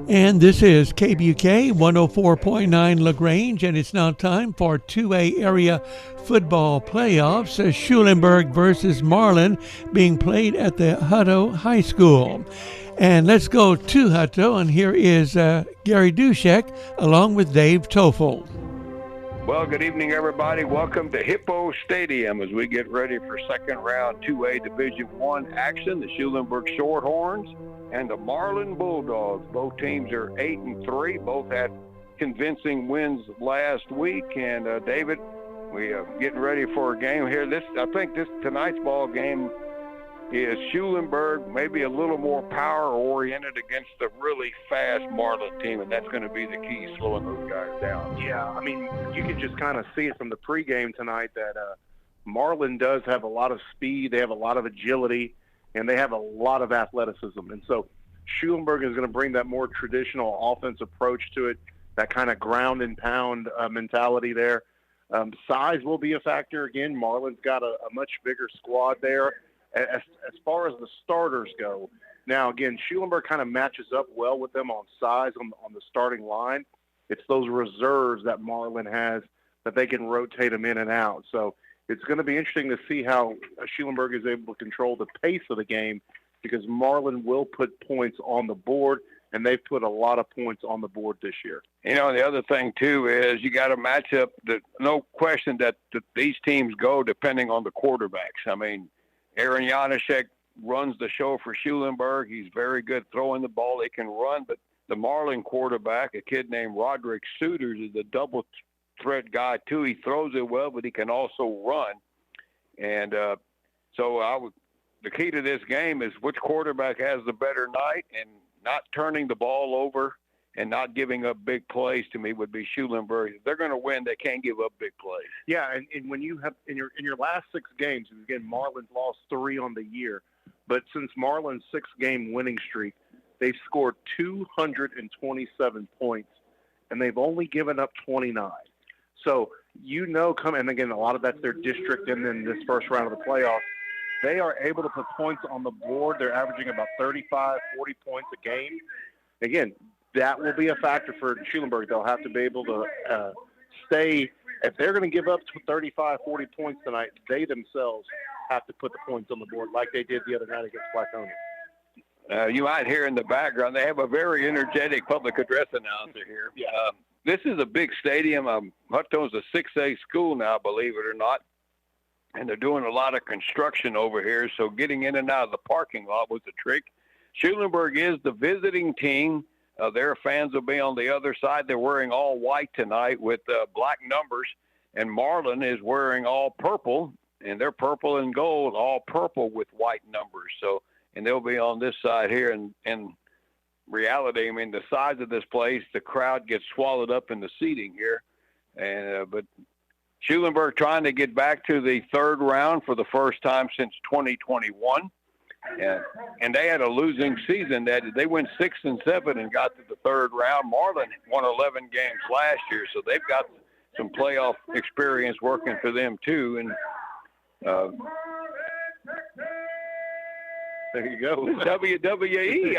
And this is KBUK 104.9 LaGrange, and it's now time for 2A area football playoffs. Schulenburg versus Marlin being played at the Hutto High School. And let's go to Hutto, and here is Gary Dushek along with Dave Toffel. Well, good evening, everybody. Welcome to Hippo Stadium as we get ready for second round 2A Division I action. The Schulenburg Shorthorns and the Marlin Bulldogs. Both teams are 8-3. Both had convincing wins last week. And David, we are getting ready for a game here. I think tonight's ball game is Schulenburg, maybe a little more power-oriented against the really fast Marlin team, and that's going to be the key, slowing those guys down. Yeah, I mean, you can just kind of see it from the pregame tonight that Marlin does have a lot of speed, they have a lot of agility, and they have a lot of athleticism. And so Schulenburg is going to bring that more traditional offense approach to it, that kind of ground and pound mentality there. Size will be a factor. Again, Marlin's got a much bigger squad there. As far as the starters go, now, again, Schulenburg kind of matches up well with them on size on the starting line. It's those reserves that Marlin has that they can rotate them in and out. So it's going to be interesting to see how Schulenburg is able to control the pace of the game, because Marlin will put points on the board, and they've put a lot of points on the board this year. You know, the other thing, too, is you got to match up. No question that these teams go depending on the quarterbacks. I mean, Aaron Janaszek runs the show for Schulenburg. He's very good throwing the ball. They can run, but the Marlin quarterback, a kid named Roderick Suiters, is a double threat guy, too. He throws it well, but he can also run. And so the key to this game is which quarterback has the better night, and not turning the ball over and not giving up big plays, to me, would be Schulenburg. If they're going to win, they can't give up big plays. Yeah, and when you have in your last 6 games, again, Marlin's lost 3 on the year, but since Marlin's 6-game winning streak, they've scored 227 points, and they've only given up 29. So and again, a lot of that's their district, and then this first round of the playoffs, they are able to put points on the board. They're averaging about 35, 40 points a game. Again, that will be a factor for Schulenburg. They'll have to be able to stay. If they're going to give up 35, 40 points tonight, they themselves have to put the points on the board like they did the other night against Blackonian. You might hear in the background, they have a very energetic public address announcer here. Yeah. This is a big stadium. Hutto's a 6A school now, believe it or not, and they're doing a lot of construction over here, so getting in and out of the parking lot was a trick. Schulenburg is the visiting team. Their fans will be on the other side. They're wearing all white tonight with black numbers, and Marlin is wearing all purple, and they're purple and gold, all purple with white numbers. So, and they'll be on this side here. And reality, I mean, the size of this place, the crowd gets swallowed up in the seating here. And but Schulenburg trying to get back to the third round for the first time since 2021. And they had a losing season. They went 6-7 and got to the third round. Marlin won 11 games last year, so they've got some playoff experience working for them too. And there you go. WWE.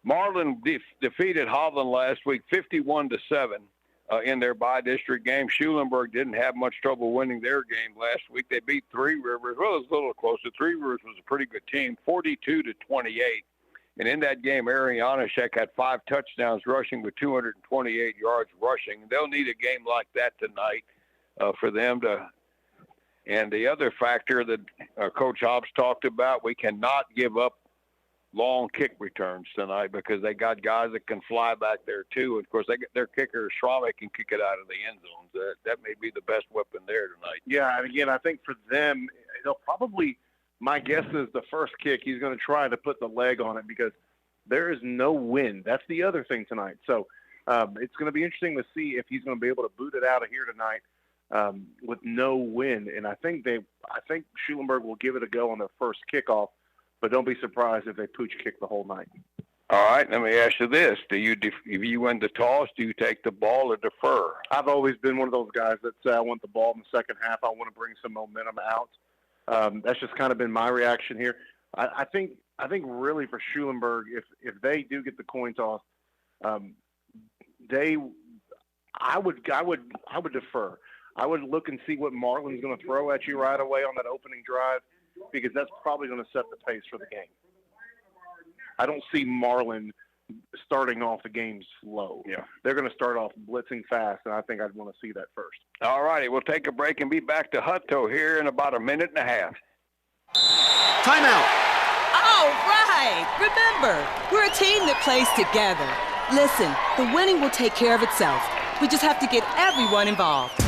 Marlin defeated Hovland last week 51-7 in their by-district game. Schulenburg didn't have much trouble winning their game last week. They beat Three Rivers. Well, it was a little closer. Three Rivers was a pretty good team, 42-28. And in that game, Aaron Janaszek had 5 touchdowns rushing with 228 yards rushing. They'll need a game like that tonight for them to. And the other factor that Coach Hobbs talked about, we cannot give up long kick returns tonight because they got guys that can fly back there too. Of course, their kicker, Schramme, can kick it out of the end zone. That may be the best weapon there tonight. Yeah, and again, I think for them, they'll probably, my guess is the first kick, he's going to try to put the leg on it because there is no wind. That's the other thing tonight. So it's going to be interesting to see if he's going to be able to boot it out of here tonight with no wind. And I think Schulenburg will give it a go on their first kickoff. But don't be surprised if they pooch kick the whole night. All right, let me ask you this. If you win the toss, do you take the ball or defer? I've always been one of those guys that say I want the ball in the second half. I want to bring some momentum out. That's just kind of been my reaction here. I think really for Schulenburg, if they do get the coin toss, I would defer. I would look and see what Marlin's going to throw at you right away on that opening drive, because that's probably going to set the pace for the game. I don't see Marlin starting off the game slow. Yeah. They're going to start off blitzing fast, and I think I'd want to see that first. All righty, we'll take a break and be back to Hutto here in about a minute and a half. Timeout. All right. Remember, we're a team that plays together. Listen, the winning will take care of itself. We just have to get everyone involved.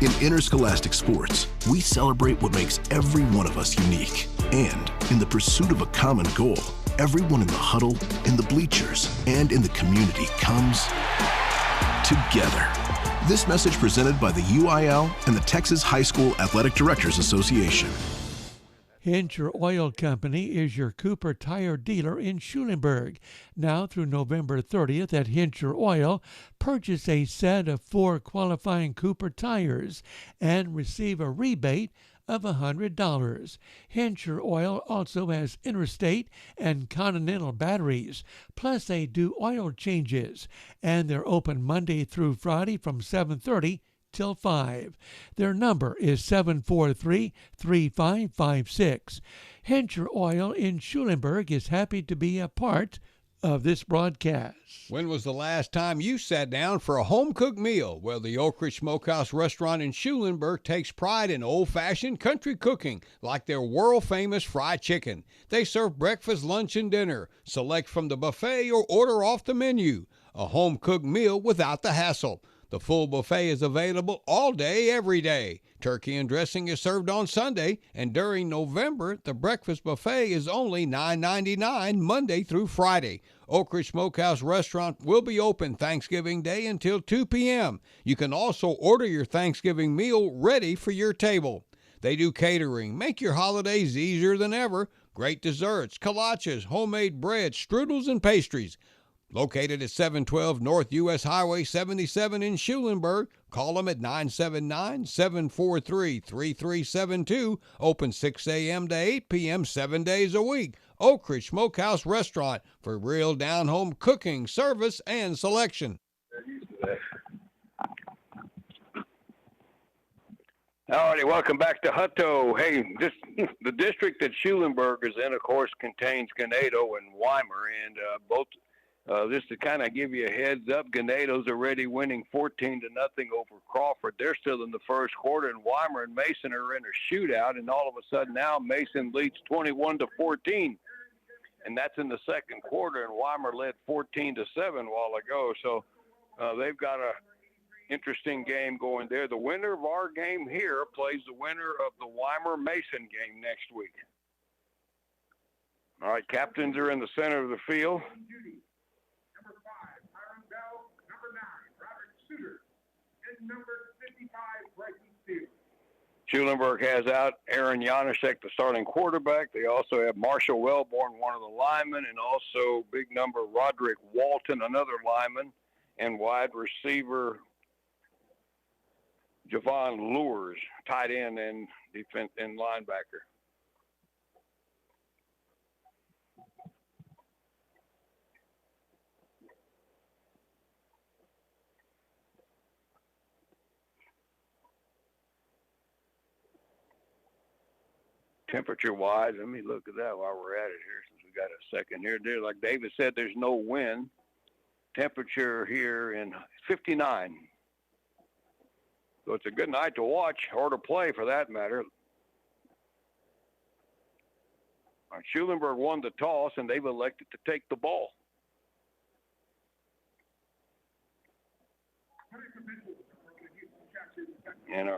In interscholastic sports, we celebrate what makes every one of us unique. And in the pursuit of a common goal, everyone in the huddle, in the bleachers, and in the community comes together. This message presented by the UIL and the Texas High School Athletic Directors Association. Hincher Oil Company is your Cooper tire dealer in Schulenburg. Now through November 30th at Hincher Oil, purchase a set of 4 qualifying Cooper tires and receive a rebate of $100. Hincher Oil also has Interstate and Continental batteries, plus they do oil changes, and they're open Monday through Friday from 7:30 till 5. Their number is 743-3556. Hincher Oil in Schulenburg is happy to be a part of this broadcast. When was the last time you sat down for a home-cooked meal? Well, the Oak Ridge Smokehouse restaurant in Schulenburg takes pride in old-fashioned country cooking, like their world-famous fried chicken. They serve breakfast, lunch, and dinner. Select from the buffet or order off the menu. A home-cooked meal without the hassle. The full buffet is available all day, every day. Turkey and dressing is served on Sunday, and during November, the breakfast buffet is only $9.99 Monday through Friday. Oak Ridge Smokehouse Restaurant will be open Thanksgiving Day until 2 p.m. You can also order your Thanksgiving meal ready for your table. They do catering. Make your holidays easier than ever. Great desserts, kolaches, homemade bread, strudels, and pastries. Located at 712 North U.S. Highway 77 in Schulenburg. Call them at 979-743-3372. Open 6 a.m. to 8 p.m. 7 days a week. Oak Ridge Smokehouse Restaurant for real down-home cooking, service, and selection. All righty, welcome back to Hutto. Hey, the district that Schulenburg is in, of course, contains Ganado and Weimar, and both. Just to kind of give you a heads up, Ganado's already winning 14-0 over Crawford. They're still in the first quarter, and Weimar and Mason are in a shootout, and all of a sudden now Mason leads 21-14, and that's in the second quarter, and Weimar led 14-7 a while ago. So they've got a interesting game going there. The winner of our game here plays the winner of the Weimar-Mason game next week. All right, captains are in the center of the field. Schulenburg has out Aaron Janusek, the starting quarterback. They also have Marshall Wellborn, one of the linemen, and also big number Roderick Walton, another lineman, and wide receiver Javon Lures, tight end and defense and linebacker. Temperature-wise, let me look at that while we're at it here, since we got a second here. There, like David said, there's no wind. Temperature here in 59. So it's a good night to watch, or to play for that matter. Schulenburg won the toss, and they've elected to take the ball. And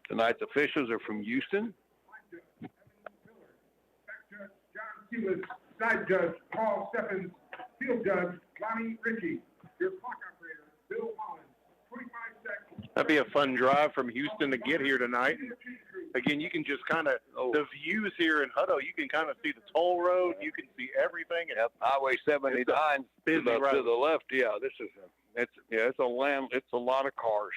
tonight's officials are from Houston. Side judge Paul Stephens, field judge Lonnie Ritchie, your clock operator Bill Holland. 25 seconds. That'd be a fun drive from Houston to get here tonight. Again, you can just kind of the views here in Hutto. You can kind of see the toll road. You can see everything. Yep. Highway 79 to the left. Yeah, this is it's a lot of cars.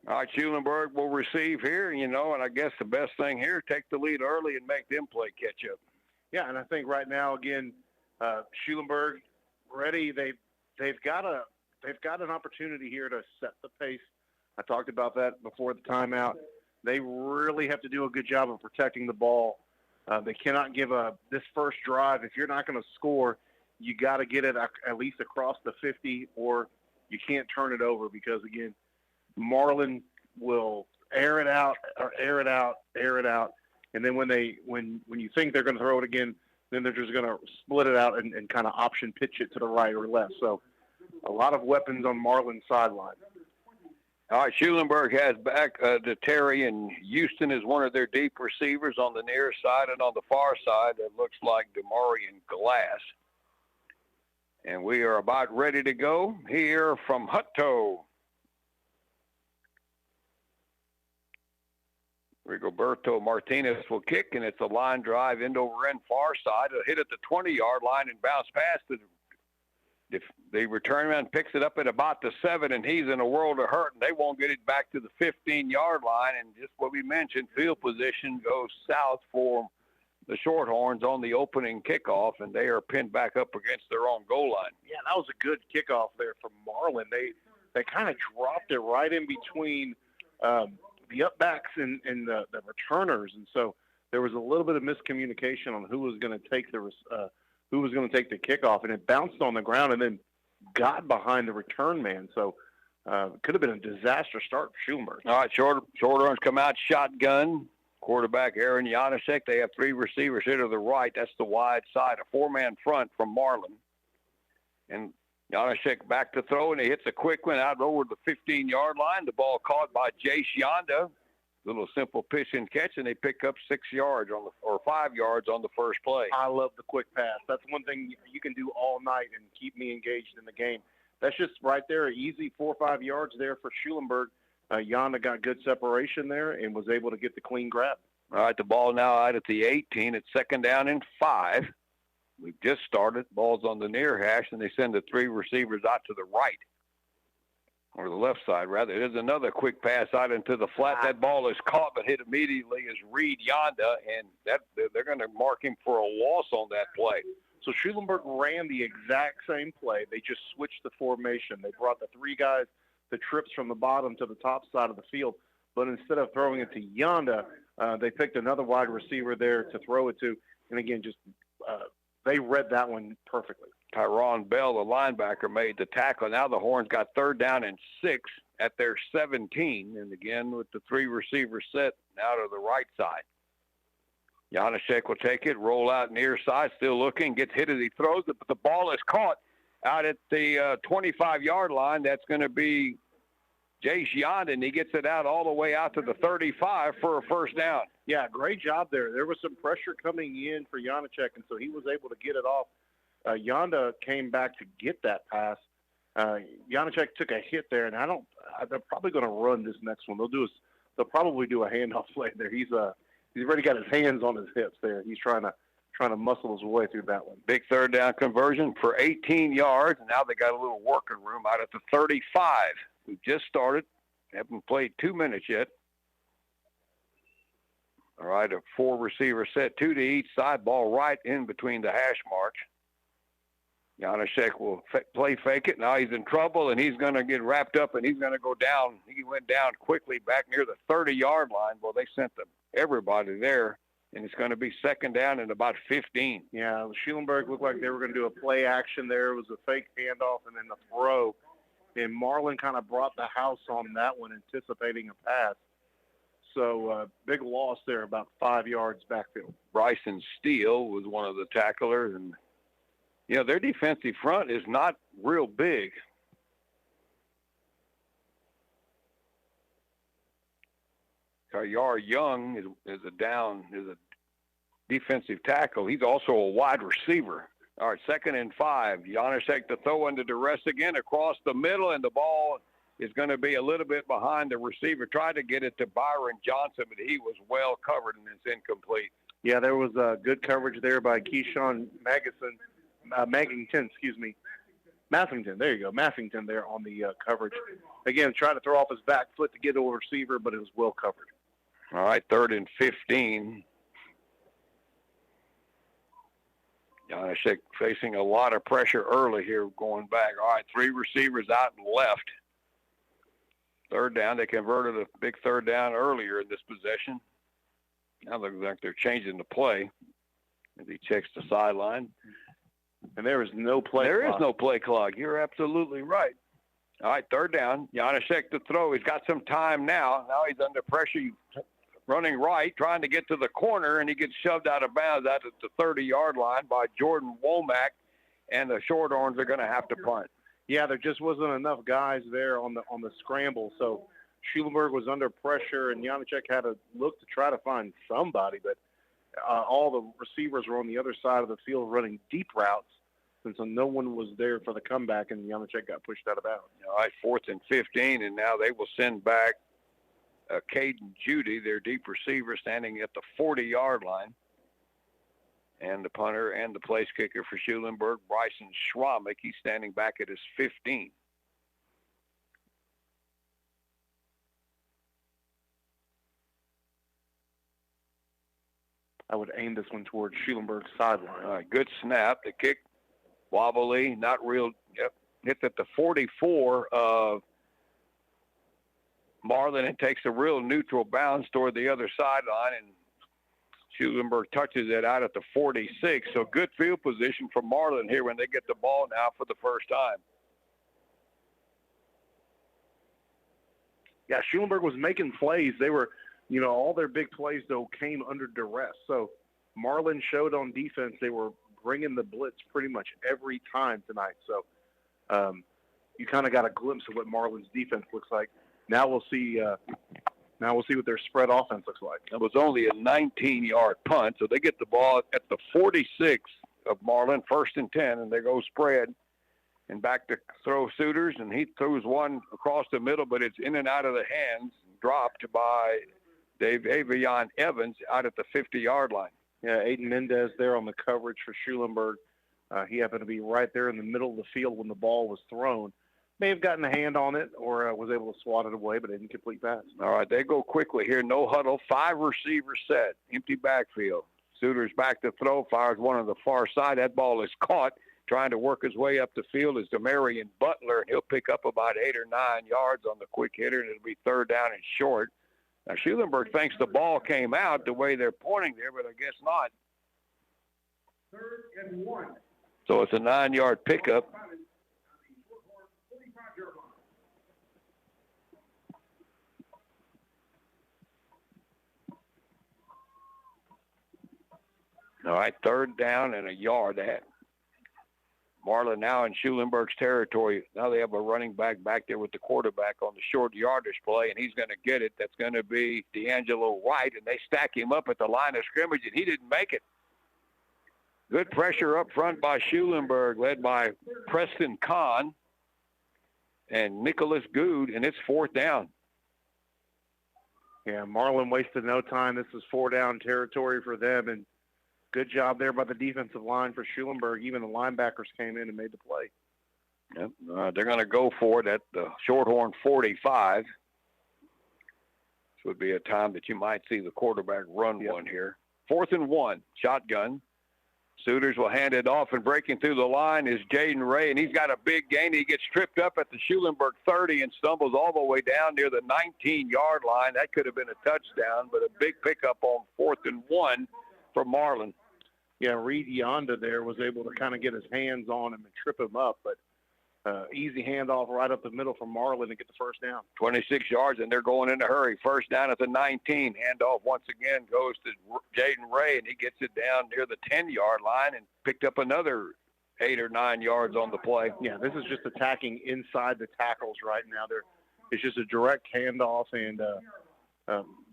All right, Schulenburg will receive here, and I guess the best thing here, take the lead early and make them play catch up. Yeah, and I think right now, again, Schulenburg ready. They've got an opportunity here to set the pace. I talked about that before the timeout. They really have to do a good job of protecting the ball. They cannot give this first drive. If you're not going to score, you got to get it at least across the 50, or you can't turn it over because, again, Marlin will air it out, and then when you think they're going to throw it again, then they're just going to split it out and kind of option pitch it to the right or left. So a lot of weapons on Marlin's sideline. All right, Schulenburg has back to Terry, and Houston is one of their deep receivers on the near side, and on the far side, it looks like DeMaurian Glass. And we are about ready to go here from Hutto. Rigoberto Martinez will kick, and it's a line drive end over end far side. It'll hit at the 20-yard line and bounce past it. If the return man picks it up at about the 7, and he's in a world of hurt, and they won't get it back to the 15-yard line. And just what we mentioned, field position goes south for the Shorthorns on the opening kickoff, and they are pinned back up against their own goal line. Yeah, that was a good kickoff there from Marlin. They kind of dropped it right in between the upbacks and the returners, and so there was a little bit of miscommunication on who was going to take the kickoff, and it bounced on the ground and then got behind the return man. So it could have been a disaster start for Schulenburg. All right, Shorthorns come out shotgun. Quarterback Aaron Janasek. They have 3 receivers here to the right. That's the wide side, a 4-man front from Marlin. And Janasek back to throw, and he hits a quick one out over the 15-yard line. The ball caught by Jace Yonda. Little simple pitch and catch, and they pick up 6 yards or 5 yards on the first play. I love the quick pass. That's one thing you can do all night and keep me engaged in the game. That's just right there, easy 4 or 5 yards there for Schulenburg. Yonda got good separation there and was able to get the clean grab. All right, the ball now out at the 18. It's 2nd down and 5. We've just started. Ball's on the near hash, and they send the 3 receivers out to the right, or the left side, rather. There's another quick pass out into the flat. That ball is caught but hit immediately is Reed Yonda, and they're going to mark him for a loss on that play. So Schulenburg ran the exact same play. They just switched the formation. They brought the 3 guys, the trips from the bottom to the top side of the field, but instead of throwing it to Yonda, they picked another wide receiver there to throw it to, and again, just they read that one perfectly. Tyron Bell, the linebacker, made the tackle. Now the Horns got 3rd down and 6 at their 17, and again with the 3 receivers set out of the right side. Janasek will take it, roll out near side, still looking, gets hit as he throws it, but the ball is caught out at the 25-yard line. That's going to be Jace Yonda, and he gets it out all the way out to the 35 for a first down. Yeah, great job there. There was some pressure coming in for Janacek, and so he was able to get it off. Yonda came back to get that pass. Janacek took a hit there, and they're probably going to run this next one. They'll probably do a handoff play there. He's already got his hands on his hips there. He's trying to muscle his way through that one. Big 3rd down conversion for 18 yards, and now they got a little working room out at the 35. We've just started. Haven't played 2 minutes yet. All right, a 4 receiver set, 2 to each side, ball right in between the hash marks. Janasek will play fake it. Now he's in trouble, and he's going to get wrapped up, and he's going to go down. He went down quickly back near the 30-yard line. Well, they sent everybody there, and it's going to be 2nd down and about 15. Yeah, Schulenburg looked like they were going to do a play action there. It was a fake handoff and then the throw. And Marlin kind of brought the house on that one, anticipating a pass. So big loss there, about 5 yards backfield. Bryson Steele was one of the tacklers, and their defensive front is not real big. Kayar Young is a defensive tackle. He's also a wide receiver. All right, 2nd and 5. Janasek to throw into duress again across the middle, and the ball is going to be a little bit behind the receiver. Tried to get it to Byron Johnson, but he was well covered, and it's incomplete. Yeah, there was good coverage there by Keyshawn Magington. Massington, there you go. Massington there on the coverage. Again, trying to throw off his back foot to get to a receiver, but it was well covered. All right, 3rd and 15. Janashek facing a lot of pressure early here going back. All right, 3 receivers out and left. 3rd down. They converted a big 3rd down earlier in this possession. Now looks like they're changing the play as he checks the sideline. And there is no play clock. There is no play clock. You're absolutely right. All right, 3rd down. Janashek to throw. He's got some time now. Now he's under pressure. Running right, trying to get to the corner, and he gets shoved out of bounds out at the 30-yard line by Jordan Womack, and the Shorthorns are going to have to punt. Yeah, there just wasn't enough guys there on the scramble, so Schulenburg was under pressure, and Janacek had to look to try to find somebody, but all the receivers were on the other side of the field running deep routes, and so no one was there for the comeback, and Janacek got pushed out of bounds. All right, 4th and 15, and now they will send back Caden Judy, their deep receiver, standing at the 40-yard line. And the punter and the place kicker for Schulenburg, Bryson Schwamick, he's standing back at his 15. I would aim this one towards Schulenburg's sideline. All right, good snap. The kick, wobbly, not real. Yep, hits at the 44 of Marlin and takes a real neutral bounce toward the other sideline, and Schulenburg touches it out at the 46. So good field position for Marlin here when they get the ball now for the first time. Yeah, Schulenburg was making plays. They were, all their big plays, though, came under duress. So Marlin showed on defense they were bringing the blitz pretty much every time tonight. So you kind of got a glimpse of what Marlin's defense looks like. Now we'll see what their spread offense looks like. It was only a 19-yard punt, so they get the ball at the 46 of Marlin, 1st and 10, and they go spread. And back to throw Suitors, and he throws one across the middle, but it's in and out of the hands, dropped by Avion Evans out at the 50-yard line. Yeah, Aiden Mendez there on the coverage for Schulenburg. He happened to be right there in the middle of the field when the ball was thrown. May have gotten a hand on it or was able to swat it away, but didn't complete pass. All right, they go quickly here. No huddle. 5 receivers set. Empty backfield. Suitors back to throw. Fires one on the far side. That ball is caught. Trying to work his way up the field is Demarion Butler, and he'll pick up about 8 or 9 yards on the quick hitter, and it'll be 3rd down and short. Now, Schulenburg thinks the ball came out the way they're pointing there, but I guess not. 3rd and 1. So it's a 9-yard pickup. All right, 3rd down and a yard. Marlin now in Schulenburg's territory. Now they have a running back there with the quarterback on the short yardage play, and he's going to get it. That's going to be D'Angelo White, and they stack him up at the line of scrimmage, and he didn't make it. Good pressure up front by Schulenburg, led by Preston Kahn and Nicholas Good, and it's 4th down. Yeah, Marlin wasted no time. This is 4-down territory for them, and good job there by the defensive line for Schulenburg. Even the linebackers came in and made the play. Yep. They're going to go for it at the Shorthorn 45. This would be a time that you might see the quarterback run one here. 4th and 1, shotgun. Suitors will hand it off, and breaking through the line is Jaden Ray, and he's got a big gain. He gets tripped up at the Schulenburg 30 and stumbles all the way down near the 19-yard line. That could have been a touchdown, but a big pickup on 4th and 1 for Marlin. Yeah, Reed Yonda there was able to kind of get his hands on him and trip him up, but easy handoff right up the middle from Marlin to get the 1st down. 26 yards, and they're going in a hurry. 1st down at the 19. Handoff once again goes to Jaden Ray, and he gets it down near the 10-yard line and picked up another 8 or 9 yards on the play. Yeah, this is just attacking inside the tackles right now. It's just a direct handoff, and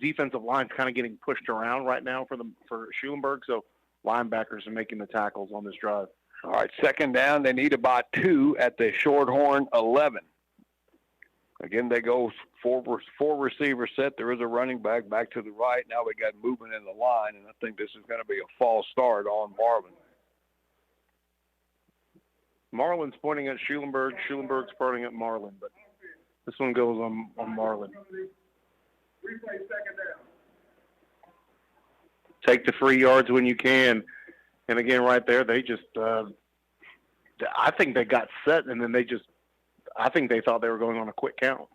defensive line's kind of getting pushed around right now for Schulenburg, so linebackers are making the tackles on this drive. All right, 2nd down. They need about 2 at the Shorthorn 11. Again, they go four receiver set. There is a running back to the right. Now we got movement in the line, and I think this is going to be a false start on Marlin. Marlin's pointing at Schulenburg. Schulenburg's pointing at Marlin, but this one goes on Marlin. Replay second down. Take the 3 yards when you can. And again, right there, they just, I think they got set, and then I think they thought they were going on a quick count.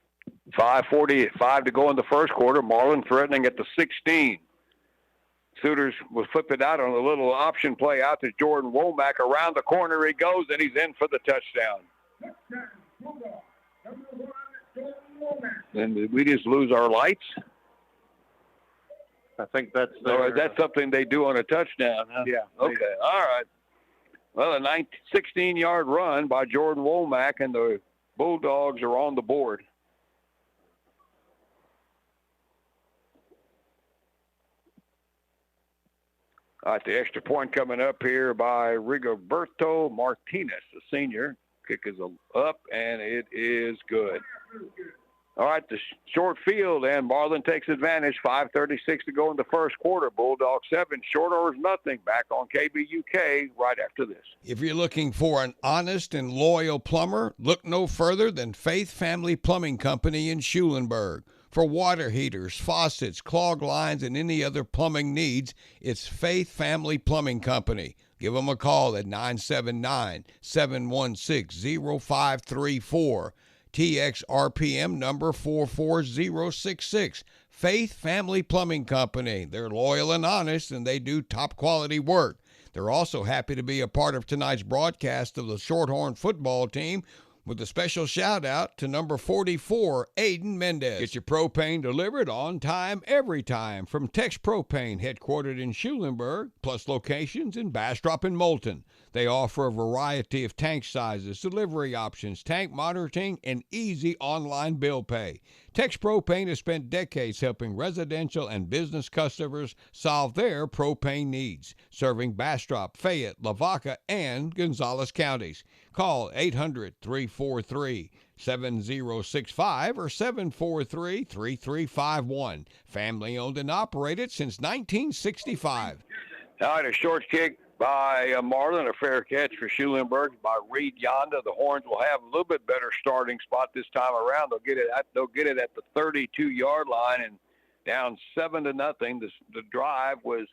5:45 to go in the first quarter. Marlin threatening at the 16. Souters will flip it out on a little option play out to Jordan Womack. Around the corner he goes, and he's in for the touchdown. Touchdown, Bulldogs. Number 1, Jordan Womack. And did we just lose our lights? I think that's Or is that something they do on a touchdown? Huh? Yeah. Okay, all right. Well, a 16-yard run by Jordan Womack, and the Bulldogs are on the board. All right, the extra point coming up here by Rigoberto Martinez, the senior. Kick is up, and it is good. All right, the short field, and Marlin takes advantage. 5:36 to go in the first quarter. Bulldogs 7, Shorthorns nothing. Back on KBUK right after this. If you're looking for an honest and loyal plumber, look no further than Faith Family Plumbing Company in Schulenburg. For water heaters, faucets, clog lines, and any other plumbing needs, it's Faith Family Plumbing Company. Give them a call at 979-716-0534. TXRPM number 44066. Faith Family Plumbing Company. They're loyal and honest, and they do top quality work. They're also happy to be a part of tonight's broadcast of the Shorthorn football team, with a special shout-out to number 44, Aiden Mendez. Get your propane delivered on time, every time, from Tex Propane, headquartered in Schulenburg, plus locations in Bastrop and Moulton. They offer a variety of tank sizes, delivery options, tank monitoring, and easy online bill pay. Tex Propane has spent decades helping residential and business customers solve their propane needs, serving Bastrop, Fayette, Lavaca, and Gonzales counties. Call 800-343-7065 or 743-3351. Family owned and operated since 1965. All right, a short kick by Marlin, a fair catch for Schulenburg by Reed Yonda. The Horns will have a little bit better starting spot this time around. They'll get it at the 32-yard line, and down 7-0. The drive was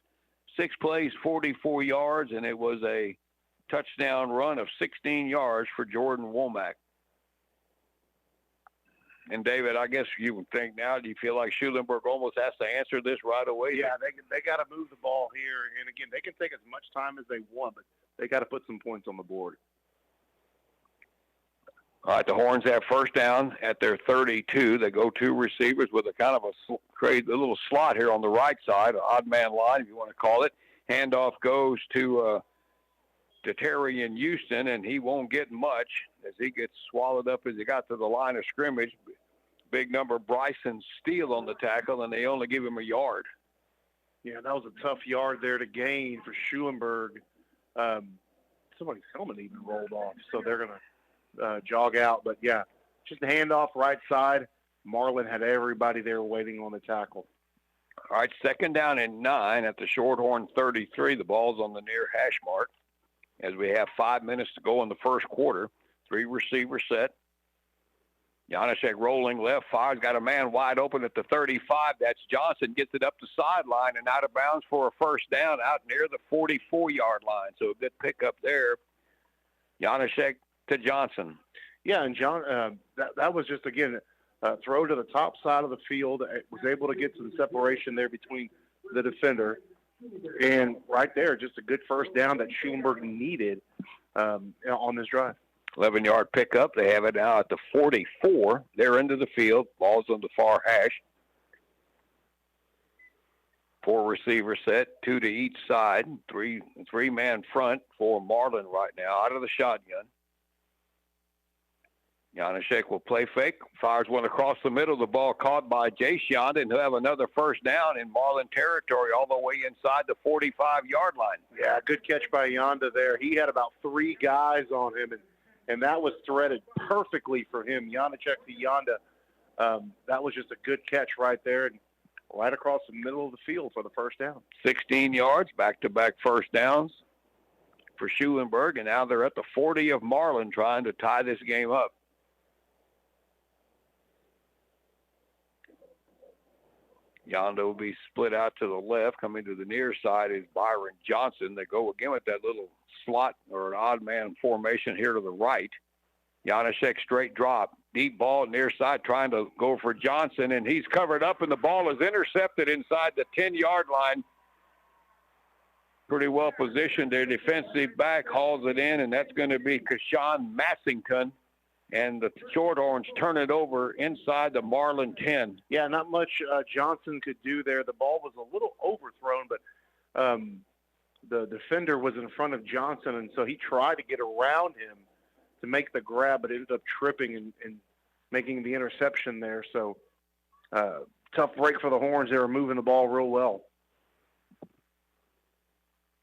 6 plays, 44 yards, and it was a touchdown run of 16 yards for Jordan Womack. And David, I guess you would think now, do you feel like Schulenburg almost has to answer this right away? Yeah, they got to move the ball here. And, again, they can take as much time as they want, but they got to put some points on the board. All right, the Horns have first down at their 32. They go 2 receivers with a kind of a little slot here on the right side, an odd man line, if you want to call it. Handoff goes to Terry in Houston, and he won't get much as he gets swallowed up as he got to the line of scrimmage. Big number Bryson Steele on the tackle, and they only give him a yard. Yeah, that was a tough yard there to gain for Schulenburg. Somebody's helmet even rolled off, so they're going to jog out. But, yeah, just a handoff right side. Marlin had everybody there waiting on the tackle. All right, second down and 9 at the Shorthorn 33. The ball's on the near hash mark as we have 5 minutes to go in the first quarter. 3 receiver set. Janacek rolling left, fires, got a man wide open at the 35. That's Johnson, gets it up the sideline and out of bounds for a first down out near the 44-yard line. So a good pickup there. Janacek to Johnson. Yeah, and John, that was just, again, throw to the top side of the field. Was able to get some separation there between the defender. And right there, just a good first down that Schulenburg needed on this drive. 11-yard pickup. They have it now at the 44. They're into the field. Ball's on the far hash. 4 receiver set, 2 to each side. Three-man front for Marlin right now out of the shotgun. Janacek will play fake. Fires one across the middle. The ball caught by Jay Shonda, and he'll have another first down in Marlin territory all the way inside the 45-yard line. Yeah, good catch by Yonda there. He had about 3 guys on him, and that was threaded perfectly for him. Janacek to Yonda. That was just a good catch right there, and right across the middle of the field for the first down. 16 yards, back-to-back first downs. for Schulenburg, and now they're at the 40 of Marlin trying to tie this game up. Yonda will be split out to the left. Coming to the near side is Byron Johnson. They go again with that little slot or an odd man formation here to the right. Janaszek straight drop. Deep ball near side trying to go for Johnson, and he's covered up, and the ball is intercepted inside the 10-yard line. Pretty well positioned. Their defensive back hauls it in, and that's going to be Kashawn Massington. And the Shorthorns turn it over inside the Marlin 10. Yeah, not much Johnson could do there. The ball was a little overthrown, but the defender was in front of Johnson, and so he tried to get around him to make the grab, but ended up tripping and making the interception there. So tough break for the Horns. They were moving the ball real well.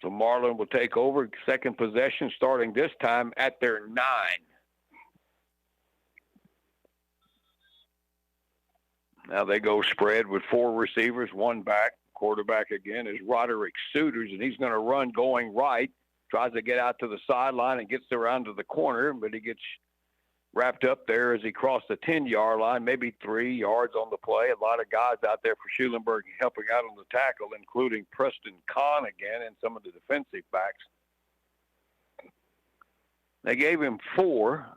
So Marlin will take over, second possession, starting this time at their 9. Now they go spread with 4 receivers, 1 back. Quarterback again is Roderick Suiters, and he's going to run going right. Tries to get out to the sideline and gets around to the corner, but he gets wrapped up there as he crossed the 10-yard line, maybe 3 yards on the play. A lot of guys out there for Schulenburg helping out on the tackle, including Preston Kahn again and some of the defensive backs. They gave him 4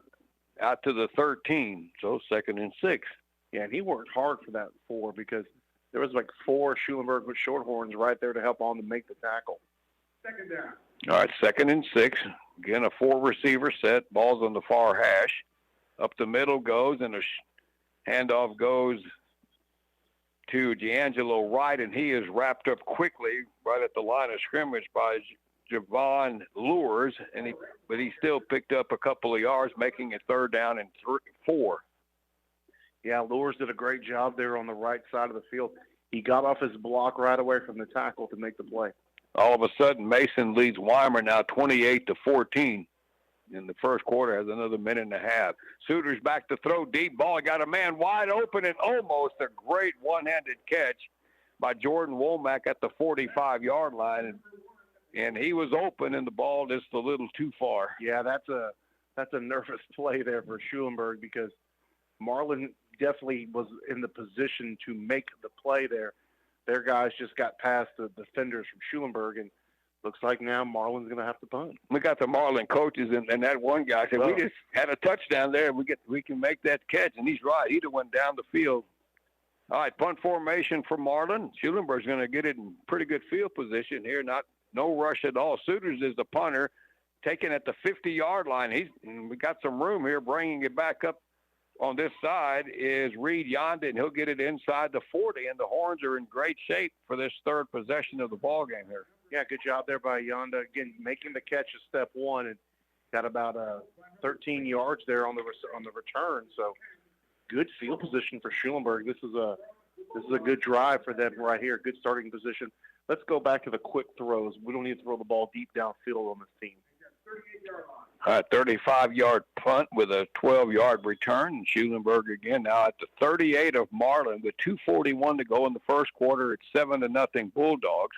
out to the 13, so 2nd and 6. Yeah, and he worked hard for that 4 because there was like 4 Schulenburg with Shorthorns right there to help on to make the tackle. Second down. All right, 2nd and 6. Again, a 4-receiver set. Ball's on the far hash. Up the middle goes, and a handoff goes to D'Angelo Wright, and he is wrapped up quickly right at the line of scrimmage by Javon Lures, but he still picked up a couple of yards, making it 3rd down and 4. Yeah, Lures did a great job there on the right side of the field. He got off his block right away from the tackle to make the play. All of a sudden, Mason leads Weimer now 28-14 in the first quarter. Has another minute and a half. Suiters back to throw deep ball. Got a man wide open and almost a great one-handed catch by Jordan Womack at the 45-yard line. And he was open, and the ball just a little too far. Yeah, that's a nervous play there for Schulenburg because Marlin definitely was in the position to make the play there. Their guys just got past the defenders from Schulenburg, and looks like now Marlin's going to have to punt. We got the Marlin coaches, and that one guy said, we just had a touchdown there. We can make that catch, and he's right. He'd have went down the field. All right, punt formation for Marlin. Schulenburg's going to get it in pretty good field position here. No rush at all. Suiters is the punter, taken at the 50-yard line. We got some room here, bringing it back up. On this side is Reed Yonda, and he'll get it inside the 40, and the Horns are in great shape for this 3rd possession of the ball game here. Yeah, good job there by Yonda. Again, making the catch is step 1, and got about 13 yards there on the return. So good field position for Schulenburg. This is a good drive for them right here. Good starting position. Let's go back to the quick throws. We don't need to throw the ball deep downfield on this team. 35-yard punt with a 12-yard return. Schulenburg again now at the 38 of Marlin with 2:41 to go in the first quarter. It's 7-0 Bulldogs.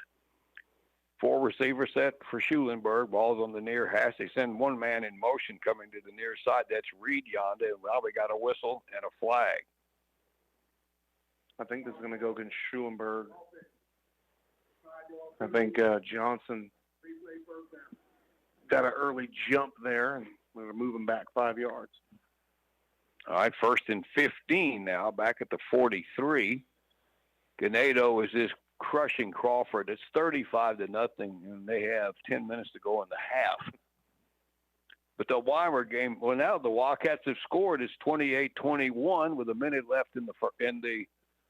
4 receiver set for Schulenburg. Ball's on the near hash. They send one man in motion coming to the near side. That's Reed Yonda. And now we got a whistle and a flag. I think this is going to go against Schulenburg. I think Johnson got an early jump there, and we're going to move him back 5 yards. All right, 1st and 15 now, back at the 43. Ganado is just crushing Crawford. It's 35-0, and they have 10 minutes to go in the half. But the Weimar game, well, now the Wildcats have scored. It's 28-21 with a minute left in the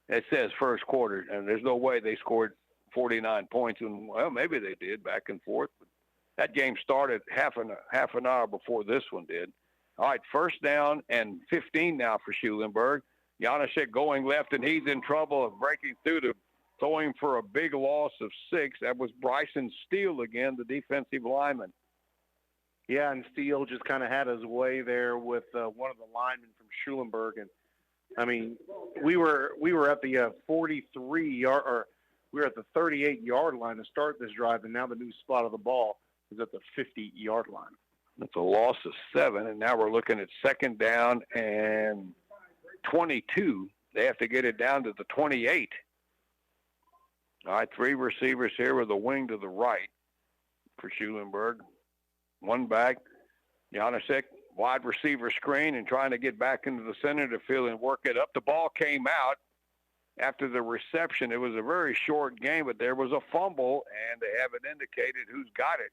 it says first quarter, and there's no way they scored 49 points. And, well, maybe they did back and forth, but that game started half an hour before this one did. All right, 1st down and 15 now for Schulenburg. Janaszek going left, and he's in trouble of breaking through to throwing for a big loss of 6. That was Bryson Steele again, the defensive lineman. Yeah, and Steele just kind of had his way there with one of the linemen from Schulenburg. And, I mean, we were at the 43-yard – or we were at the 38-yard line to start this drive, and now the new spot of the ball. is at the 50-yard line. That's a loss of 7, and now we're looking at second down and 22. They have to get it down to the 28. All right, 3 receivers here with a wing to the right for Schulenburg. One back, Janasek, wide receiver screen and trying to get back into the center to field and work it up. The ball came out after the reception. It was a very short game, but there was a fumble, and they haven't indicated who's got it.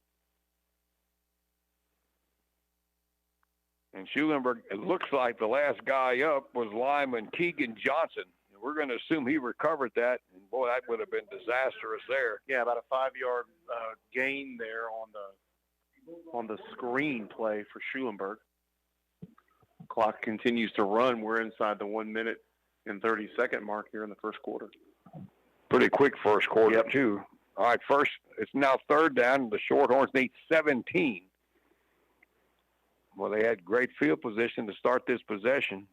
And Schulenburg, it looks like the last guy up was lineman Keegan Johnson. And we're going to assume he recovered that. And, boy, that would have been disastrous there. Yeah, about a 5-yard gain there on the screen play for Schulenburg. Clock continues to run. We're inside the 1 minute and 30-second mark here in the first quarter. Pretty quick first quarter, too. All right, first, it's now third down. The Shorthorns need 17. Well, they had great field position to start this possession.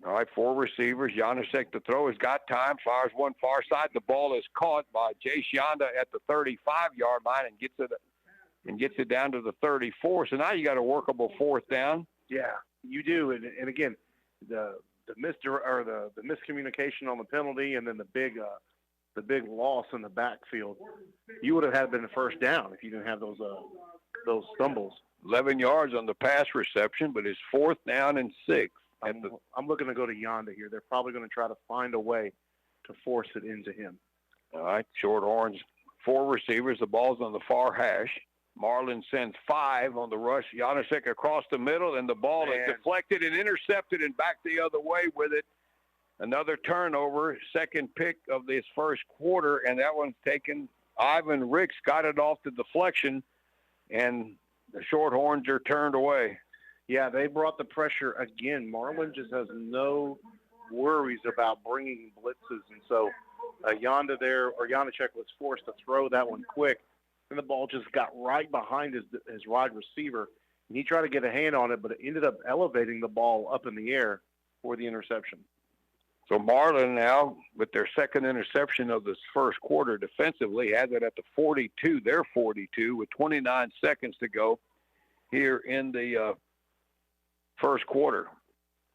All right, 4 receivers. Janasek to throw. He's got time. Fires one far side. The ball is caught by Jay Shonda at the 35-yard line and gets it down to the 34. So now you got a workable fourth down. Yeah, you do. And again, the miscommunication on the penalty, and then the big loss in the backfield. You would have had been a first down if you didn't have those stumbles. 11 yards on the pass reception, but it's fourth down and 6. I'm looking to go to Yonda here. They're probably going to try to find a way to force it into him. All right, Shorthorns, 4 receivers. The ball's on the far hash. Marlin sends 5 on the rush. Janasek across the middle, and the ball is deflected and intercepted and back the other way with it. Another turnover, second pick of this first quarter, and that one's taken. Ivan Ricks got it off the deflection, and the Shorthorns are turned away. Yeah, they brought the pressure again. Marlin just has no worries about bringing blitzes, and so Janacek was forced to throw that one quick, and the ball just got right behind his wide receiver, and he tried to get a hand on it, but it ended up elevating the ball up in the air for the interception. So Marlin now, with their second interception of this first quarter defensively, has it at the 42, their 42, with 29 seconds to go here in the first quarter.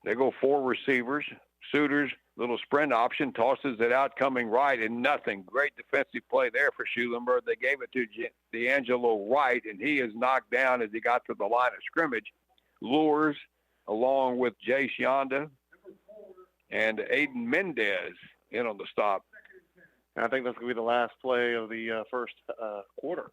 They go 4 receivers. Suitors, little sprint option, tosses it out coming right, and nothing. Great defensive play there for Schulenburg. They gave it to D'Angelo Wright, and he is knocked down as he got to the line of scrimmage. Lures, along with Jay Shonda and Aiden Mendez in on the stop. And I think that's going to be the last play of the first quarter.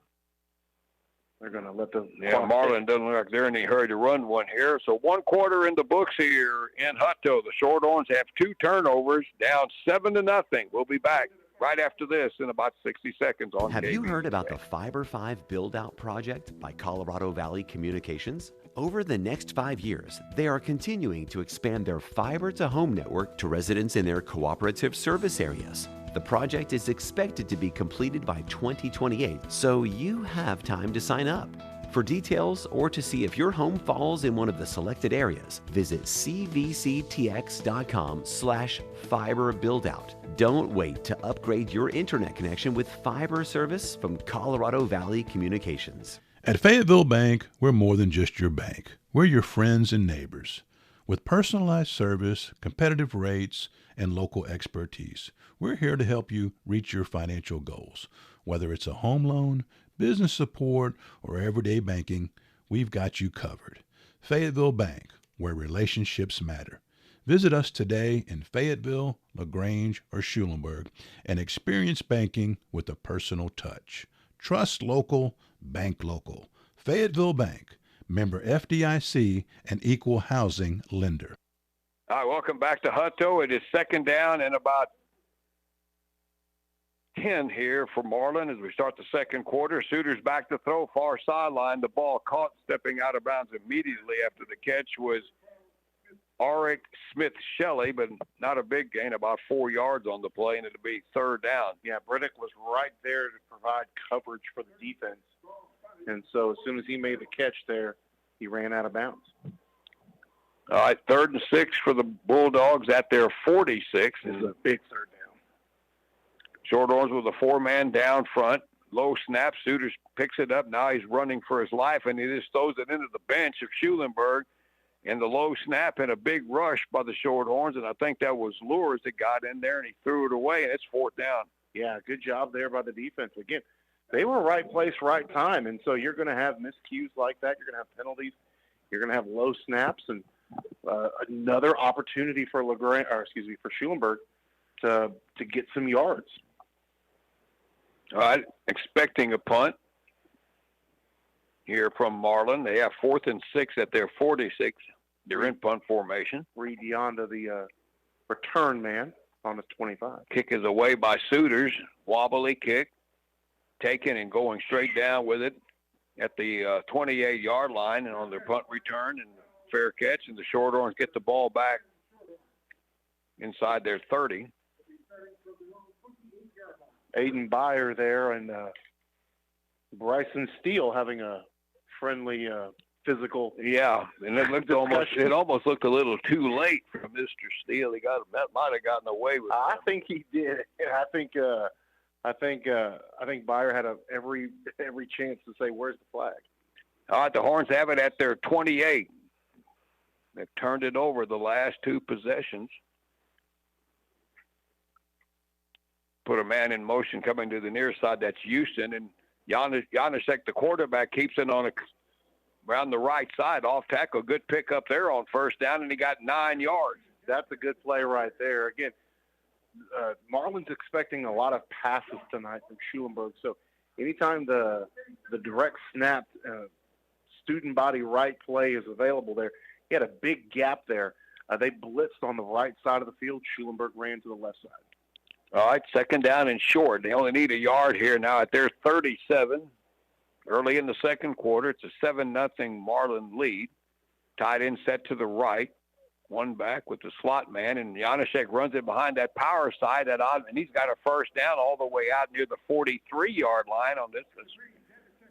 They're going to let the Marlin doesn't look like they're in any hurry to run one here. So 1 quarter in the books here in Hutto. The Shorthorns have 2 turnovers, down 7-0. We'll be back right after this in about 60 seconds on Have KVLG. you heard about the Fiber 5 build-out project by Colorado Valley Communications? Over the next 5 years, they are continuing to expand their fiber-to-home network to residents in their cooperative service areas. The project is expected to be completed by 2028, so you have time to sign up. For details or to see if your home falls in one of the selected areas, visit cvctx.com/fiber buildout. Don't wait to upgrade your internet connection with fiber service from Colorado Valley Communications. At Fayetteville Bank, we're more than just your bank. We're your friends and neighbors. With personalized service, competitive rates, and local expertise, we're here to help you reach your financial goals. Whether it's a home loan, business support, or everyday banking, we've got you covered. Fayetteville Bank, where relationships matter. Visit us today in Fayetteville, LaGrange, or Schulenburg and experience banking with a personal touch. Trust local, bank local. Fayetteville Bank, member FDIC, and equal housing lender. All right, welcome back to Hutto. It is second down and about 10 here for Marlin as we start the second quarter. Suitors back to throw, far sideline. The ball caught, stepping out of bounds immediately after the catch was Arik Smith-Shelley, but not a big gain, about 4 yards on the play, and it'll be third down. Yeah, Briddick was right there to provide coverage for the defense. And so as soon as he made the catch there, he ran out of bounds. All right, 3rd and 6 for the Bulldogs at their 46. This is a big third down. Shorthorns with a 4-man down front. low snap. Suitors picks it up. Now he's running for his life, and he just throws it into the bench of Schulenburg. And the low snap and a big rush by the Shorthorns, and I think that was Lures that got in there, and he threw it away, and it's 4th down. Yeah, good job there by the defense. Again, they were right place, right time, and so you're going to have miscues like that. You're going to have penalties. You're going to have low snaps, and another opportunity for for Schulenburg to get some yards. All right, expecting a punt here from Marlin. They have 4th and 6 at their 46. They're in punt formation. Reed Yonda, the return man on the 25. Kick is away by Suitors. Wobbly kick. Taken and going straight down with it at the 28-yard line and on their punt return and fair catch. And the Shorthorns get the ball back inside their 30. Aiden Byer there and Bryson Steele having a friendly physical. Yeah, and it looked almost looked a little too late for Mr. Steele. Might have gotten away with it. I think he did. I think Byer had every chance to say, "Where's the flag?" All right, the Horns have it at their 28. They've turned it over the last 2 possessions. Put a man in motion coming to the near side. That's Houston, and Janusek, the quarterback, keeps it around the right side, off tackle. Good pick up there on 1st down, and he got 9 yards. That's a good play right there. Again, Marlin's expecting a lot of passes tonight from Schulenburg. So anytime the direct snap student body right play is available there, he had a big gap there. They blitzed on the right side of the field. Schulenburg ran to the left side. All right, 2nd down and short. They only need a yard here now at their 37. Early in the 2nd quarter, it's a 7-0 Marlin lead. Tight end set to the right. One back with the slot man, and Janusek runs it behind that power side, and he's got a 1st down all the way out near the 43-yard line on this. It's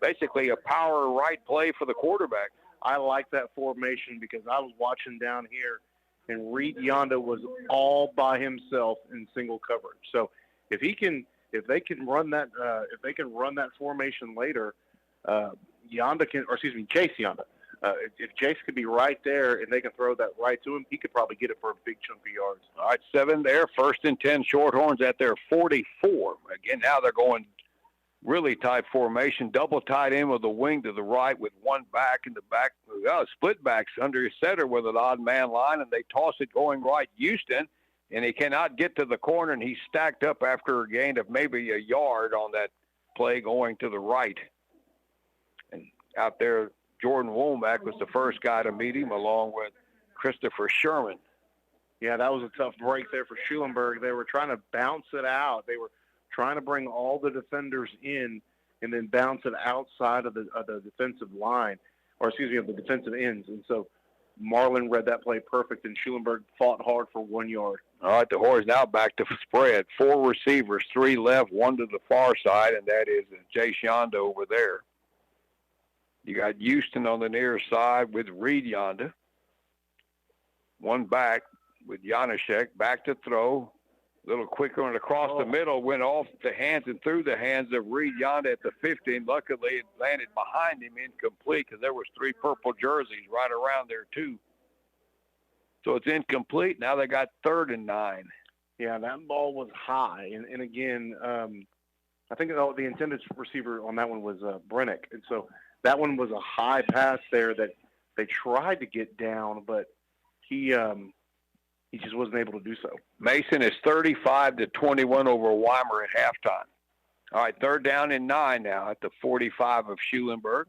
basically a power right play for the quarterback. I like that formation because I was watching down here, and Reed Yonda was all by himself in single coverage. So if they can run that formation later, Chase Yonda. If Jace could be right there and they can throw that right to him, he could probably get it for a big chunk of yards. All right, 7 there. 1st and 10 Shorthorns at their 44. Again, now they're going really tight formation, double tight end with the wing to the right with one back in the back. Split backs under his center with an odd man line, and they toss it going right. Houston, and he cannot get to the corner, and he's stacked up after a gain of maybe a yard on that play going to the right. And out there, Jordan Womack was the first guy to meet him, along with Christopher Sherman. Yeah, that was a tough break there for Schulenburg. They were trying to bounce it out. They were trying to bring all the defenders in and then bounce it outside of the defensive line, of the defensive ends. And so Marlin read that play perfect, and Schulenburg fought hard for 1 yard. All right, the Horns now back to spread. 4 receivers, 3 left, 1 to the far side, and that is Jay Shonda over there. You got Houston on the near side with Reed Yonda. 1 back with Janusek, back to throw. A little quicker and across the middle, went off the hands and through the hands of Reed Yonda at the 15. Luckily, it landed behind him incomplete because there was 3 purple jerseys right around there too. So it's incomplete. Now they got 3rd and 9. Yeah, that ball was high. And again, I think the intended receiver on that one was Brennick. And so that one was a high pass there that they tried to get down, but he just wasn't able to do so. Mason is 35-21 over Weimer at halftime. All right, 3rd down and 9 now at the 45 of Schulenburg.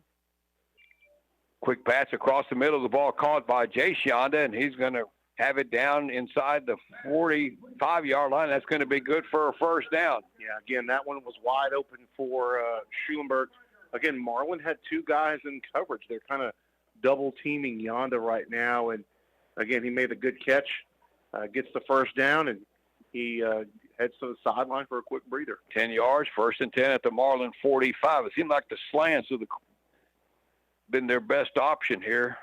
Quick pass across the middle of the ball caught by Jay Shonda, and he's going to have it down inside the 45-yard line. That's going to be good for a 1st down. Yeah, again, that one was wide open for Schulenburg. Again, Marlin had 2 guys in coverage. They're kind of double-teaming Yonda right now, and again, he made a good catch. Gets the 1st down, and he heads to the sideline for a quick breather. 10 yards, 1st and 10 at the Marlin 45. It seemed like the slants have been their best option here.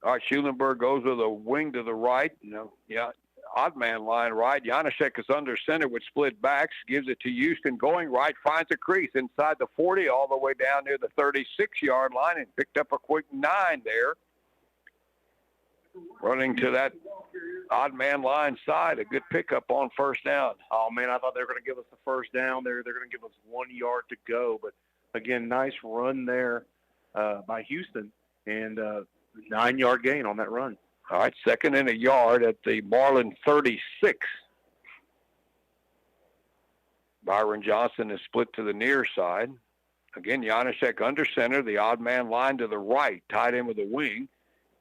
All right, Schulenburg goes with a wing to the right. odd man line right. Janaszek is under center with split backs, gives it to Houston, going right, finds a crease inside the 40 all the way down near the 36-yard line and picked up a quick 9 there. Running to that odd man line side, a good pickup on first down. Oh, man, I thought they were going to give us the first down there. They're going to give us 1 yard to go. But, again, nice run there by Houston, and 9-yard gain on that run. All right, 2nd and a yard at the Marlin 36. Byron Johnson is split to the near side. Again, Janaszek under center, the odd man line to the right, tied in with a wing.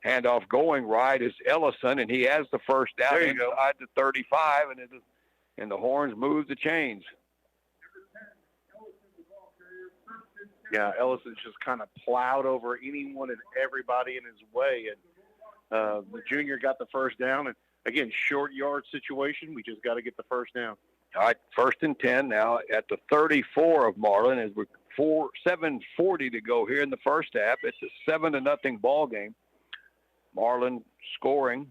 Handoff going right is Ellison, and he has the first down inside the 35, and the Horns move the chains. Yeah, Ellison's just kind of plowed over anyone and everybody in his way, and the junior got the first down. And, again, short yard situation. We just got to get the first down. All right, 1st and 10 now at the 34 of Marlin as we're 7:40 to go here in the first half. It's a 7-0 ball game. Marlin scoring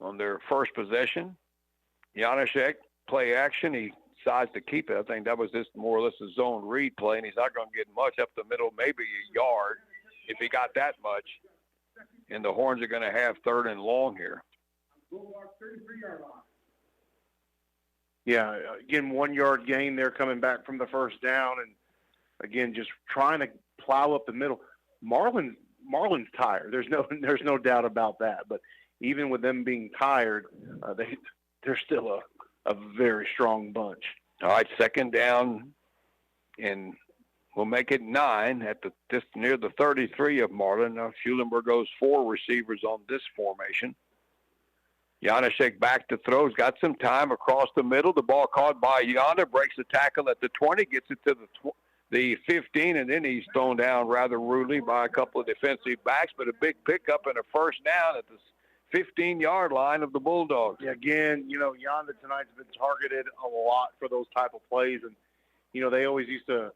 on their first possession. Janaszek, play action. He decides to keep it. I think that was just more or less a zone read play, and he's not going to get much up the middle, maybe a yard if he got that much. And the Horns are going to have 3rd and long here. Yeah, again, 1 yard gain there coming back from the first down, and again, just trying to plow up the middle. Marlin's tired. There's no doubt about that. But even with them being tired, they're still a very strong bunch. All right, 2nd down, and we'll make it 9 at just near the 33 of Marlin. Now Schulenburg goes 4 receivers on this formation. Janaszek back to throw. He's got some time across the middle. The ball caught by Yonder, breaks the tackle at the 20, gets it to the 15, and then he's thrown down rather rudely by a couple of defensive backs, but a big pickup and a first down at the 15-yard line of the Bulldogs. Yeah, again, Yonder tonight's been targeted a lot for those type of plays, and they always used to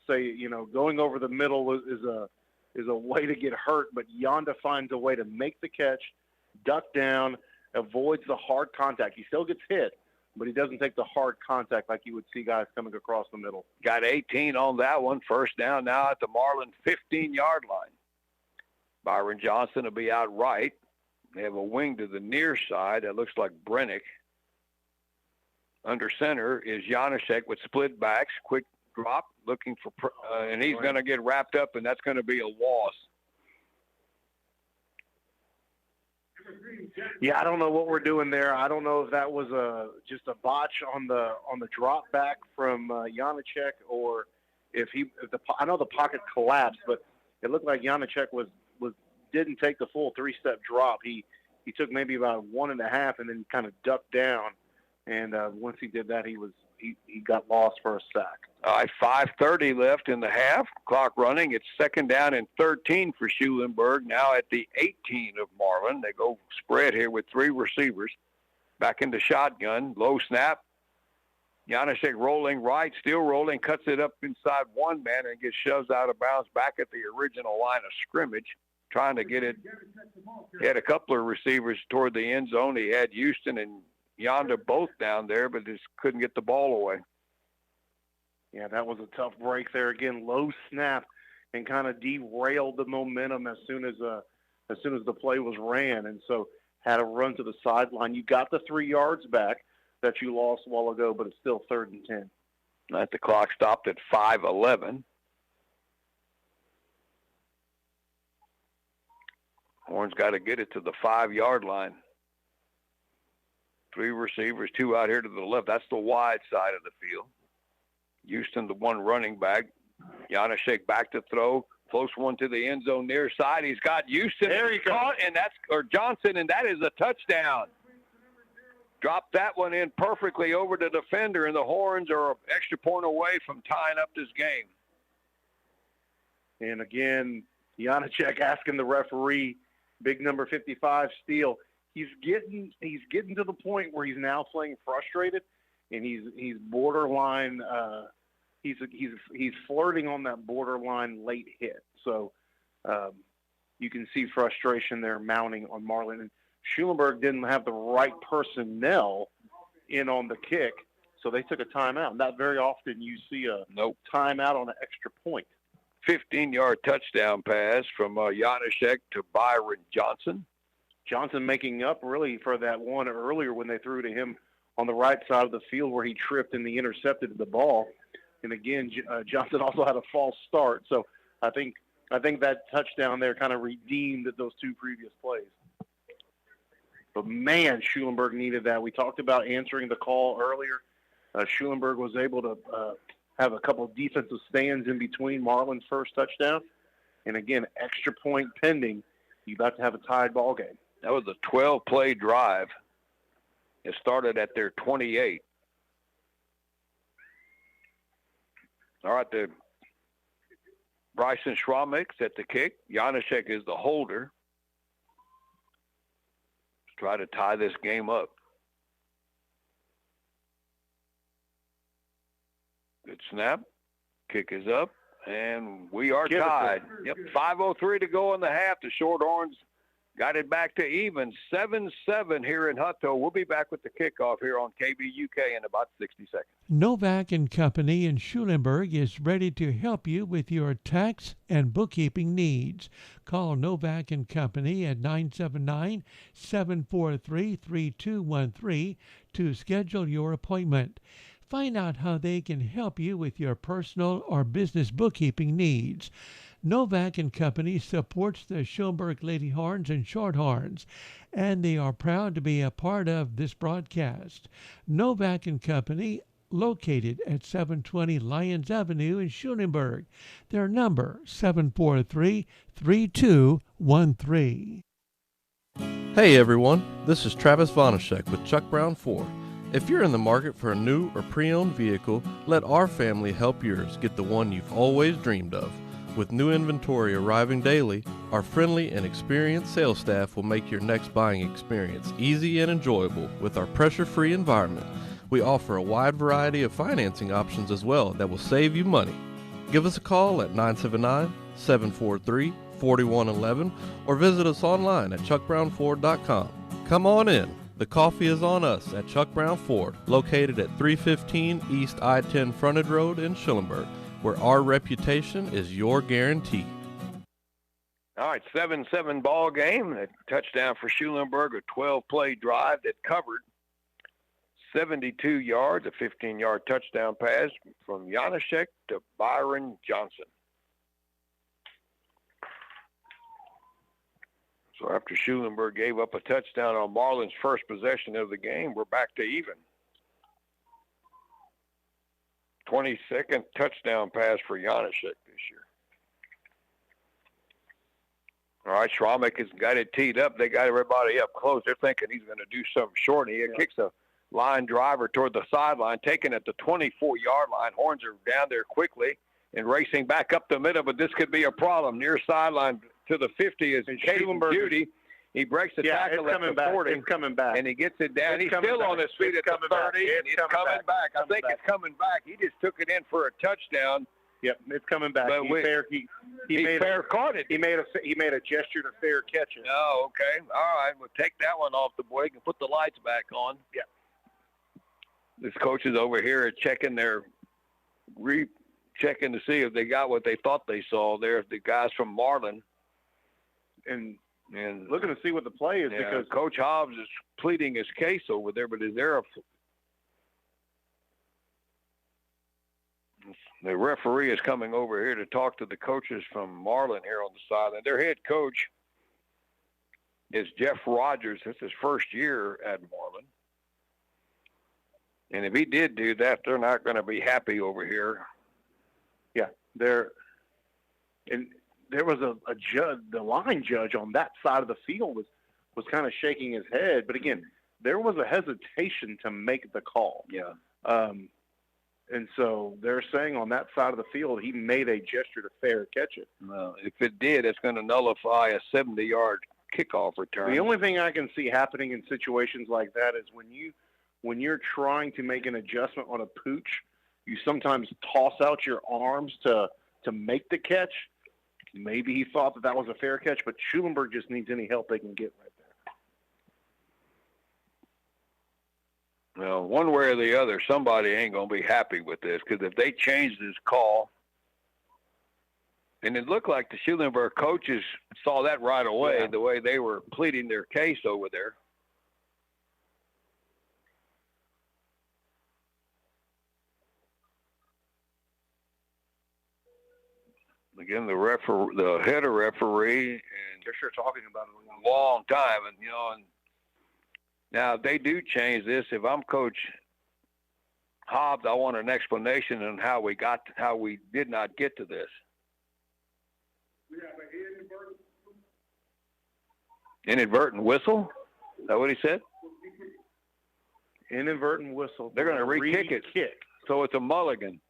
say, going over the middle is a way to get hurt, but Yonder finds a way to make the catch, duck down, avoids the hard contact. He still gets hit, but he doesn't take the hard contact like you would see guys coming across the middle. Got 18 on that one. First down now at the Marlin 15-yard line. Byron Johnson will be out right. They have a wing to the near side. That looks like Brennick. Under center is Janaszek with split backs. Quick drop, looking for, and he's going to get wrapped up, and that's going to be a loss. Yeah, I don't know what we're doing there. I don't know if that was just a botch on the drop back from Janaszek, or I know the pocket collapsed, but it looked like Janaszek didn't take the full 3-step drop. He took maybe about 1.5 and then kind of ducked down, and once he did that, he got lost for a sack. All right, 5:30 left in the half. Clock running. It's 2nd down and 13 for Schulenburg. Now at the 18 of Marlin. They go spread here with 3 receivers. Back into shotgun. Low snap. Janaszek rolling right, still rolling, cuts it up inside one man and gets shoved out of bounds back at the original line of scrimmage, trying to get it. He had a couple of receivers toward the end zone. He had Houston and Yonder both down there, but just couldn't get the ball away. Yeah, that was a tough break there. Again, low snap and kind of derailed the momentum as soon as the play was ran, and so had a run to the sideline. You got the 3 yards back that you lost a while ago, but it's still 3rd and 10. The clock stopped at 5:11. Horns got to get it to the 5-yard line. 3 receivers, 2 out here to the left. That's the wide side of the field. Houston, the 1 running back. Janaszek back to throw. Close one to the end zone near side. He's got Houston. There he goes. Johnson, and that is a touchdown. Dropped that one in perfectly over the defender, and the Horns are an extra point away from tying up this game. And again, Janaszek asking the referee, big number 55 steal. He's getting to the point where he's now playing frustrated, and he's borderline. He's flirting on that borderline late hit. So you can see frustration there mounting on Marlin. And Schulenburg didn't have the right personnel in on the kick, so they took a timeout. Not very often you see a timeout on an extra point. 15-yard touchdown pass from Janaszek to Byron Johnson. Johnson making up really for that one earlier when they threw to him on the right side of the field where he tripped and he intercepted the ball. And again, Johnson also had a false start. So I think that touchdown there kind of redeemed those two previous plays. But, man, Schulenburg needed that. We talked about answering the call earlier. Schulenburg was able to have a couple of defensive stands in between Marlin's first touchdown. And, again, extra point pending. You're about to have a tied ball game. That was a 12-play drive. It started at their 28. All right, the Bryson Schrammix at the kick. Janaszek is the holder. Let's try to tie this game up. Good snap. Kick is up, and we are tied. Yep, 5:03 to go in the half. The Shorthorns got it back to even, 7-7 here in Hutto. We'll be back with the kickoff here on KVUK in about 60 seconds. Novak and Company in Schulenburg is ready to help you with your tax and bookkeeping needs. Call Novak and Company at 979-743-3213 to schedule your appointment. Find out how they can help you with your personal or business bookkeeping needs. Novak and Company supports the Schulenburg Lady Horns and Shorthorns, and they are proud to be a part of this broadcast. Novak and Company, located at 720 Lyons Avenue in Schulenburg. Their number, 743-3213. Hey everyone, this is Travis Vonashek with Chuck Brown Ford. If you're in the market for a new or pre-owned vehicle, let our family help yours get the one you've always dreamed of. With new inventory arriving daily, our friendly and experienced sales staff will make your next buying experience easy and enjoyable with our pressure-free environment. We offer a wide variety of financing options as well that will save you money. Give us a call at 979-743-4111 or visit us online at chuckbrownford.com. Come on in. The coffee is on us at Chuck Brown Ford, located at 315 East I-10 Frontage Road in Schulenburg, where our reputation is your guarantee. All right, 7-7 ball game. A touchdown for Schulenburg, a 12-play drive that covered 72 yards, a 15-yard touchdown pass from Janaszek to Byron Johnson. So after Schulenburg gave up a touchdown on Marlin's first possession of the game, we're back to even. 22nd touchdown pass for Janaszek this year. All right, Schrammix has got it teed up. They got everybody up close. They're thinking he's going to do something short. He kicks a line driver toward the sideline, taken at the 24-yard line. Horns are down there quickly and racing back up the middle, but this could be a problem. Near sideline to the 50 is Caden Beauty. He breaks the tackle at the 40. It's coming back. And he gets it down. He's still on his feet at the 30, and it's coming back. I think it's coming back. He just took it in for a touchdown. Yep, it's coming back. But he caught it. He made a gesture to fair catch it. Oh, okay. All right, we'll take that one off the board and put the lights back on. Yeah. This coach is over here checking checking to see if they got what they thought they saw there. The guys from Marlin. And looking to see what the play is, because Coach Hobbs is pleading his case over there, but is there the referee is coming over here to talk to the coaches from Marlin here on the sideline. Their head coach is Jeff Rogers. It's his first year at Marlin. And if he did do that, they're not going to be happy over here. Yeah, there was a judge, the line judge on that side of the field was kind of shaking his head. But again, there was a hesitation to make the call. Yeah. And so they're saying on that side of the field, he made a gesture to fair catch it. Well, if it did, it's going to nullify a 70-yard kickoff return. The only thing I can see happening in situations like that is when you're trying to make an adjustment on a pooch, you sometimes toss out your arms to make the catch. maybe he thought that was a fair catch, but Schulenburg just needs any help they can get right there. Well, one way or the other, somebody ain't going to be happy with this, because if they change this call, and it looked like the Schulenburg coaches saw that right away, the way they were pleading their case over there. Again, the header referee, and they're sure talking about it a long time, and and now if they do change this, if I'm Coach Hobbs, I want an explanation on how we did not get to this. We have an Inadvertent whistle? Is that what he said? Inadvertent whistle. They're going to re-kick it. So it's a mulligan.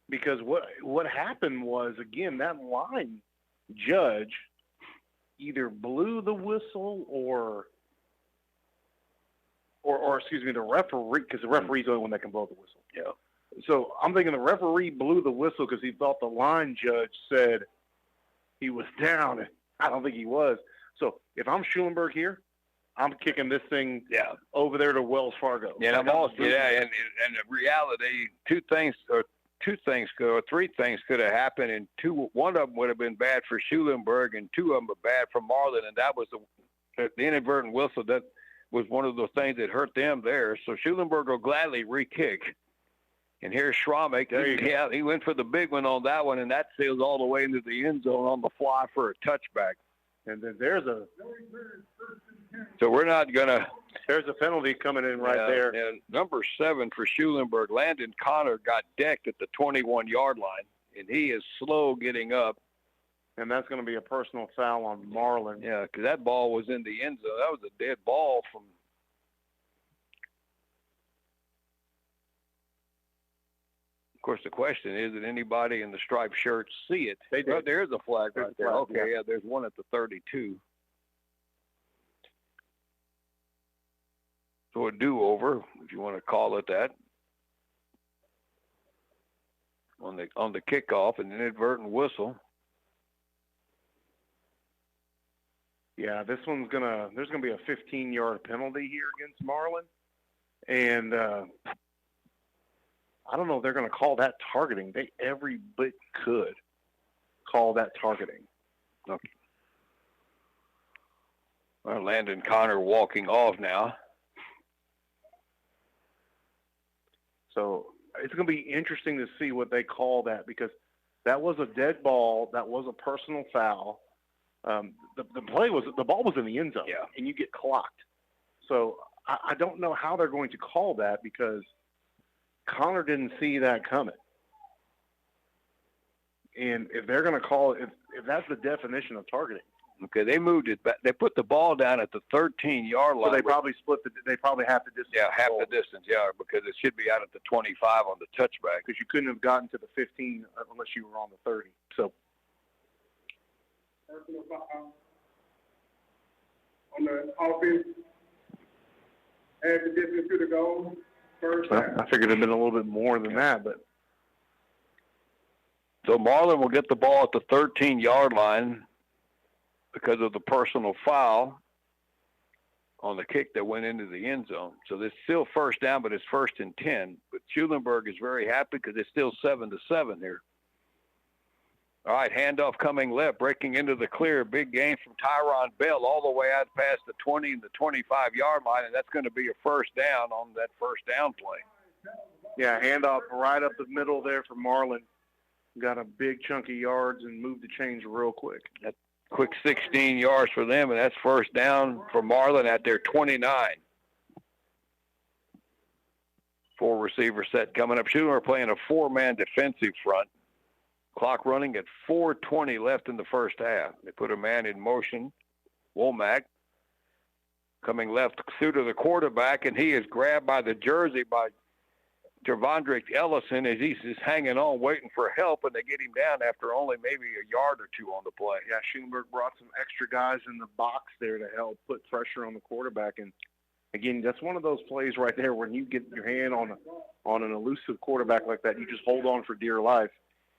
Because what happened was, again, that line judge either blew the whistle or excuse me, the referee, because the referee's the only one that can blow the whistle. Yeah. So I'm thinking the referee blew the whistle because he thought the line judge said he was down, and I don't think he was. So if I'm Schulenburg here, I'm kicking this thing over there to Wells Fargo. Yeah, and in reality, three things could have happened, and one of them would have been bad for Schulenburg, and two of them were bad for Marlin, and that was the inadvertent whistle. That was one of the things that hurt them there. So Schulenburg will gladly re-kick. And here's Schramek. He went for the big one on that one, and that sails all the way into the end zone on the fly for a touchback. And then there's So we're not going to – there's a penalty coming in right there. And number 7 for Schulenburg, Landon Connor, got decked at the 21-yard line, and he is slow getting up. And that's going to be a personal foul on Marlin. Yeah, because that ball was in the end zone. That was a dead ball from – Of course, the question is, did anybody in the striped shirts see it? They did. Well, there's a flag right there. Okay, yeah, there's one at the 32. So a do-over, if you want to call it that, on the kickoff, an inadvertent whistle. Yeah, this one's there's gonna be a 15-yard penalty here against Marlin, and I don't know if they're going to call that targeting. They every bit could call that targeting. Okay. Well, Landon Connor walking off now. So it's going to be interesting to see what they call that, because that was a dead ball. That was a personal foul. The ball was in the end zone, and you get clocked. So I don't know how they're going to call that, because Connor didn't see that coming. And if they're going to call it, if that's the definition of targeting. Okay, they moved it back. They put the ball down at the 13-yard line. So they probably they probably half the distance. Yeah, half the distance, because it should be out at the 25 on the touchback. Because you couldn't have gotten to the 15 unless you were on the 30. So. On the offense, add the distance to the goal. I figured it'd been a little bit more than that, but. So Marlin will get the ball at the 13-yard line because of the personal foul on the kick that went into the end zone. So it's still first down, but it's 1st and 10. But Schulenburg is very happy because it's still 7-7 here. All right, handoff coming left, breaking into the clear. Big gain from Tyron Bell all the way out past the 20 and the 25-yard line, and that's going to be a first down on that first down play. Yeah, handoff right up the middle there for Marlin. Got a big chunk of yards and moved the chains real quick. That quick 16 yards for them, and that's first down for Marlin at their 29. 4-receiver set coming up. Schulenburg playing a 4-man defensive front. Clock running at 4:20 left in the first half. They put a man in motion. Womack coming left through to the quarterback, and he is grabbed by the jersey by Javondrick Ellison as he's just hanging on, waiting for help, and they get him down after only maybe a yard or two on the play. Yeah, Schulenburg brought some extra guys in the box there to help put pressure on the quarterback. And, again, that's one of those plays right there when you get your hand on an elusive quarterback like that, you just hold on for dear life.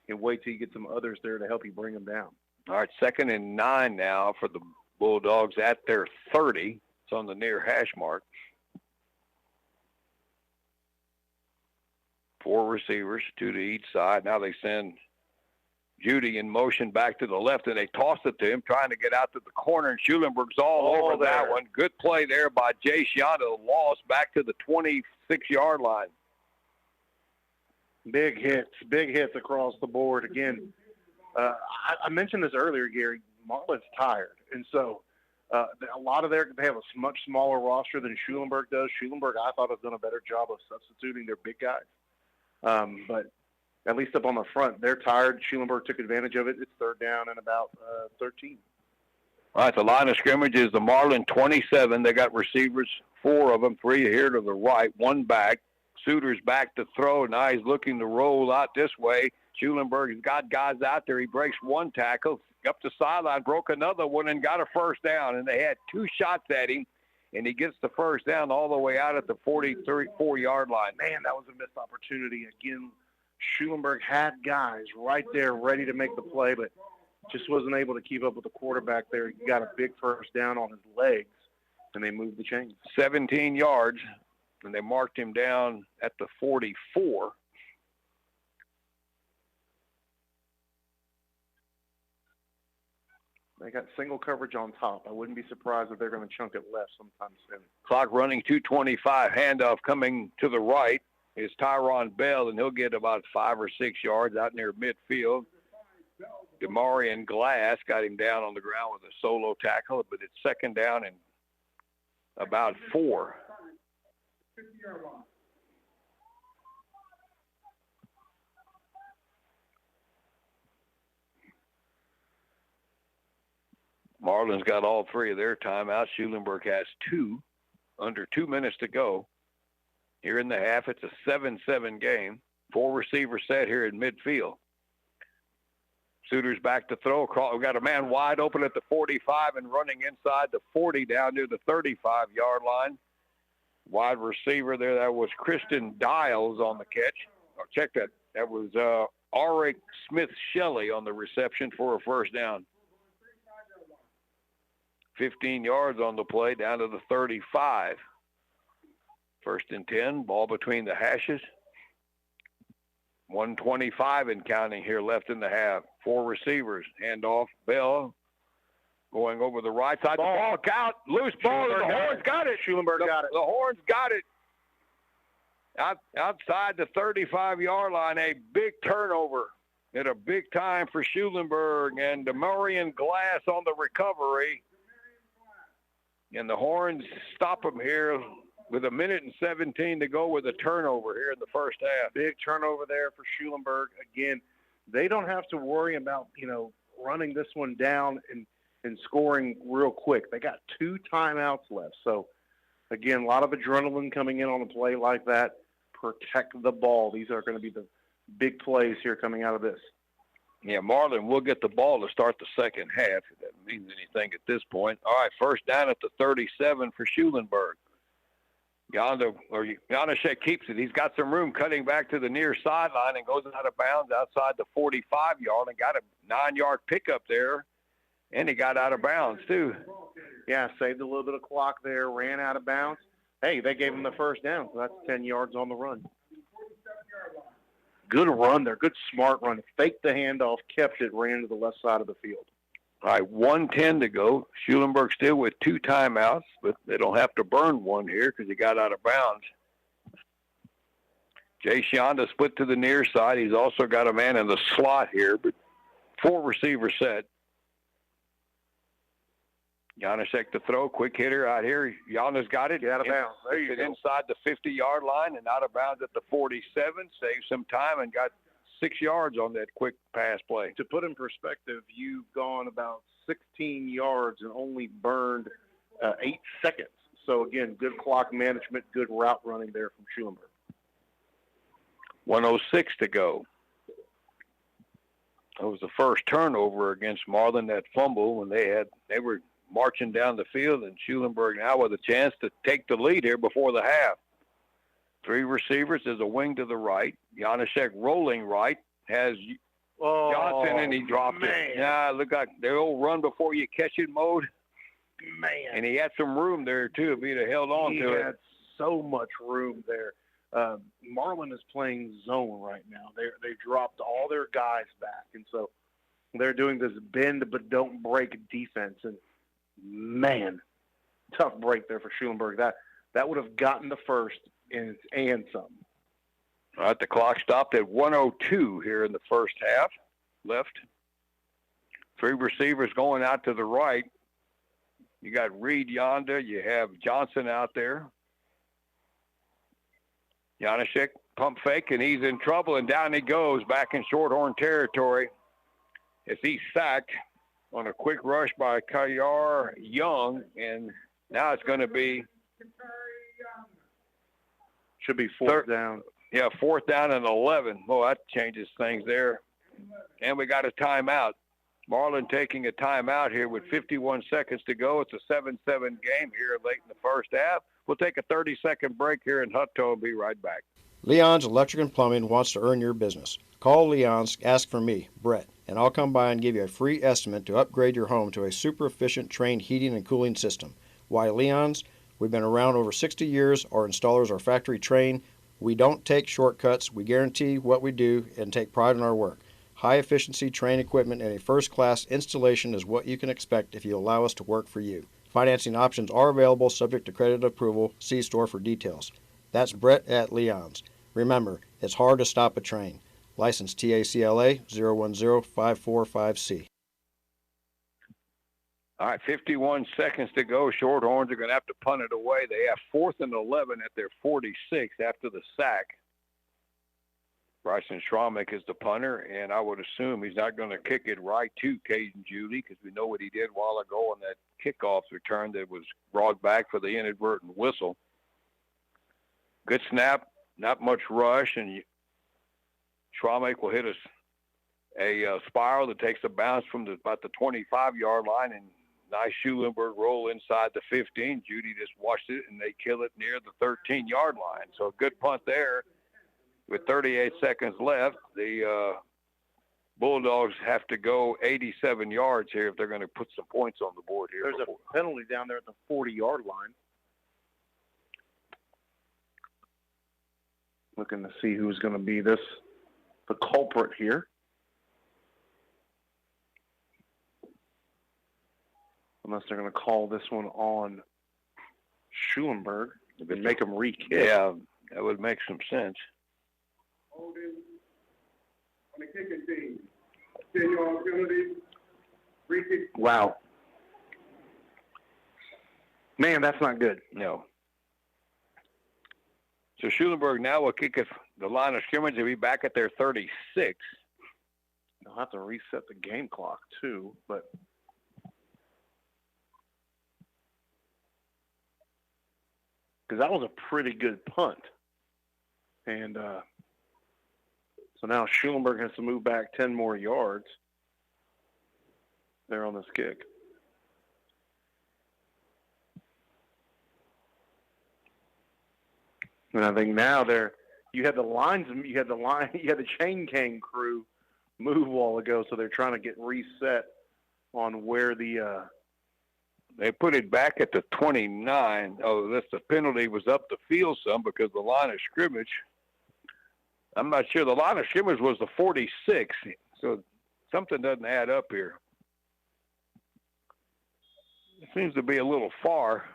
and wait till you get some others there to help you bring them down. All right, 2nd and 9 now for the Bulldogs at their 30. It's on the near hash mark. 4 receivers, 2 to each side. Now they send Judy in motion back to the left, and they toss it to him, trying to get out to the corner, and Schulenburg's all over that one. Good play there by Jay Shionda. Loss back to the 26-yard line. Big hits across the board. Again, I mentioned this earlier, Gary. Marlin's tired, and so a lot of they have a much smaller roster than Schulenburg does. Schulenburg, I thought, has done a better job of substituting their big guys. But at least up on the front, they're tired. Schulenburg took advantage of it. It's 3rd down and about 13. All right, the line of scrimmage is the Marlin 27. They got receivers, 4 of them, 3 here to the right, 1 back. Suter's back to throw. Now he's looking to roll out this way. Schulenburg's got guys out there. He breaks 1 tackle, up the sideline, broke another one, and got a first down. And they had 2 shots at him, and he gets the first down all the way out at the 44-yard line. Man, that was a missed opportunity. Again, Schulenburg had guys right there ready to make the play, but just wasn't able to keep up with the quarterback there. He got a big first down on his legs, and they moved the chains. 17 yards, and they marked him down at the 44. They got single coverage on top. I wouldn't be surprised if they're going to chunk it left sometime soon. Clock running, 2:25. Handoff coming to the right is Tyron Bell, and he'll get about 5 or 6 yards out near midfield. Demarion Glass got him down on the ground with a solo tackle, but it's 2nd down and about 4. Marlin's got all 3 of their timeouts. Schulenburg has 2. Under 2 minutes to go. Here in the half, it's a 7-7 game. 4 receivers set here in midfield. Suter's back to throw. We've got a man wide open at the 45 and running inside the 40 down near the 35-yard line. Wide receiver there, that was Kristen Dials on the catch. Oh, check that. That was Auric Smith-Shelley on the reception for a first down. 15 yards on the play down to the 35. 1st and 10, ball between the hashes. 1:25 and counting here left in the half. 4 receivers. Handoff. Bell going over the right side. The ball out. Loose ball. The Horns got it. Schulenburg got it. The Horns got it. Outside the 35-yard line, a big turnover at a big time for Schulenburg, and Demarion Glass on the recovery. And the Horns stop them here with 1:17 to go with a turnover here in the first half. Big turnover there for Schulenburg. Again, they don't have to worry about, running this one down and scoring real quick. They got 2 timeouts left. So, again, a lot of adrenaline coming in on a play like that. Protect the ball. These are going to be the big plays here coming out of this. Yeah, Marlin will get the ball to start the second half. If that means anything at this point. All right, first down at the 37 for Schulenburg. Janashek keeps it. He's got some room cutting back to the near sideline and goes out of bounds outside the 45-yard and got a 9-yard pickup there, and he got out of bounds too. Yeah, saved a little bit of clock there, ran out of bounds. Hey, they gave him the first down, so that's 10 yards on the run. Good run there, good smart run. Faked the handoff, kept it, ran to the left side of the field. All right, 1:10 to go. Schulenburg still with 2 timeouts, but they don't have to burn one here because he got out of bounds. Jay Shionda split to the near side. He's also got a man in the slot here, but 4 receivers set. Janasek to throw, quick hitter out here. Yana's got it. Get out of bounds. There you go. Inside the 50-yard line and out of bounds at the 47. Saved some time and got 6 yards on that quick pass play. To put in perspective, you've gone about 16 yards and only burned 8 seconds. So, again, good clock management, good route running there from Schulenburg. 1:06 to go. That was the first turnover against Marlin, that fumble when they were marching down the field, and Schulenburg now with a chance to take the lead here before the half. 3 receivers. There's a wing to the right. Janashek rolling right. Has Johnson, and he dropped it. Yeah, look like the old run before you catch it mode. Man. And he had some room there, too, if he'd have held on to it. He had so much room there. Marlin is playing zone right now. They dropped all their guys back, and so they're doing this bend but don't break defense. And, man, tough break there for Schulenburg. That would have gotten the first and some. All right, the clock stopped at 1:02 here in the first half. Left. 3 receivers going out to the right. You got Reed yonder. You have Johnson out there. Janashek pump fake, and he's in trouble, and down he goes back in Shorthorn territory as he's sacked on a quick rush by Kayar Young, and now it's going to be should be fourth down. Yeah, 4th down and 11. Well, that changes things there. And we got a timeout. Marlin taking a timeout here with 51 seconds to go. It's a 7-7 game here late in the first half. We'll take a 30-second break here in Hutto and be right back. Leon's Electric and Plumbing wants to earn your business. Call Leon's, ask for me, Brett, and I'll come by and give you a free estimate to upgrade your home to a super efficient Trane heating and cooling system. Why Leon's? We've been around over 60 years. Our installers are factory trained. We don't take shortcuts. We guarantee what we do and take pride in our work. High-efficiency Trane equipment and a first-class installation is what you can expect if you allow us to work for you. Financing options are available subject to credit approval. See store for details. That's Brett at Leon's. Remember, it's hard to stop a train. License TACLA 010545C. All right, 51 seconds to go. Shorthorns are going to have to punt it away. They have 4th and 11 at their 46 after the sack. Bryson Schromick is the punter, and I would assume he's not going to kick it right to Caden Judy because we know what he did a while ago on that kickoff return that was brought back for the inadvertent whistle. Good snap, not much rush, and Schromick will hit a spiral that takes a bounce from about the 25-yard line, and nice Schulenburg roll inside the 15. Judy just watched it, and they kill it near the 13-yard line. So a good punt there. With 38 seconds left, the Bulldogs have to go 87 yards here if they're going to put some points on the board here. There's a penalty down there at the 40-yard line. Looking to see who's going to be the culprit here. Unless they're going to call this one on Schulenburg and make them re-kick. Yeah, that would make some sense. Holding on the kicking team. 10-yard penalty. Free kick. Wow. Man, that's not good. No. So Schulenburg now will kick it the line of scrimmage. They'll be back at their 36. They'll have to reset the game clock, too, but because that was a pretty good punt. And so now Schulenburg has to move back 10 more yards there on this kick. And I think now you had the chain gang crew move a while ago, so they're trying to get reset on where they put it back at the 29. Oh, that's the penalty was up the field some because the line of scrimmage. I'm not sure. The line of scrimmage was the 46, so something doesn't add up here. It seems to be a little far.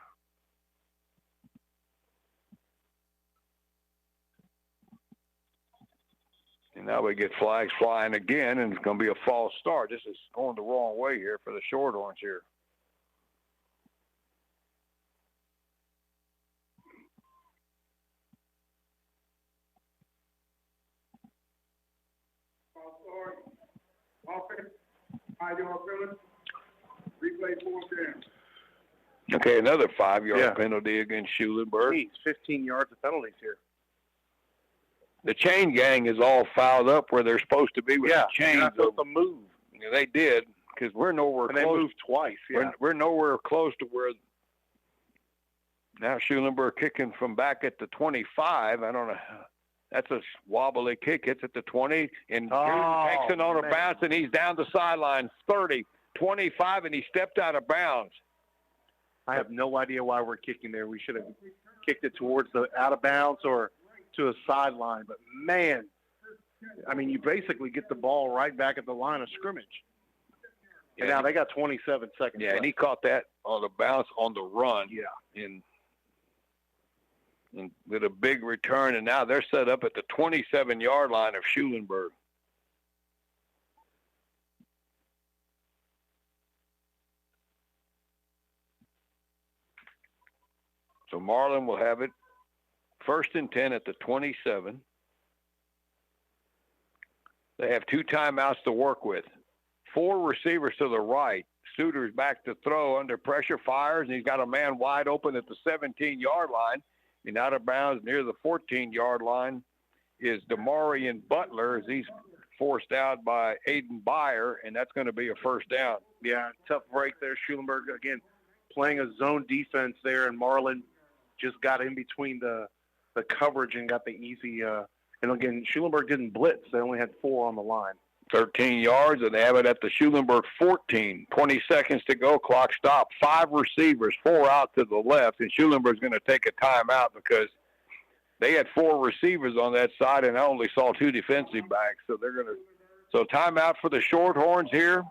And now we get flags flying again, and it's going to be a false start. This is going the wrong way here for the Shorthorns here. Offense, 5-yard penalty. Replay 4th down. Okay, another 5-yard penalty against Schulenburg. 15 yards of penalties here. The chain gang is all fouled up where they're supposed to be with the chains. They're supposed to move. Yeah, they did because we're nowhere close. And they moved twice. Yeah. We're nowhere close to where. Now Schulenburg kicking from back at the 25. I don't know That's a wobbly kick. Hits at the 20, and takes it on a bounce, and he's down the sideline. 30, 25, and he stepped out of bounds. I have no idea why we're kicking there. We should have kicked it towards the out of bounds or to a sideline. But, man, I mean, you basically get the ball right back at the line of scrimmage. And now they got 27 seconds left. And he caught that on the bounce on the run. Yeah. And with a big return, and now they're set up at the 27-yard line of Schulenburg. So Marlin will have it 1st and 10 at the 27. They have 2 timeouts to work with. 4 receivers to the right. Suter's back to throw under pressure, fires, and he's got a man wide open at the 17-yard line. And out of bounds near the 14-yard line is Demarion Butler as he's forced out by Aiden Byer, and that's going to be a first down. Yeah, tough break there. Schulenburg, again, playing a zone defense there, and Marlin just got in between the coverage and got the easy and again, Schulenburg didn't blitz. They only had 4 on the line. 13 yards, and they have it at the Schulenburg 14. 20 seconds to go. Clock stopped. 5 receivers, 4 out to the left, and Schulenburg's going to take a timeout because they had 4 receivers on that side, and I only saw 2 defensive backs. So they're going to – so timeout for the Shorthorns here.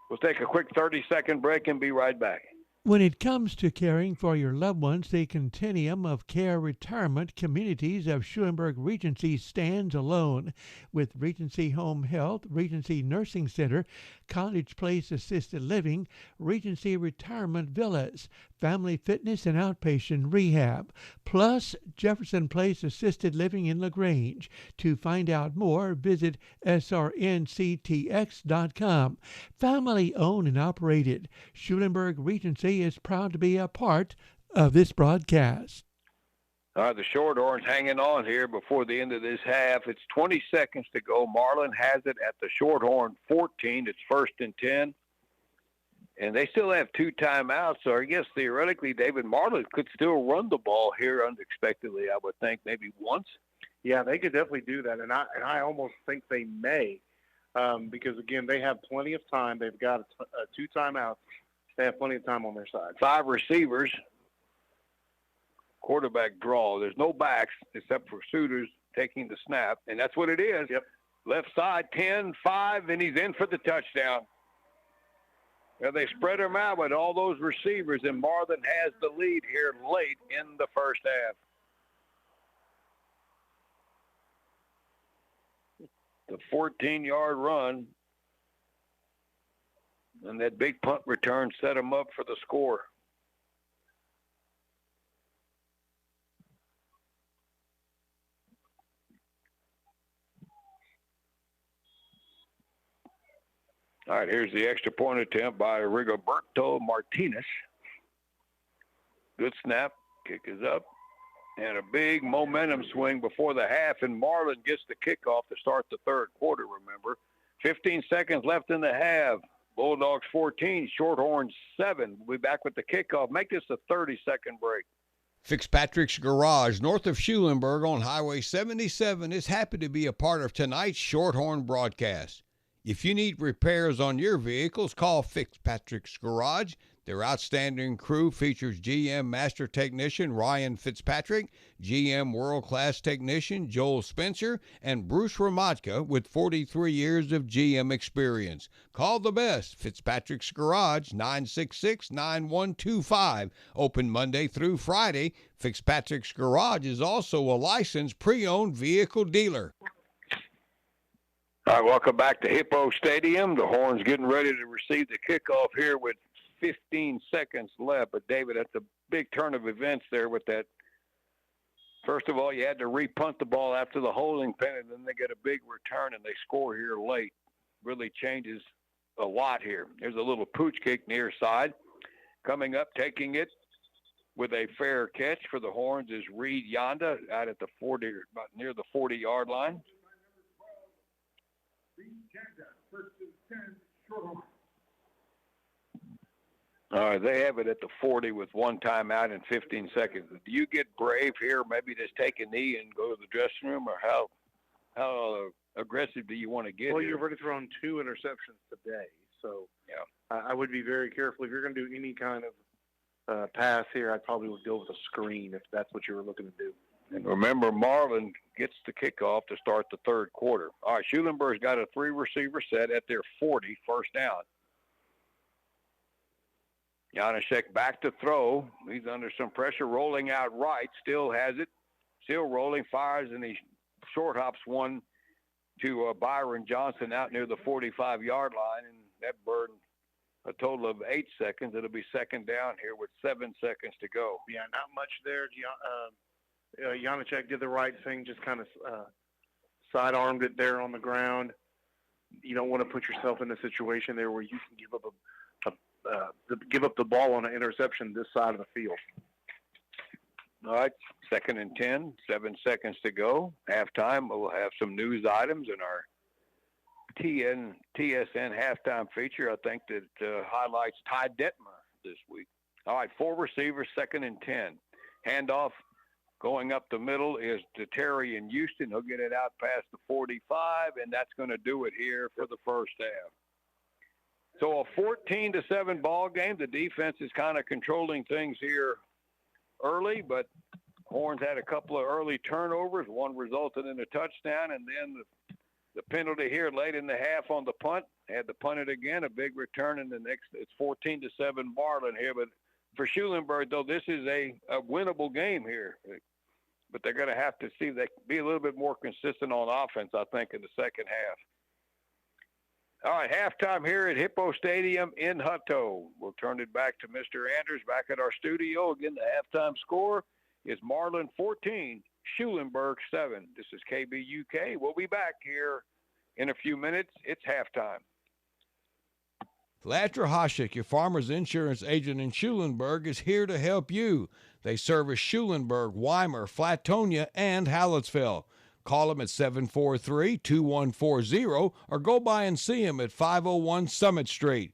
We'll take a quick 30-second break and be right back. When it comes to caring for your loved ones, the Continuum of Care Retirement Communities of Schulenburg Regency stands alone. With Regency Home Health, Regency Nursing Center, College Place Assisted Living, Regency Retirement Villas, Family Fitness and Outpatient Rehab, plus Jefferson Place Assisted Living in LaGrange. To find out more, visit srnctx.com. Family owned and operated, Schulenburg Regency is proud to be a part of this broadcast. All right, the Shorthorns hanging on here before the end of this half. It's 20 seconds to go. Marlin has it at the Shorthorn 14. It's 1st and 10. And they still have 2 timeouts, so I guess theoretically David Marlin could still run the ball here unexpectedly, I would think, maybe once. Yeah, they could definitely do that, and I almost think they may because, again, they have plenty of time. They've got 2 timeouts. They have plenty of time on their side. 5 receivers, quarterback draw. There's no backs except for Suiters taking the snap, and that's what it is. Yep. Left side, 10-5, and he's in for the touchdown. Well, they spread him out with all those receivers, and Marlin has the lead here late in the first half. The 14-yard run, and that big punt return set him up for the score. All right, here's the extra point attempt by Rigoberto Martinez. Good snap. Kick is up. And a big momentum swing before the half, and Marlin gets the kickoff to start the third quarter, remember. 15 seconds left in the half. Bulldogs 14, Shorthorns 7. We'll be back with the kickoff. Make this a 30-second break. Fitzpatrick's Garage, north of Schulenburg on Highway 77, is happy to be a part of tonight's Shorthorn broadcast. If you need repairs on your vehicles, call Fitzpatrick's Garage. Their outstanding crew features GM Master Technician Ryan Fitzpatrick, GM World Class Technician Joel Spencer, and Bruce Ramatka with 43 years of GM experience. Call the best, Fitzpatrick's Garage, 966-9125. Open Monday through Friday. Fitzpatrick's Garage is also a licensed pre-owned vehicle dealer. All right, welcome back to Hippo Stadium. The Horns getting ready to receive the kickoff here with 15 seconds left. But, David, that's a big turn of events there with that. First of all, you had to repunt the ball after the holding pen, and then they get a big return, and they score here late. Really changes a lot here. There's a little pooch kick near side. Coming up, taking it with a fair catch for the Horns is Reed Yonda out at the 40, about near the 40-yard line. All right, they have it at the 40 with one timeout and 15 seconds. Do you get brave here, maybe just take a knee and go to the dressing room, or how aggressive do you want to get? Well, here? you've already thrown 2 interceptions today, so yeah, I would be very careful. If you're going to do any kind of pass here, I probably would go with a screen if that's what you were looking to do. And remember, Marlin gets the kickoff to start the third quarter. All right, Schulenburg's got a 3-receiver set at their 40, first down. Janacek back to throw. He's under some pressure, rolling out right, still has it, still rolling, fires, and he short hops one to Byron Johnson out near the 45-yard line, and that burned a total of 8 seconds. It'll be second down here with 7 seconds to go. Yeah, not much there. Janacek did the right thing, just kind of side-armed it there on the ground. You don't want to put yourself in a situation there where you can give up the ball on an interception this side of the field. All right, second and 10, 7 seconds to go. Halftime, we'll have some news items in our TSN halftime feature. I think that highlights Ty Detmer this week. All right, 4 receivers, second and 10. Handoff going up the middle is to Terry in Houston. He'll get it out past the 45, and that's going to do it here for the first half. So a 14-7 ball game. The defense is kind of controlling things here early, but Horns had a couple of early turnovers. One resulted in a touchdown, and then the penalty here late in the half on the punt. Had to punt it again, a big return in the next. It's 14-7 Marlin here, but for Schulenburg, though, this is a winnable game here. But they're going to have to see they be a little bit more consistent on offense, I think, in the second half. All right, halftime here at Hippo Stadium in Hutto. We'll turn it back to Mr. Anders back at our studio. Again, the halftime score is Marlin 14, Schulenburg 7. This is KBUK. We'll be back here in a few minutes. It's halftime. Latra Hasek, your farmer's insurance agent in Schulenburg, is here to help you. They service Schulenburg, Weimar, Flatonia, and Hallettsville. Call them at 743-2140 or go by and see them at 501 Summit Street.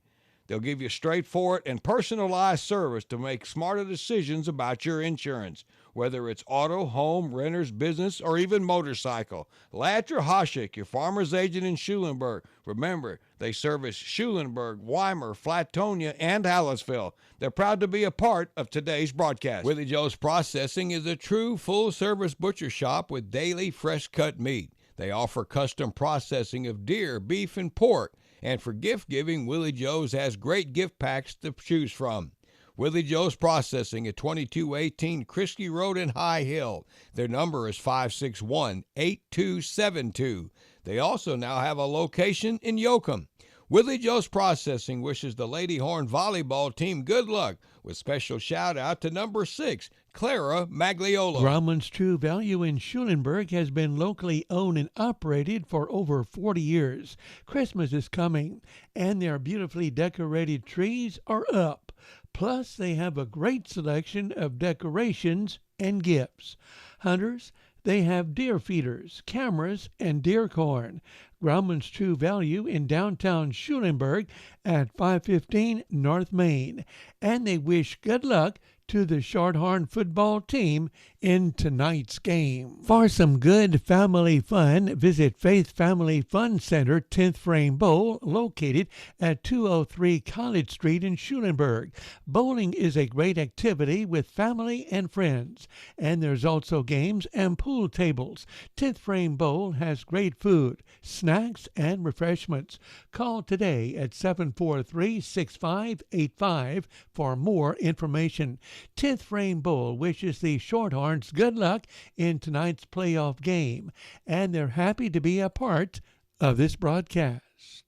They'll give you straightforward and personalized service to make smarter decisions about your insurance, whether it's auto, home, renters, business, or even motorcycle. Latra Hasek, your farmer's agent in Schulenburg. Remember, they service Schulenburg, Weimar, Flatonia, and Hallettsville. They're proud to be a part of today's broadcast. Willie Joe's Processing is a true full-service butcher shop with daily fresh-cut meat. They offer custom processing of deer, beef, and pork. And for gift-giving, Willie Joe's has great gift packs to choose from. Willie Joe's Processing at 2218 Christie Road in High Hill. Their number is 561-8272. They also now have a location in Yoakum. Willie Joe's Processing wishes the Lady Horn volleyball team good luck, with special shout-out to number 6, Clara Magliolo. Grauman's True Value in Schulenburg has been locally owned and operated for over 40 years. Christmas is coming, and their beautifully decorated trees are up. Plus, they have a great selection of decorations and gifts. Hunters, they have deer feeders, cameras, and deer corn. Grauman's True Value in downtown Schulenburg at 515 North Main. And they wish good luck to the Shorthorn football team in tonight's game. For some good family fun, visit Faith Family Fun Center 10th Frame Bowl, located at 203 College Street in Schulenburg. Bowling is a great activity with family and friends, and there's also games and pool tables. 10th Frame Bowl has great food, snacks, and refreshments. Call today at 743-6585 for more information. 10th Frame Bowl wishes the Shorthorns good luck in tonight's playoff game, and they're happy to be a part of this broadcast.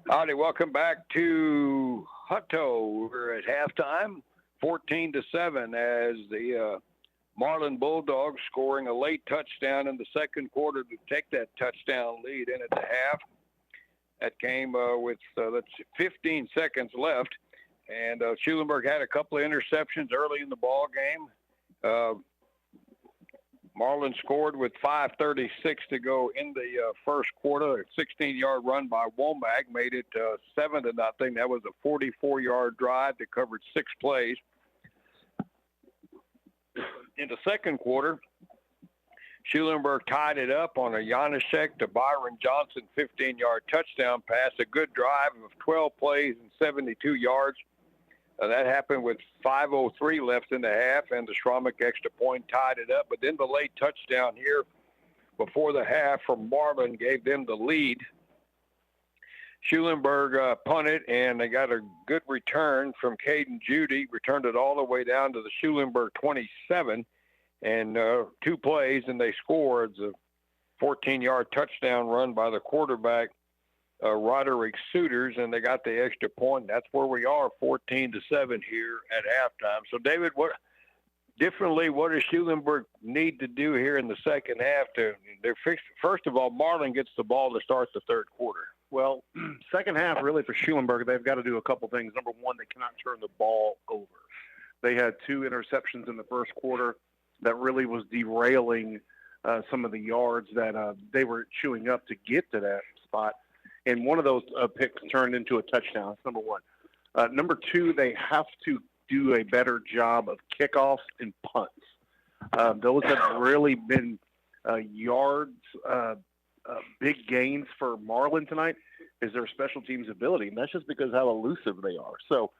Howdy, welcome back to Hutto. We're at halftime, 14-7, as the Marlin Bulldogs scoring a late touchdown in the second quarter to take that touchdown lead in at the half. That came with 15 seconds left, and Schulenburg had a couple of interceptions early in the ball game. Marlin scored with 5:36 to go in the first quarter. A 16-yard run by Womack made it 7-0. That was a 44-yard drive that covered 6 plays. In the second quarter, Schulenburg tied it up on a Janaszek to Byron Johnson 15-yard touchdown pass. A good drive of 12 plays and 72 yards. That happened with 5:03 left in the half, and the Schromick extra point tied it up. But then the late touchdown here before the half from Marlin gave them the lead. Schulenburg punted, and they got a good return from Caden Judy, returned it all the way down to the Schulenburg 27, and 2 plays, and they scored. It's a 14-yard touchdown run by the quarterback, Roderick Suiters, and they got the extra point. That's where we are, 14-7 here at halftime. So, David, what does Schulenburg need to do here in the second half? First of all, Marlin gets the ball to start the third quarter. Well, second half, really, for Schulenburg, they've got to do a couple things. Number one, they cannot turn the ball over. They had 2 interceptions in the first quarter that really was derailing some of the yards that they were chewing up to get to that spot. And one of those picks turned into a touchdown. That's number one. Number two, they have to do a better job of kickoffs and punts. Those have really been yards, big gains for Marlin tonight is their special teams ability, and that's just because how elusive they are. So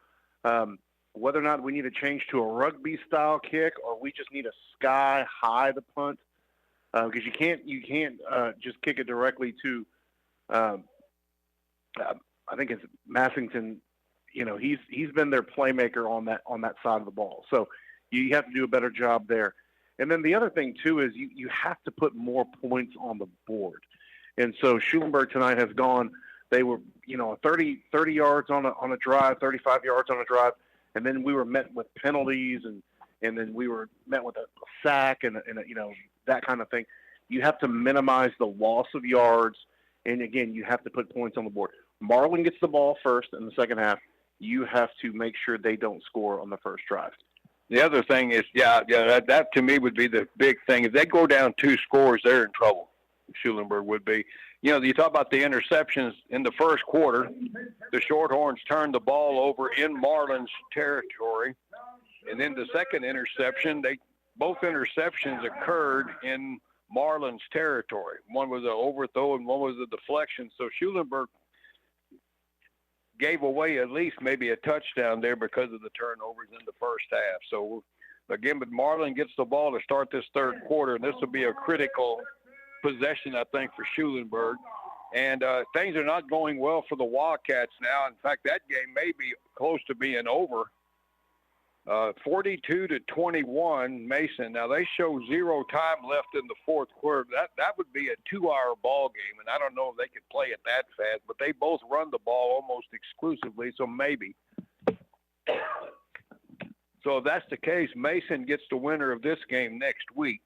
whether or not we need to change to a rugby-style kick or we just need to sky-high the punt, because you can't just kick it directly to I think it's Massington. You know, he's been their playmaker on that side of the ball. So you have to do a better job there. And then the other thing too is you have to put more points on the board. And so Schulenburg tonight has gone. They were 30 yards on a drive, 35 yards on a drive, and then we were met with penalties and then we were met with a sack and that kind of thing. You have to minimize the loss of yards, and again, you have to put points on the board. Marlin gets the ball first in the second half. You have to make sure they don't score on the first drive. The other thing is, that to me would be the big thing. If they go down 2 scores, they're in trouble. Schulenburg would be. You talk about the interceptions in the first quarter. The Shorthorns turned the ball over in Marlin's territory. And then the second interception, both interceptions occurred in Marlin's territory. One was an overthrow and one was a deflection. So Schulenburg gave away at least maybe a touchdown there because of the turnovers in the first half. So, again, but Marlin gets the ball to start this third quarter, and this will be a critical possession, I think, for Schulenburg. And things are not going well for the Wildcats now. In fact, that game may be close to being over. 42-21, Mason. Now, they show 0 time left in the fourth quarter. That would be a 2-hour ball game, and I don't know if they could play it that fast, but they both run the ball almost exclusively, so maybe. So if that's the case, Mason gets the winner of this game next week.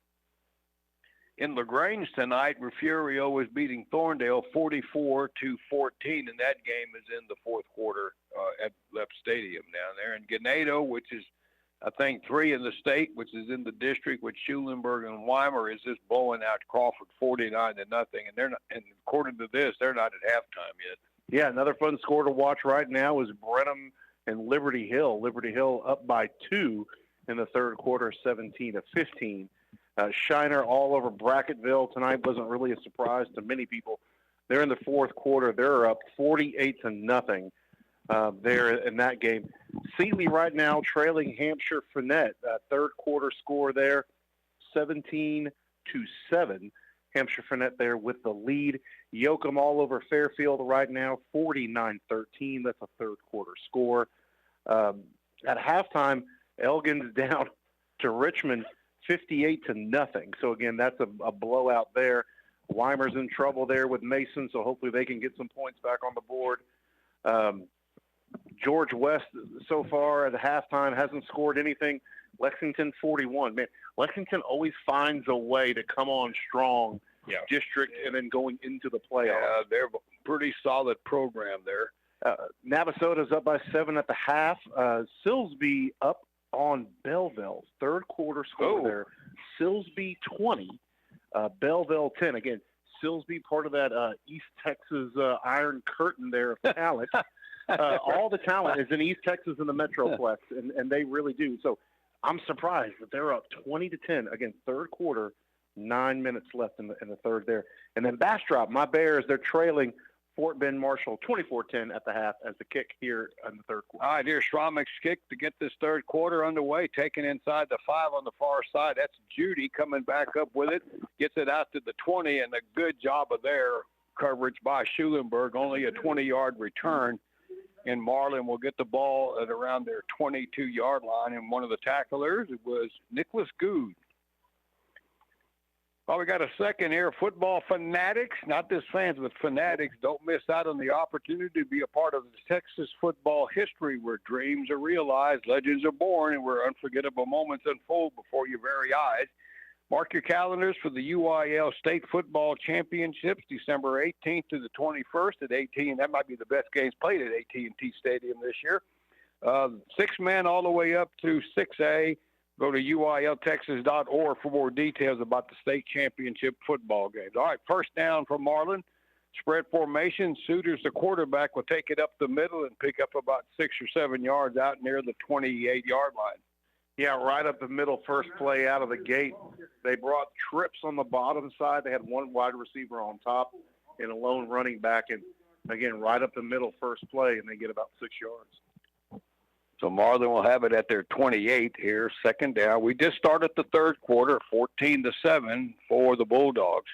In LaGrange tonight, Refugio is beating Thorndale 44-14, and that game is in the fourth quarter at Lep Stadium down there. And Ganado, which is, I think, 3 in the state, which is in the district with Schulenburg and Weimar, is just blowing out Crawford 49-0. And they're not, and according to this, they're not at halftime yet. Yeah, another fun score to watch right now is Brenham and Liberty Hill. Liberty Hill up by 2 in the third quarter, 17-15. Shiner all over Bracketville tonight wasn't really a surprise to many people. They're in the fourth quarter. They're up 48-0 there in that game. Sealy right now trailing Hampshire Finette. Third quarter score there, 17-7. Hampshire Finette there with the lead. Yoakum all over Fairfield right now, 49-13. That's a third quarter score. At halftime, Elgin's down to Richmond 58-0. So again, that's a blowout there. Weimer's in trouble there with Mason, so hopefully they can get some points back on the board. George West so far at the halftime hasn't scored anything. Lexington 41. Man, Lexington always finds a way to come on strong. Yeah. District and then going into the playoffs. Yeah, they're a pretty solid program there. Navasota's up by 7 at the half. Silsbee up on Belleville. Third quarter score there, Silsbee 20, Belleville 10. Again, Silsbee, part of that East Texas Iron Curtain there of talent. All the talent is in East Texas and the Metroplex, and they really do. So I'm surprised that they're up 20-10. Again, third quarter, 9 minutes left in the third there. And then Bastrop, my Bears, they're trailing Fort Bend Marshall 24-10 at the half as the kick here in the third quarter. All right, here's Schromick's kick to get this third quarter underway, taken inside the 5 on the far side. That's Judy coming back up with it, gets it out to the 20, and a good job of their coverage by Schulenburg, only a 20-yard return. And Marlin will get the ball at around their 22-yard line, and one of the tacklers was Nicholas Good. Well, we got a second here. Football fanatics, not just fans, but fanatics, don't miss out on the opportunity to be a part of the Texas football history where dreams are realized, legends are born, and where unforgettable moments unfold before your very eyes. Mark your calendars for the UIL State Football Championships, December 18th to the 21st at AT&T. That might be the best games played at AT&T Stadium this year. 6-man all the way up to 6A. Go to uiltexas.org for more details about the state championship football games. All right, first down for Marlin. Spread formation. Suitors, the quarterback, will take it up the middle and pick up about 6 or 7 yards out near the 28-yard line. Yeah, right up the middle, first play out of the gate. They brought trips on the bottom side. They had one wide receiver on top and a lone running back. And, again, right up the middle, first play, and they get about 6 yards. So Marlin will have it at their 28 here, second down. We just started the third quarter, 14-7 for the Bulldogs.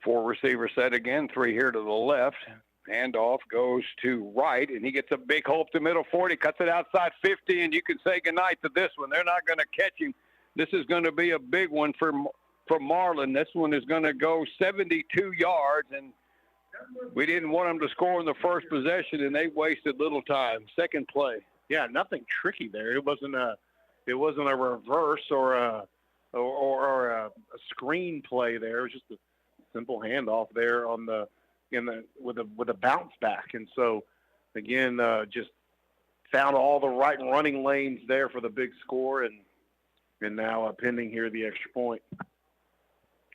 4 receivers set again, 3 here to the left. Handoff goes to right, and he gets a big hole up the middle 40, cuts it outside 50, and you can say goodnight to this one. They're not going to catch him. This is going to be a big one for Marlin. This one is going to go 72 yards, and we didn't want them to score in the first possession, and they wasted little time. Second play. Yeah, nothing tricky there. It wasn't a reverse or a screen play there. It was just a simple handoff there on with a bounce back. And so again, just found all the right running lanes there for the big score, and now pending here the extra point.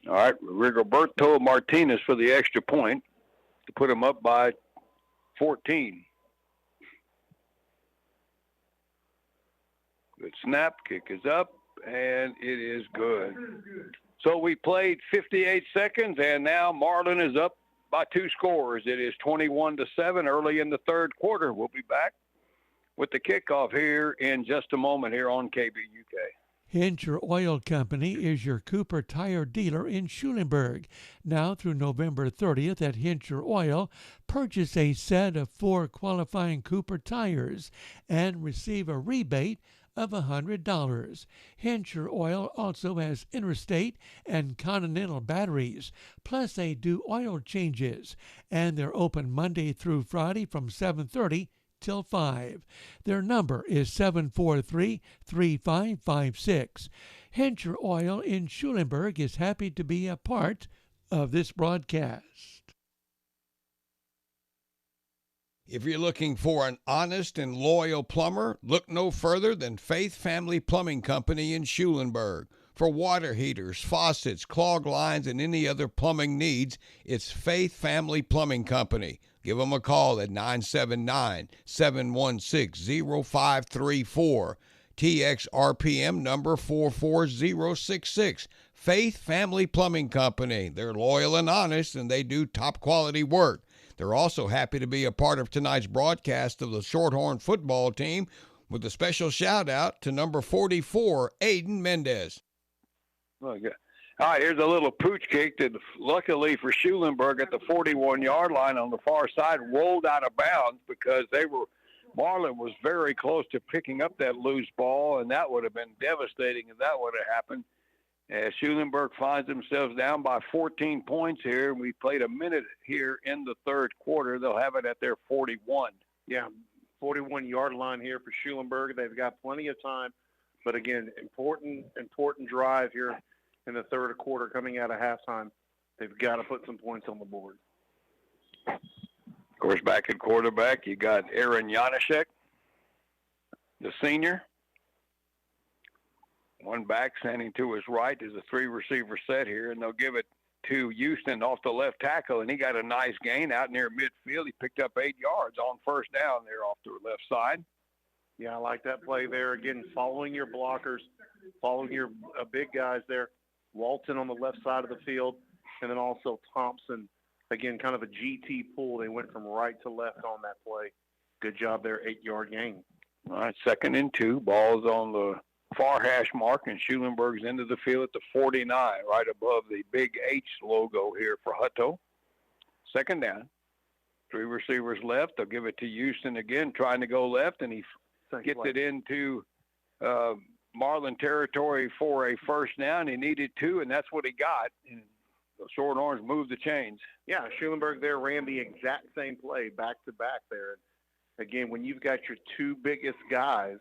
All right, Rigoberto Martinez for the extra point to put them up by 14. Good snap, kick is up, and it is good. So we played 58 seconds, and now Marlin is up by 2 scores. It is 21-7 early in the third quarter. We'll be back with the kickoff here in just a moment here on KVUK. Hincher Oil Company is your Cooper tire dealer in Schulenburg. Now through November 30th at Hincher Oil, purchase a set of 4 qualifying Cooper tires and receive a rebate of $100. Hincher Oil also has Interstate and Continental batteries, plus they do oil changes, and they're open Monday through Friday from 7:30 till 5. Their number is 743-3556. Hincher Oil in Schulenburg is happy to be a part of this broadcast. If you're looking for an honest and loyal plumber, look no further than Faith Family Plumbing Company in Schulenburg. For water heaters, faucets, clog lines, and any other plumbing needs, it's Faith Family Plumbing Company. Give them a call at 979-716-0534. TXRPM number 44066. Faith Family Plumbing Company. They're loyal and honest, and they do top quality work. They're also happy to be a part of tonight's broadcast of the Shorthorn football team with a special shout out to number 44, Aiden Mendez. Okay. All right, here's a little pooch kick that luckily for Schulenburg at the 41-yard line on the far side rolled out of bounds because Marlin was very close to picking up that loose ball, and that would have been devastating if that would have happened. As Schulenburg finds themselves down by 14 points here, we played a minute here in the third quarter. They'll have it at their 41. Yeah, 41-yard line here for Schulenburg. They've got plenty of time. But, again, important drive here in the third quarter coming out of halftime. They've got to put some points on the board. Of course, back at quarterback, you got Aaron Janaszek, the senior. One back standing to his right is a three-receiver set here, and they'll give it to Houston off the left tackle, and he got a nice gain out near midfield. He picked up 8 yards on first down there off the left side. Yeah, I like that play there. Again, following your blockers, following your big guys there. Walton on the left side of the field, and then also Thompson. Again, kind of a GT pull. They went from right to left on that play. Good job there, 8-yard gain. All right, 2nd and 2. Ball's on the far hash mark, and Schulenburg's into the field at the 49, right above the big H logo here for Hutto. 2nd down. 3 receivers left. They'll give it to Houston again, trying to go left, and he gets it into Marlin territory for a first down. He needed 2, and that's what he got. And the Shorthorns moved the chains. Yeah, Schulenburg there ran the exact same play back-to-back there. Again, when you've got your 2 biggest guys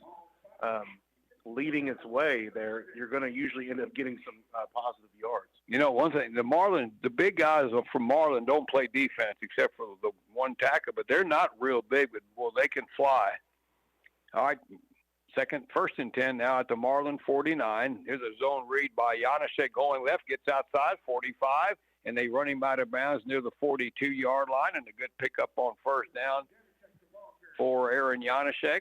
leading its way there, you're going to usually end up getting some positive yards. You know, one thing, the big guys from Marlin don't play defense except for the one tackle, but they're not real big, but, well, they can fly. All right, 1st and 10 now at the Marlin 49. Here's a zone read by Janaszek going left, gets outside, 45, and they run him out of bounds near the 42-yard line, and a good pickup on first down for Aaron Janaszek.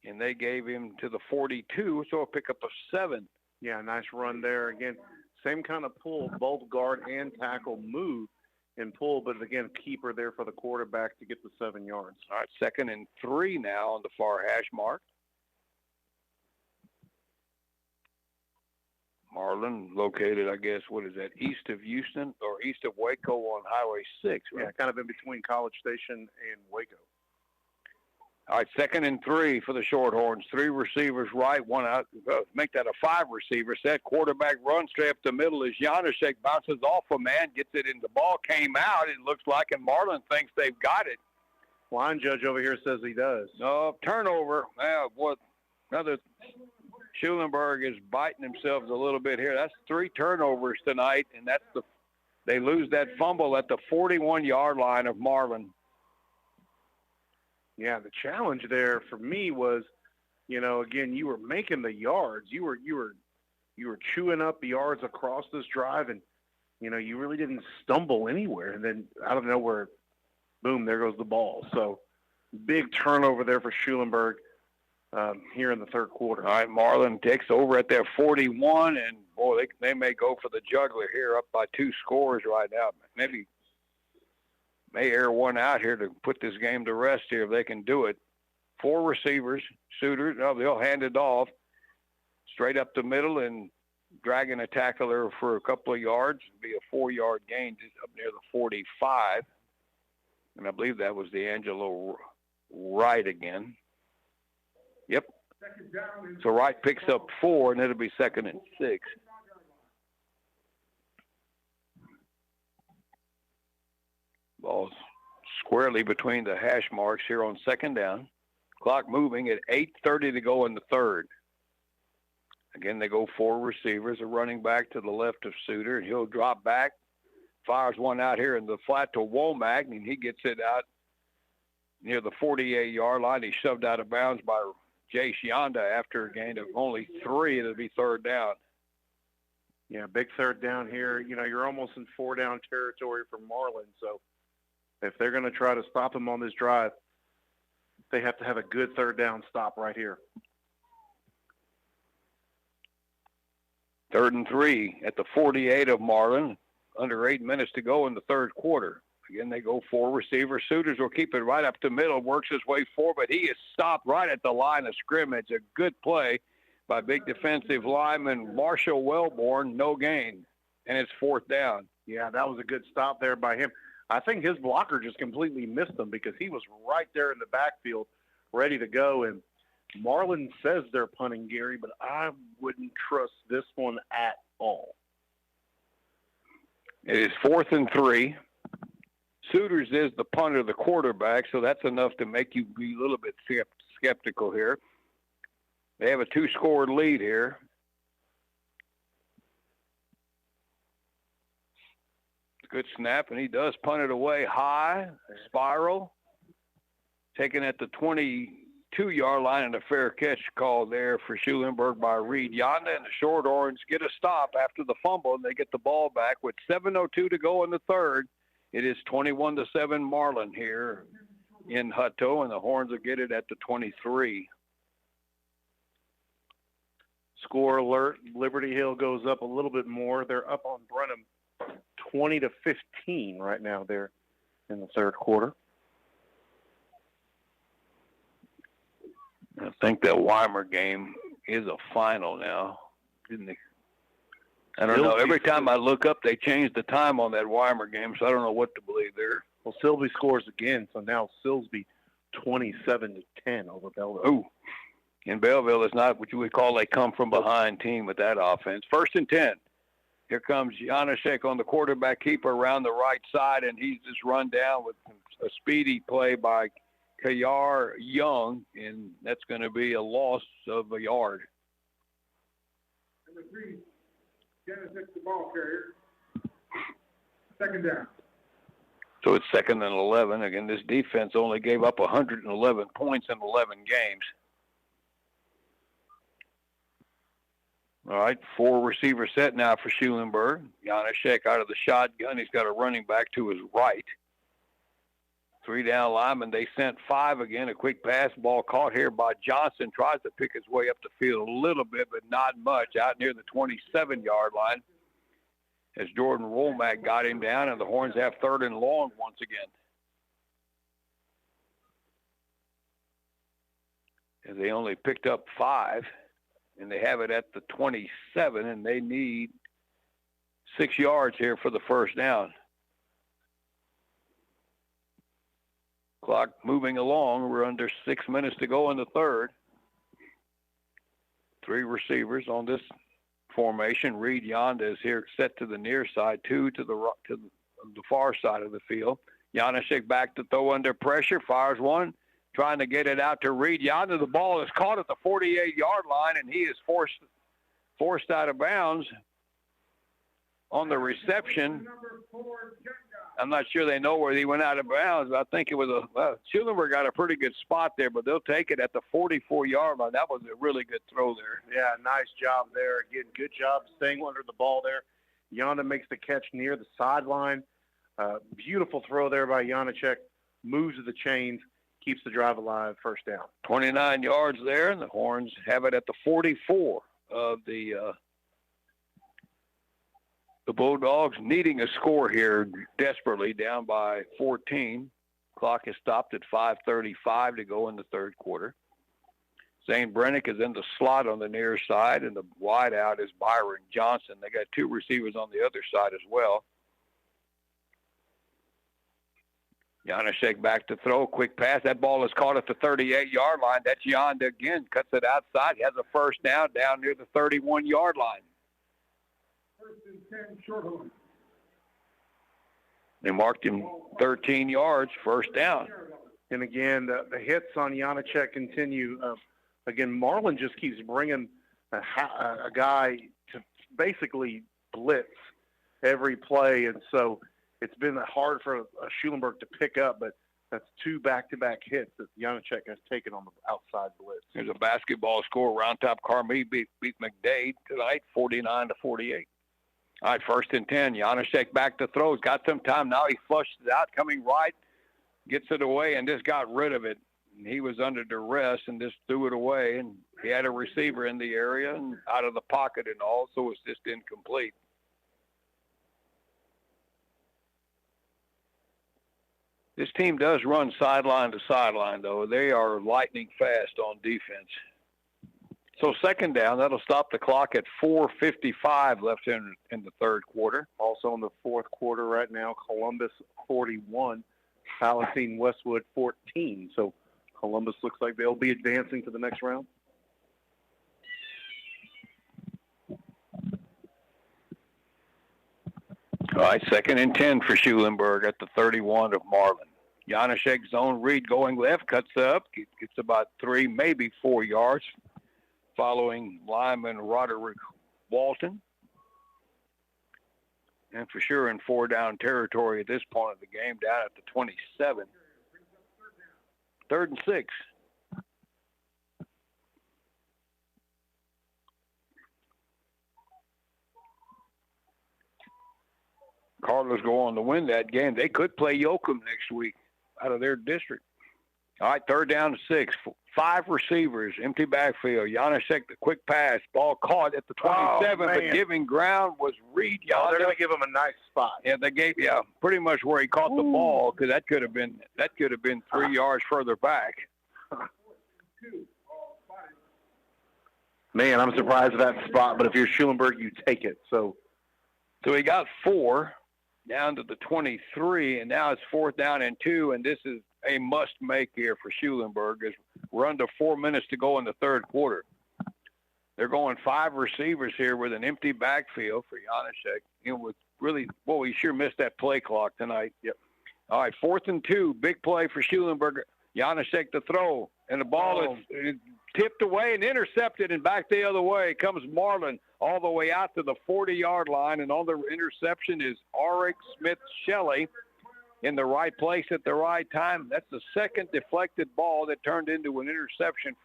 And they gave him to the 42, so a pickup of 7. Yeah, nice run there. Again, same kind of pull. Both guard and tackle move and pull, but again, keeper there for the quarterback to get the 7 yards. All right, 2nd and 3 now on the far hash mark. Marlin located, I guess, what is that, east of Houston or east of Waco on Highway 6, right? Yeah, kind of in between College Station and Waco. All right, 2nd and 3 for the Shorthorns. 3 receivers right, 1 out. Make that a 5-receiver set. Quarterback run straight up the middle as Janaszek bounces off a man, gets it in. The ball came out, it looks like, and Marlin thinks they've got it. Line judge over here says he does. No, turnover. What? Another. Schulenburg is biting themselves a little bit here. That's 3 turnovers tonight, and they lose that fumble at the 41-yard line of Marlin. Yeah, the challenge there for me was, again, you were making the yards. You were chewing up the yards across this drive, and you really didn't stumble anywhere. And then out of nowhere, boom, there goes the ball. So big turnover there for Schulenburg here in the 3rd quarter. All right, Marlin takes over at their 41, and boy, they may go for the juggler here, up by 2 scores right now. Maybe may air one out here to put this game to rest here if they can do it. 4 receivers, Suitors, they'll hand it off straight up the middle and dragging a tackler for a couple of yards. It'll be a 4-yard gain just up near the 45. And I believe that was the Angelo Wright again. Yep. So Wright picks up 4, and it'll be 2nd and 6. Ball's squarely between the hash marks here on 2nd down. Clock moving at 8:30 to go in the 3rd. Again, they go 4 receivers, a running back to the left of Suter, and he'll drop back, fires one out here in the flat to Womack, and he gets it out near the 48-yard line. He's shoved out of bounds by Jay Shionda after a gain of only 3. It'll be 3rd down. Yeah, big 3rd down here. You're almost in 4-down territory for Marlin, so if they're going to try to stop him on this drive, they have to have a good 3rd down stop right here. 3rd and 3 at the 48 of Marlin. Under 8 minutes to go in the 3rd quarter. Again, they go 4 receivers. Suitors will keep it right up the middle, works his way forward, but he is stopped right at the line of scrimmage. A good play by big defensive lineman Marshall Wellborn, no gain, and it's 4th down. Yeah, that was a good stop there by him. I think his blocker just completely missed him because he was right there in the backfield ready to go. And Marlin says they're punting, Gary, but I wouldn't trust this one at all. It is 4th and 3. Suitors is the punter, the quarterback, so that's enough to make you be a little bit skeptical here. They have a 2-score lead here. Good snap, and he does punt it away high, spiral, taken at the 22 2-yard line, and a fair catch called there for Schulenburg by Reed Yonda, and the Shorthorns get a stop after the fumble, and they get the ball back with 7:02 to go in the third. It is 21-7 Marlin here in Hutto, and the Horns will get it at the 23. Score alert, Liberty Hill goes up a little bit more. They're up on Brenham 20-15 right now there in the third quarter. I think that Weimar game is a final now, isn't it? I don't know. Every time I look up, they change the time on that Weimar game, so I don't know what to believe there. Well, Silsby scores again, so now Silsby 27-10 over Belleville. Ooh. In Belleville, it's not what you would call a come-from-behind team with that offense. 1st and 10. Here comes Janashek on the quarterback keeper around the right side, and he's just run down with a speedy play by Kayar Young, and that's going to be a loss of a yard. Number 3, Janashek, the ball carrier. 2nd down. So it's 2nd and 11. Again, this defense only gave up 111 points in 11 games. All right, 4 receiver set now for Schulenburg. Janashek out of the shotgun. He's got a running back to his right. 3 down linemen. They sent 5 again. A quick pass ball caught here by Johnson. Tries to pick his way up the field a little bit, but not much. Out near the 27-yard line as Jordan Womack got him down, and the Horns have 3rd and long once again. And they only picked up 5, and they have it at the 27, and they need 6 yards here for the first down. Clock moving along. We're under 6 minutes to go in the third. 3 receivers on this formation. Reed Yonda is here set to the near side, 2 to the far side of the field. Janashek back to throw under pressure, fires one, trying to get it out to Reed Yonda. The ball is caught at the 48-yard line, and he is forced out of bounds on the reception. I'm not sure they know where he went out of bounds. I think it was Schulenburg got a pretty good spot there, but they'll take it at the 44-yard line. That was a really good throw there. Yeah, nice job there. Again, good job staying under the ball there. Yonda makes the catch near the sideline. Beautiful throw there by Janacek. Moves to the chains, keeps the drive alive, first down. 29 yards there, and the Horns have it at the 44 of the Bulldogs, needing a score here desperately, down by 14. Clock is stopped at 5:35 to go in the third quarter. Zane Brennick is in the slot on the near side, and the wide out is Byron Johnson. They got 2 receivers on the other side as well. Janashek back to throw, quick pass. That ball is caught at the 38-yard line. That's Yonda again, cuts it outside. He has a first down near the 31-yard line. 1st and 10, Shorthorns. They marked him 13 yards, first down. And again, the hits on Janacek continue. Again, Marlin just keeps bringing a guy to basically blitz every play, and so it's been hard for Schulenburg to pick up, but that's 2 back-to-back hits that Janacek has taken on the outside blitz. There's a basketball score. Round Top Carmi beat McDade tonight, 49-48. All right, 1st and 10. Janacek back to throw. He's got some time now. He flushed it out, coming right, gets it away, and just got rid of it. And he was under duress and just threw it away. And he had a receiver in the area and out of the pocket and all, so it's just incomplete. This team does run sideline to sideline, though. They are lightning fast on defense. So 2nd down, that'll stop the clock at 4:55 left in the third quarter. Also in the fourth quarter right now, Columbus 41, Palatine Westwood 14. So Columbus looks like they'll be advancing to the next round. All right, 2nd and 10 for Schulenburg at the 31 of Marlin. Janashek zone read going left, cuts up, gets about 3, maybe 4 yards, following lineman Roderick Walton. And for sure in 4-down territory at this point of the game, down at the 27. 3rd and 6. Cardinals go on to win that game. They could play Yoakum next week out of their district. All right, 3rd down and 6. 5 receivers, empty backfield. Janacek, the quick pass. Ball caught at the 27, but giving ground was Reed. They're going to give him a nice spot. Yeah, they gave pretty much where he caught the ball, because that could have been 3 yards further back. Man, I'm surprised at that spot, but if you're Schulenburg, you take it. So he got 4 down to the 23, and now it's 4th down and 2, and this is a must-make here for Schulenburg, as we're under 4 minutes to go in the 3rd quarter. They're going 5 receivers here with an empty backfield for Janacek. With really, we sure missed that play clock tonight. Yep. All right, 4th and 2, big play for Schulenburg. Janacek to throw, and the ball is tipped away and intercepted, and back the other way comes Marlin all the way out to the 40-yard line, and on the interception is Arik Smith-Shelley in the right place at the right time. That's the 2nd deflected ball that turned into an interception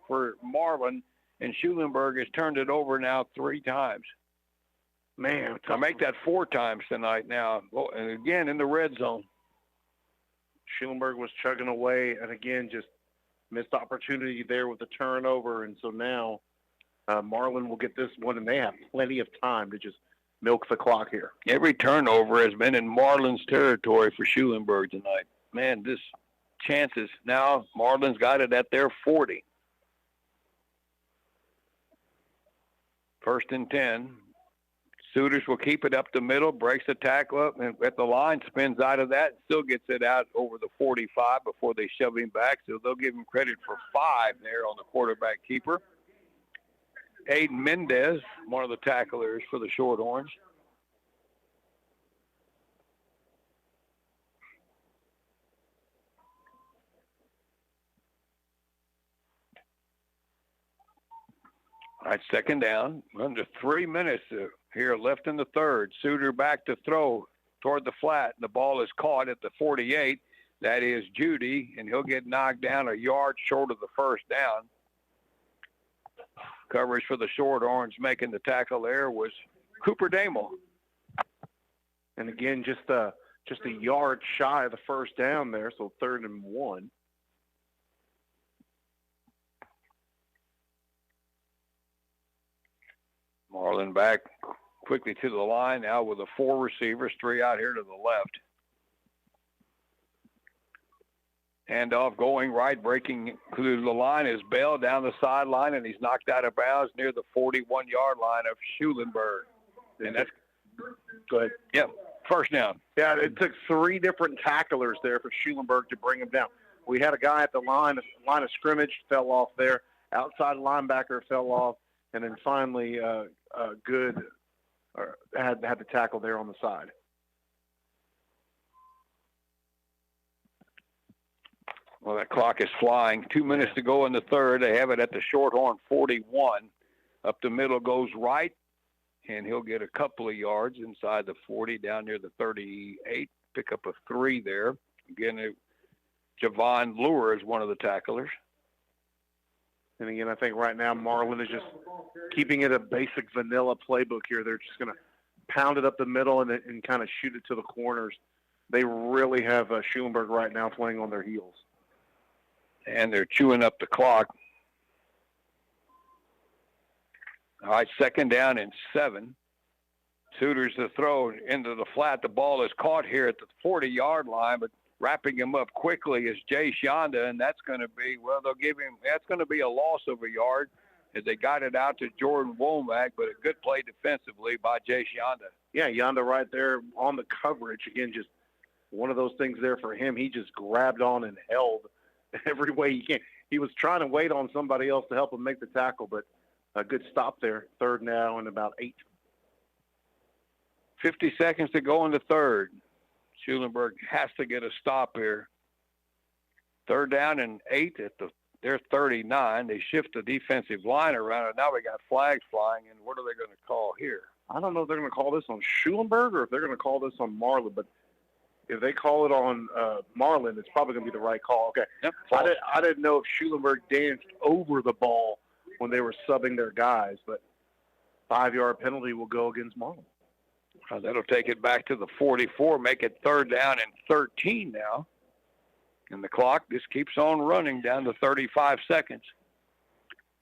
for Marlin, and Schulenburg has turned it over now 3 times. Man, I make that 4 times tonight now, and again in the red zone. Schulenburg was chugging away, and again, just missed opportunity there with the turnover, and so now Marlin will get this one, and they have plenty of time to just milk the clock here. Every turnover has been in Marlin's territory for Schulenburg tonight. Man, this chances now. Marlin's got it at their 40. 1st and 10. Suitors will keep it up the middle, breaks the tackle up, and at the line, spins out of that, and still gets it out over the 45 before they shove him back. So they'll give him credit for 5 there on the quarterback keeper. Aiden Mendez, one of the tacklers for the Shorthorns. All right, 2nd down. Under 3 minutes here left in the 3rd. Suter back to throw toward the flat. The ball is caught at the 48. That is Judy, and he'll get knocked down a yard short of the 1st down. Coverage for the Shorthorns making the tackle there was Cooper Damel. And again, just a yard shy of the 1st down there, so 3rd and 1. Marlin back quickly to the line now with the 4 receivers, 3 out here to the left. Handoff going right, breaking through the line is Bell down the sideline, and he's knocked out of bounds near the 41-yard line of Schulenburg. And that's go ahead. Yeah, 1st down. Yeah, it took 3 different tacklers there for Schulenburg to bring him down. We had a guy at the line of scrimmage, fell off there. Outside linebacker fell off, and then finally Good had the tackle there on the side. Well, that clock is flying. 2 minutes to go in the 3rd. They have it at the Shorthorn 41. Up the middle goes right, and he'll get a couple of yards inside the 40, down near the 38. Pick up a 3 there. Again, Javon Lure is one of the tacklers. And again, I think right now Marlin is just keeping it a basic vanilla playbook here. They're just going to pound it up the middle and kind of shoot it to the corners. They really have Schulenburg right now playing on their heels. And they're chewing up the clock. All right, 2nd down and 7. Suitors to throw into the flat. The ball is caught here at the 40-yard line, but wrapping him up quickly is Jay Shonda, and that's going to be, that's going to be a loss of a yard as they got it out to Jordan Womack, but a good play defensively by Jay Shonda. Yeah, Yonda right there on the coverage. Again, just one of those things there for him. He just grabbed on and held every way he can. He was trying to wait on somebody else to help him make the tackle, but a good stop there. 3rd now and about 8. 50 seconds to go in the 3rd. Schulenburg has to get a stop here. 3rd down and 8 at their 39. They shift the defensive line around, and now we got flags flying, and what are they going to call here? I don't know if they're going to call this on Schulenburg or if they're going to call this on Marlin, but if they call it on Marlin, it's probably going to be the right call. Okay. Yep. I didn't know if Schulenburg danced over the ball when they were subbing their guys, but 5-yard penalty will go against Marlin. That'll take it back to the 44, make it 3rd down and 13 now. And the clock just keeps on running down to 35 seconds.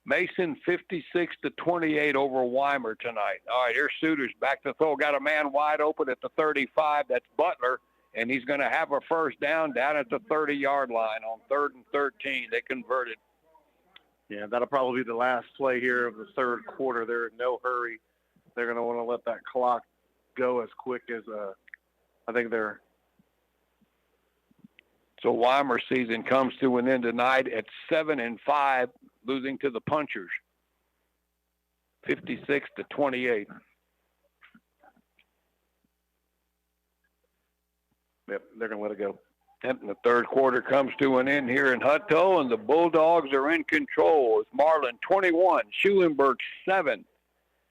Mason 56-28 over Weimer tonight. All right, here's Suitors back to throw. Got a man wide open at the 35. That's Butler, and he's going to have a first down at the 30-yard line on 3rd and 13. They converted. Yeah, that'll probably be the last play here of the 3rd quarter. They're in no hurry. They're going to want to let that clock go as quick as I think they're. So Weimer season comes to an end tonight at 7-5, losing to the Punchers, 56-28. Yep, they're going to let it go. And the 3rd quarter comes to an end here in Hutto, and the Bulldogs are in control. It's Marlin 21, Schulenburg 7.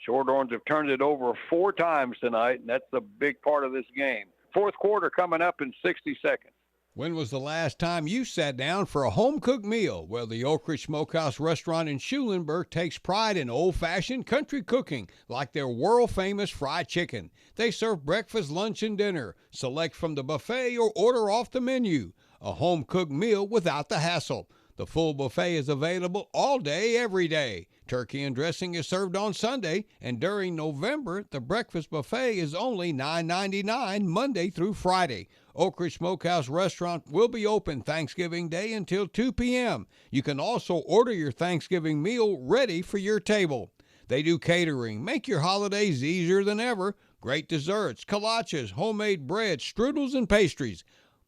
Shorthorns have turned it over 4 times tonight, and that's a big part of this game. 4th quarter coming up in 60 seconds. When was the last time you sat down for a home-cooked meal? Well, the Oak Ridge Smokehouse restaurant in Schulenburg takes pride in old-fashioned country cooking, like their world-famous fried chicken. They serve breakfast, lunch, and dinner. Select from the buffet or order off the menu. A home-cooked meal without the hassle. The full buffet is available all day, every day. Turkey and dressing is served on Sunday, and during November, the breakfast buffet is only $9.99 Monday through Friday. Oak Ridge Smokehouse Restaurant will be open Thanksgiving Day until 2 p.m. You can also order your Thanksgiving meal ready for your table. They do catering. Make your holidays easier than ever. Great desserts, kolaches, homemade bread, strudels, and pastries.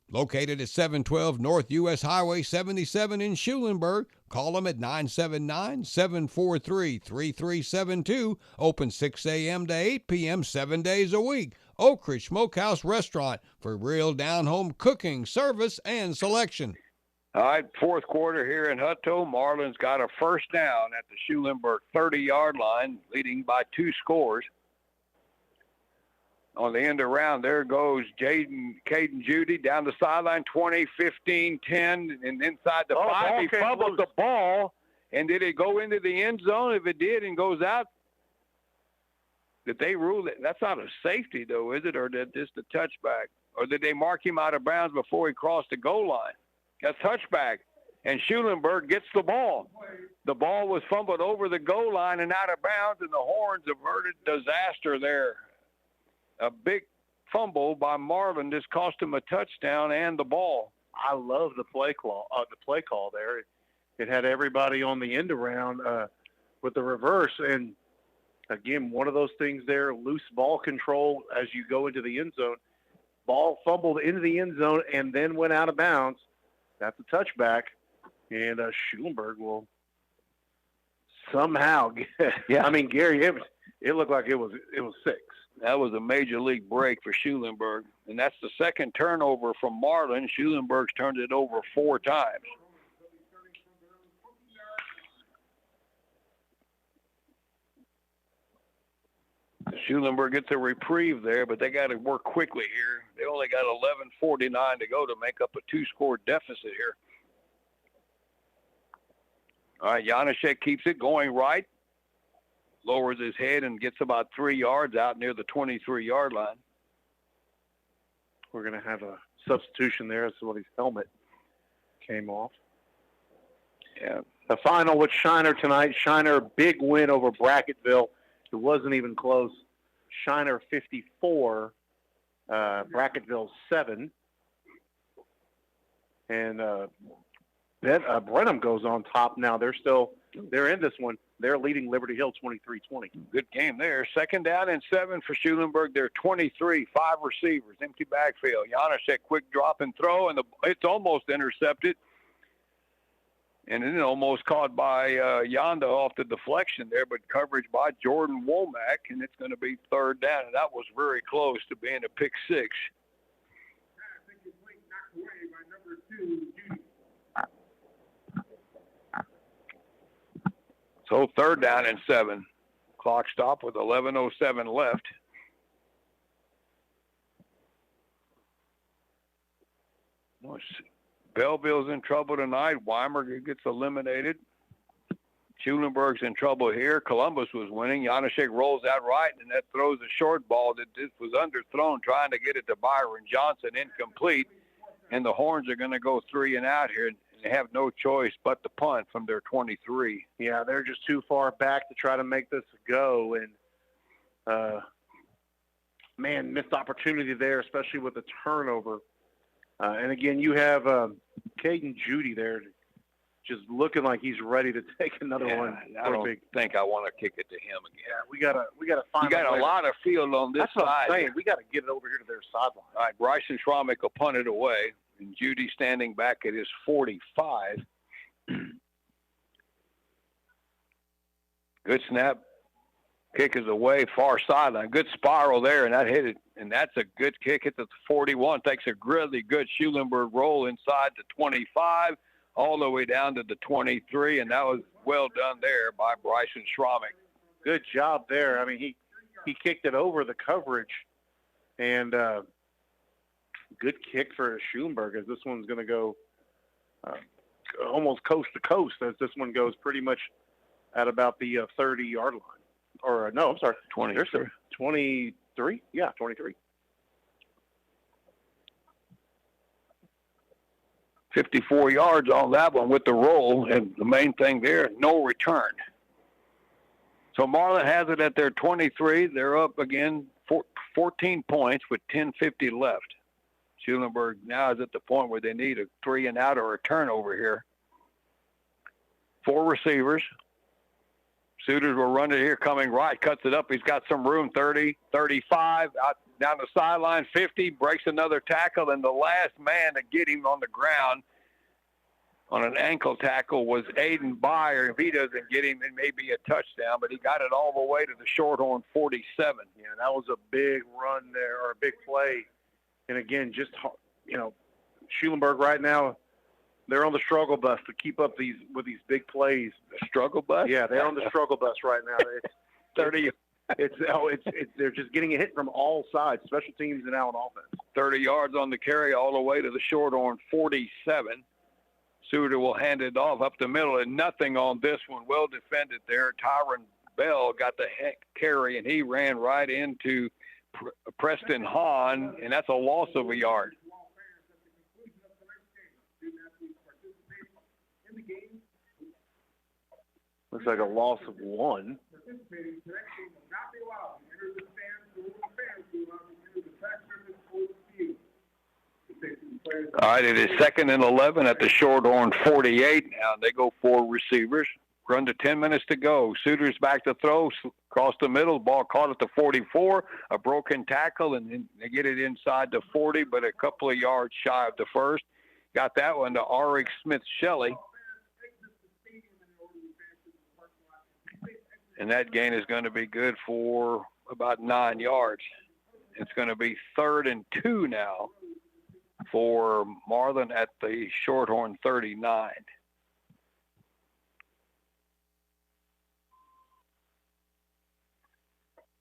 Located at 712 North U.S. Highway 77 in Schulenburg. Call them at 979-743-3372. Open 6 a.m. to 8 p.m. 7 days a week. Oak Ridge Smokehouse Restaurant for real down-home cooking, service, and selection. All right, 4th quarter here in Hutto. Marlin's got a first down at the Schulenburg 30-yard line, leading by 2 scores. On the end around, there goes Caden Judy down the sideline, 20, 15, 10, and inside the 5. He fumbled the ball, and did it go into the end zone? If it did and goes out, did they rule it? That's not a safety, though, is it? Or did just a touchback? Or did they mark him out of bounds before he crossed the goal line? That's touchback. And Schulenburg gets the ball. The ball was fumbled over the goal line and out of bounds, and the Horns averted disaster there. A big fumble by Marlin just cost him a touchdown and the ball. I love the play call there. It had everybody on the end around with the reverse. And, again, one of those things there, loose ball control as you go into the end zone. Ball fumbled into the end zone and then went out of bounds. That's a touchback. And Schulenburg will somehow get – I mean, Gary, it looked like it was 6. That was a major league break for Schulenburg. And that's the 2nd turnover from Marlin. Schulenburg's turned it over 4 times. Schulenburg gets a reprieve there, but they got to work quickly here. They only got 11:49 to go to make up a 2-score deficit here. All right, Janaszek keeps it going right. Lowers his head and gets about 3 yards out near the 23-yard line. We're going to have a substitution there. That's what his helmet came off. Yeah. The final with Shiner tonight. Shiner, big win over Bracketville. It wasn't even close. Shiner 54, Bracketville 7. And Brenham goes on top now. They're in this one. They're leading Liberty Hill 23-20. Good game there. 2nd down and 7 for Schulenburg. They're 23, 5 receivers, empty backfield. Janaszek quick drop and throw, and it's almost intercepted. And then almost caught by Yonda off the deflection there, but coverage by Jordan Womack, and it's going to be 3rd down. And that was very close to being a pick 6. I think it's knocked away by number 2, Judy. So 3rd down and 7. Clock stop with 11:07 left. Belleville's in trouble tonight. Weimer gets eliminated. Schulenburg's in trouble here. Columbus was winning. Janaszek rolls out right, and that throws a short ball that just was underthrown, trying to get it to Byron Johnson, incomplete. And the Horns are going to go 3 and out here, and they have no choice but to punt from their 23. Yeah, they're just too far back to try to make this go. And, man, missed opportunity there, especially with the turnover. And, again, you have Caden Judy there just looking like he's ready to take another one. I don't think I want to kick it to him again. Yeah, we gotta find. You got a lot of field on this That's what side. I'm saying. We got to get it over here to their sideline. All right, Bryson Schromick will punt it away, and Judy standing back at his 45. Good snap. Kick is away, far sideline. Good spiral there, and that hit it. And that's a good kick at the 41. Takes a really good Schulenburg roll inside the 25. All the way down to the 23, and that was well done there by Bryson Schromick. Good job there. I mean, he kicked it over the coverage, and good kick for Schulenburg, as this one's going to go almost coast to coast, as this one goes pretty much at about the 30-yard line. Or, no, I'm sorry, 23. 23? Yeah, 23. 54 yards on that one with the roll, and the main thing there, no return. So Marlin has it at their 23. They're up again 14 points with 10:50 left. Schulenburg now is at the point where they need a 3 and out or a turnover here. 4 receivers. Suitors will run it here, coming right, cuts it up. He's got some room, 30, 35, out down the sideline, 50, breaks another tackle, and the last man to get him on the ground on an ankle tackle was Aiden Byer. If he doesn't get him, it may be a touchdown, but he got it all the way to the Shorthorn 47. Yeah, that was a big run there, or a big play. And again, just, Schulenburg right now, they're on the struggle bus to keep up with these big plays. The struggle bus? Yeah, they're on the struggle bus right now. It's 30. They're just getting a hit from all sides, special teams and out on offense. 30 yards on the carry all the way to the Shorthorn 47. Suter will hand it off up the middle, and nothing on this one. Well defended there. Tyron Bell got the carry, and he ran right into Preston Hahn, and that's a loss of a yard. Looks like a loss of 1. All right, it is 2nd and 11 at the Shorthorn 48. Now they go 4 receivers. Run to 10 minutes to go. Suitors back to throw, across the middle. Ball caught at the 44. A broken tackle, and they get it inside the 40, but a couple of yards shy of the first. Got that one to Arik Smith-Shelley. And that gain is going to be good for about 9 yards. It's going to be 3rd and 2 now for Marlin at the Shorthorn 39.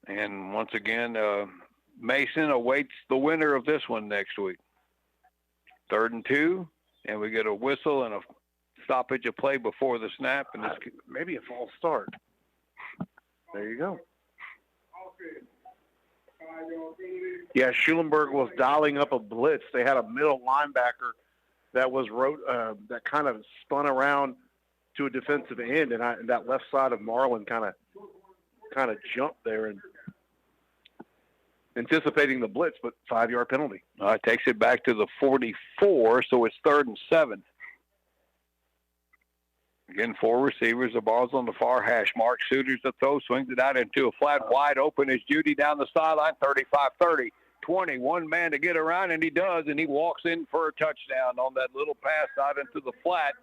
And once again, Mason awaits the winner of this one next week. 3rd and 2, and we get a whistle and a stoppage of play before the snap, and it's maybe a false start. There you go. Yeah, Schulenburg was dialing up a blitz. They had a middle linebacker that was that kind of spun around to a defensive end, and that left side of Marlin kind of jumped there and anticipating the blitz, but 5-yard penalty. Takes it back to the 44, so it's 3rd and 7. Again, 4 receivers. The ball's on the far hash mark. Suitors to throw, swings it out into a flat. Wide open is Judy down the sideline, 35-30. 20, one man to get around, and he does, and he walks in for a touchdown on that little pass out into the flat.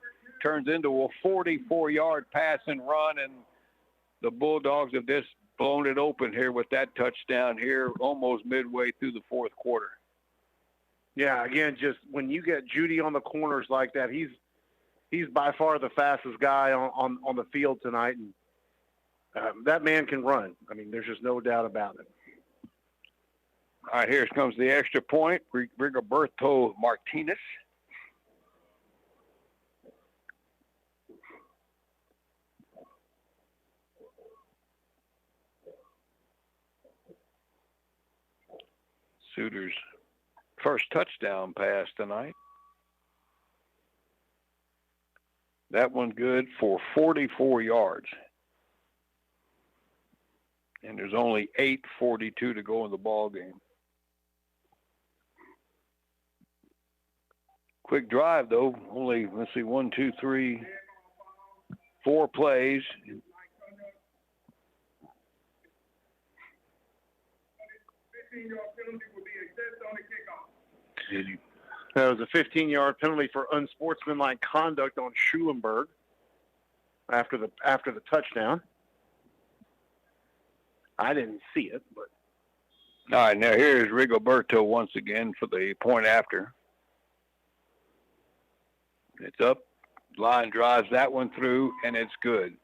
Turns into a 44-yard pass and run, and the Bulldogs have just blown it open here with that touchdown here almost midway through the 4th quarter. Yeah, again, just when you get Judy on the corners like that, he's by far the fastest guy on the field tonight, and that man can run. I mean, there's just no doubt about it. All right, here comes the extra point. Rigoberto Martinez. Suter's first touchdown pass tonight. That one good for 44 yards. And there's only 8:42 to go in the ball game. Quick drive, though. Only, let's see, 1, 2, 3, 4 plays. That was a 15-yard penalty for unsportsmanlike conduct on Schulenburg after the touchdown. I didn't see it, but. All right, now here's Rigoberto once again for the point after. It's up. Line drives that one through, and it's good.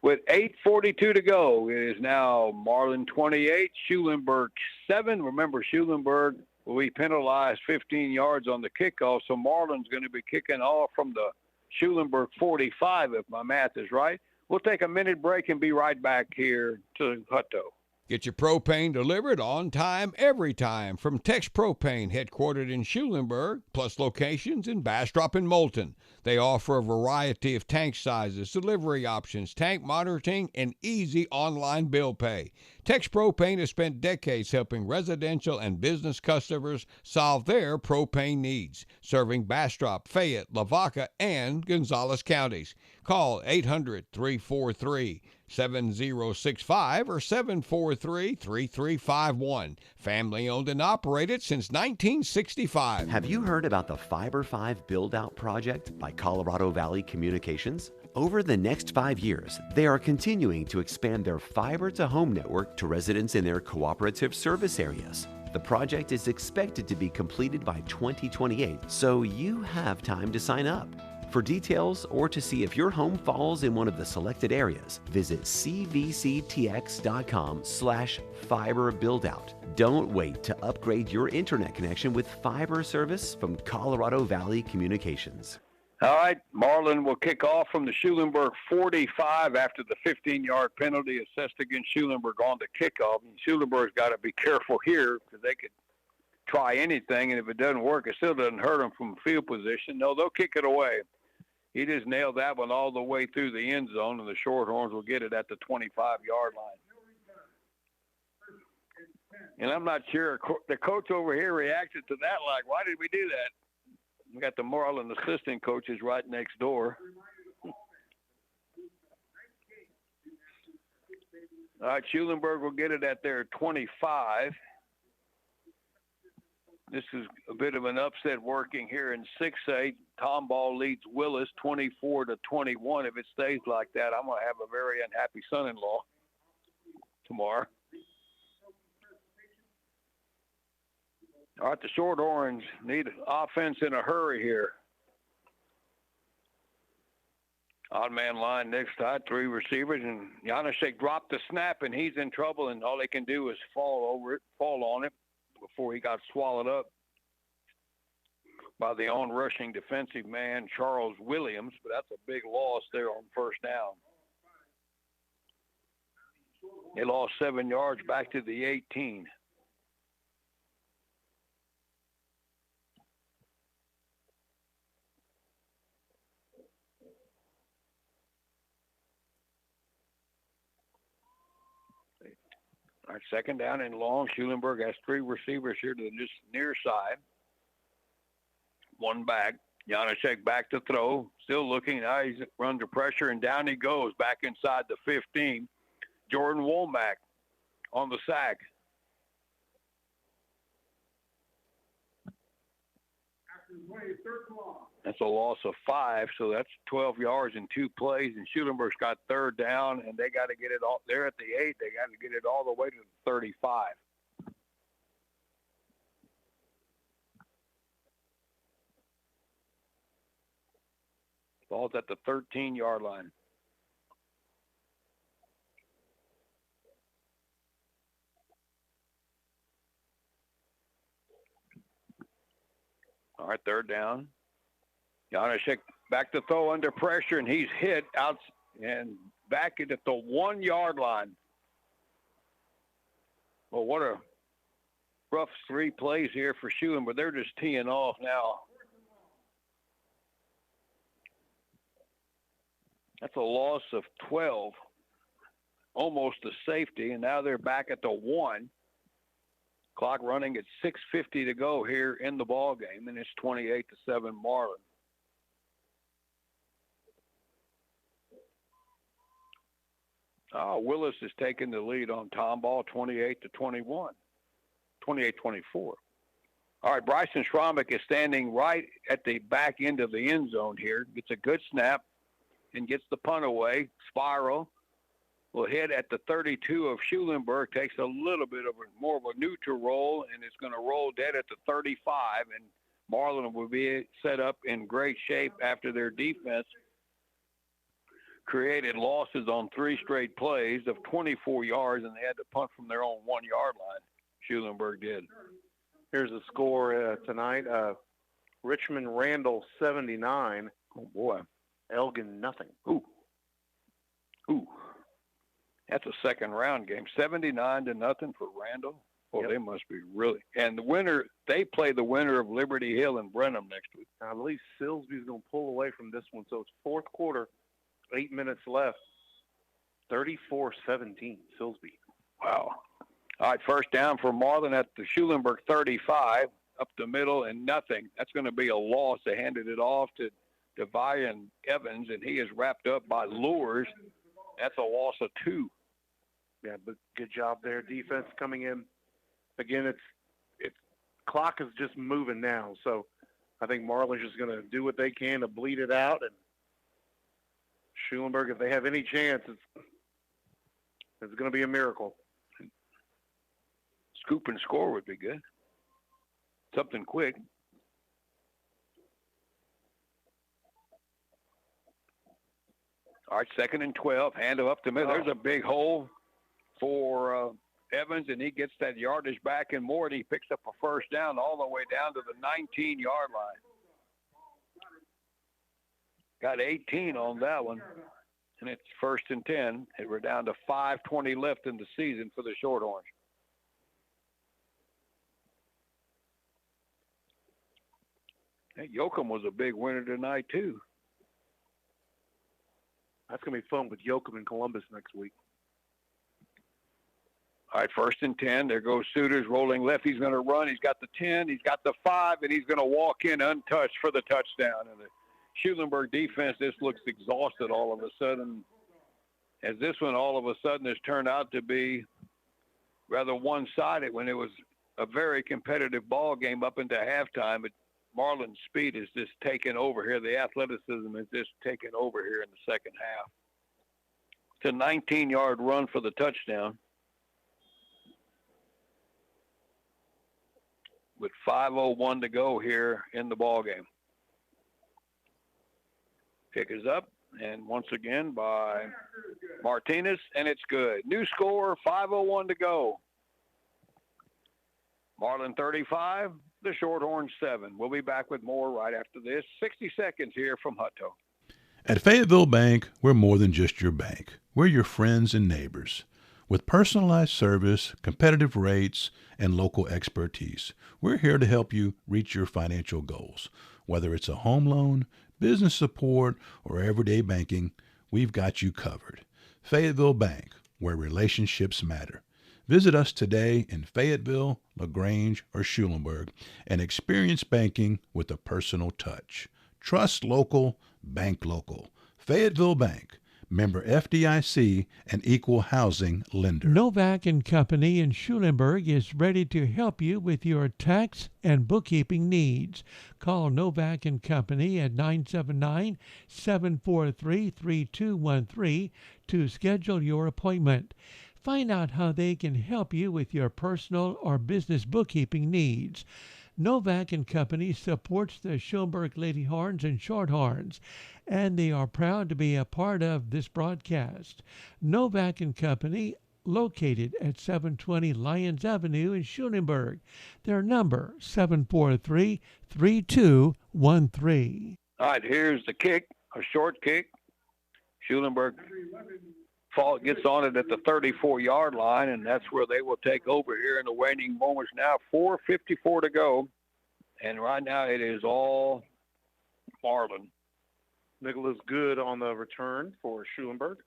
With 8:42 to go, it is now Marlin 28, Schulenburg 7. Remember, Schulenburg will be penalized 15 yards on the kickoff, so Marlin's going to be kicking off from the Schulenburg 45, if my math is right. We'll take a minute break and be right back here to Hutto. Get your propane delivered on time, every time from Tex Propane, headquartered in Schulenburg, plus locations in Bastrop and Moulton. They offer a variety of tank sizes, delivery options, tank monitoring, and easy online bill pay. Tex Propane has spent decades helping residential and business customers solve their propane needs, serving Bastrop, Fayette, Lavaca, and Gonzales counties. Call 800-343-7065 or 743-3351. Family owned and operated since 1965. Have you heard about the Fiber 5 build-out project by Colorado Valley Communications? Over the next 5 years, they are continuing to expand their fiber-to-home network to residents in their cooperative service areas. The project is expected to be completed by 2028, so you have time to sign up. For details or to see if your home falls in one of the selected areas, visit cvctx.com/fiber buildout. Don't wait to upgrade your internet connection with fiber service from Colorado Valley Communications. All right, Marlin will kick off from the Schulenburg 45 after the 15-yard penalty assessed against Schulenburg on the kickoff. And Schulenburg's got to be careful here because they could try anything, and if it doesn't work, it still doesn't hurt them from field position. No, they'll kick it away. He just nailed that one all the way through the end zone, and the Shorthorns will get it at the 25-yard line. And I'm not sure the coach over here reacted to that like, why did we do that? We got the Marlin assistant coaches right next door. All right, Schulenburg will get it at their 25. This is a bit of an upset working here in 6A. Tomball leads Willis 24-21. If it stays like that, I'm going to have a very unhappy son-in-law tomorrow. All right, the Shorthorns need offense in a hurry here. Odd man line next side, 3 receivers, and Janaszek dropped the snap, and he's in trouble, and all they can do is fall on it before he got swallowed up by the on-rushing defensive man, Charles Williams, but that's a big loss there on first down. They lost 7 yards back to the 18. All right, second down and long. Schulenburg has 3 receivers here to the just near side. 1 back. Janaszek back to throw. Still looking. Now he's under pressure, and down he goes back inside the 15. Jordan Womack on the sack. That's a loss of 5, so that's 12 yards in 2 plays, and Schulenburg's got third down, and they got to get it all. They're at the 8. They got to get it all the way to the 35. Ball's at the 13-yard line. All right, third down. Janaszek back to throw under pressure, and he's hit out and back at the 1-yard line. Well, what a rough 3 plays here for Schulenburg, but they're just teeing off now. That's a loss of 12, almost a safety, and now they're back at the 1. Clock running at 6:50 to go here in the ball game, and it's 28-7 Marlin. Willis is taking the lead on Tomball, 28-21, 28-24. All right, Bryson Schromick is standing right at the back end of the end zone here. Gets a good snap and gets the punt away. Spiral will hit at the 32 of Schulenburg, takes a little bit of more of a neutral roll, and it's going to roll dead at the 35, and Marlin will be set up in great shape after their defense created losses on 3 straight plays of 24 yards, and they had to punt from their own 1-yard line. Schulenburg did. Here's the score tonight. Richmond Randall 79. Oh, boy. Elgin nothing. Ooh. That's a second-round game. 79-0 for Randall. Oh, They must be really. And the winner, they play the winner of Liberty Hill and Brenham next week. I believe Silsby's going to pull away from this one. So it's fourth quarter, 8 minutes left. 34-17, Silsby. Wow. All right, first down for Marlin at the Schulenburg 35, up the middle and nothing. That's going to be a loss. They handed it off to Devian Evans, and he is wrapped up by Lures. That's a loss of 2. Yeah, but good job there. Defense coming in. Again, it's clock is just moving now. So I think Marlin's just going to do what they can to bleed it out. And Schulenburg, if they have any chance, it's going to be a miracle. Scoop and score would be good. Something quick. All right, 2nd and 12. Hand up the middle. There's a big hole for Evans, and he gets that yardage back and more, and he picks up a first down all the way down to the 19-yard line. Got 18 on that one, and it's 1st and 10. And we're down to 5:20 left in the season for the Shorthorns. Hey, Yoakum was a big winner tonight, too. That's going to be fun with Yoakum and Columbus next week. All right, 1st and 10. There goes Suitors rolling left. He's going to run. He's got the 10. He's got the 5, and he's going to walk in untouched for the touchdown. And the Schulenburg defense just looks exhausted all of a sudden, as this one all of a sudden has turned out to be rather one-sided when it was a very competitive ball game up into halftime. But Marlin's speed is just taken over here. The athleticism is just taken over here in the second half. It's a 19-yard run for the touchdown. With 5:01 to go here in the ball game. Kick is up, and once again by Martinez, and it's good. New score, 5:01 to go. Marlin 35, the Shorthorns 7. We'll be back with more right after this. 60 seconds here from Hutto. At Fayetteville Bank, we're more than just your bank. We're your friends and neighbors. With personalized service, competitive rates, and local expertise, we're here to help you reach your financial goals. Whether it's a home loan, business support, or everyday banking, we've got you covered. Fayetteville Bank, where relationships matter. Visit us today in Fayetteville, LaGrange, or Schulenburg and experience banking with a personal touch. Trust local, bank local. Fayetteville Bank. Member FDIC, and equal housing lender. Novak and Company in Schulenburg is ready to help you with your tax and bookkeeping needs. Call Novak and Company at 979-743-3213 to schedule your appointment. Find out how they can help you with your personal or business bookkeeping needs. Novak and Company supports the Schulenburg Lady Horns and Shorthorns, and they are proud to be a part of this broadcast. Novak and Company, located at 720 Lyons Avenue in Schulenburg. Their number, 743-3213. All right, here's the kick, a short kick. Schulenburg Fault gets on it at the 34-yard line, and that's where they will take over here in the waning moments now. 4:54 to go, and right now it is all Marlin. Nicholas good on the return for Schulenburg.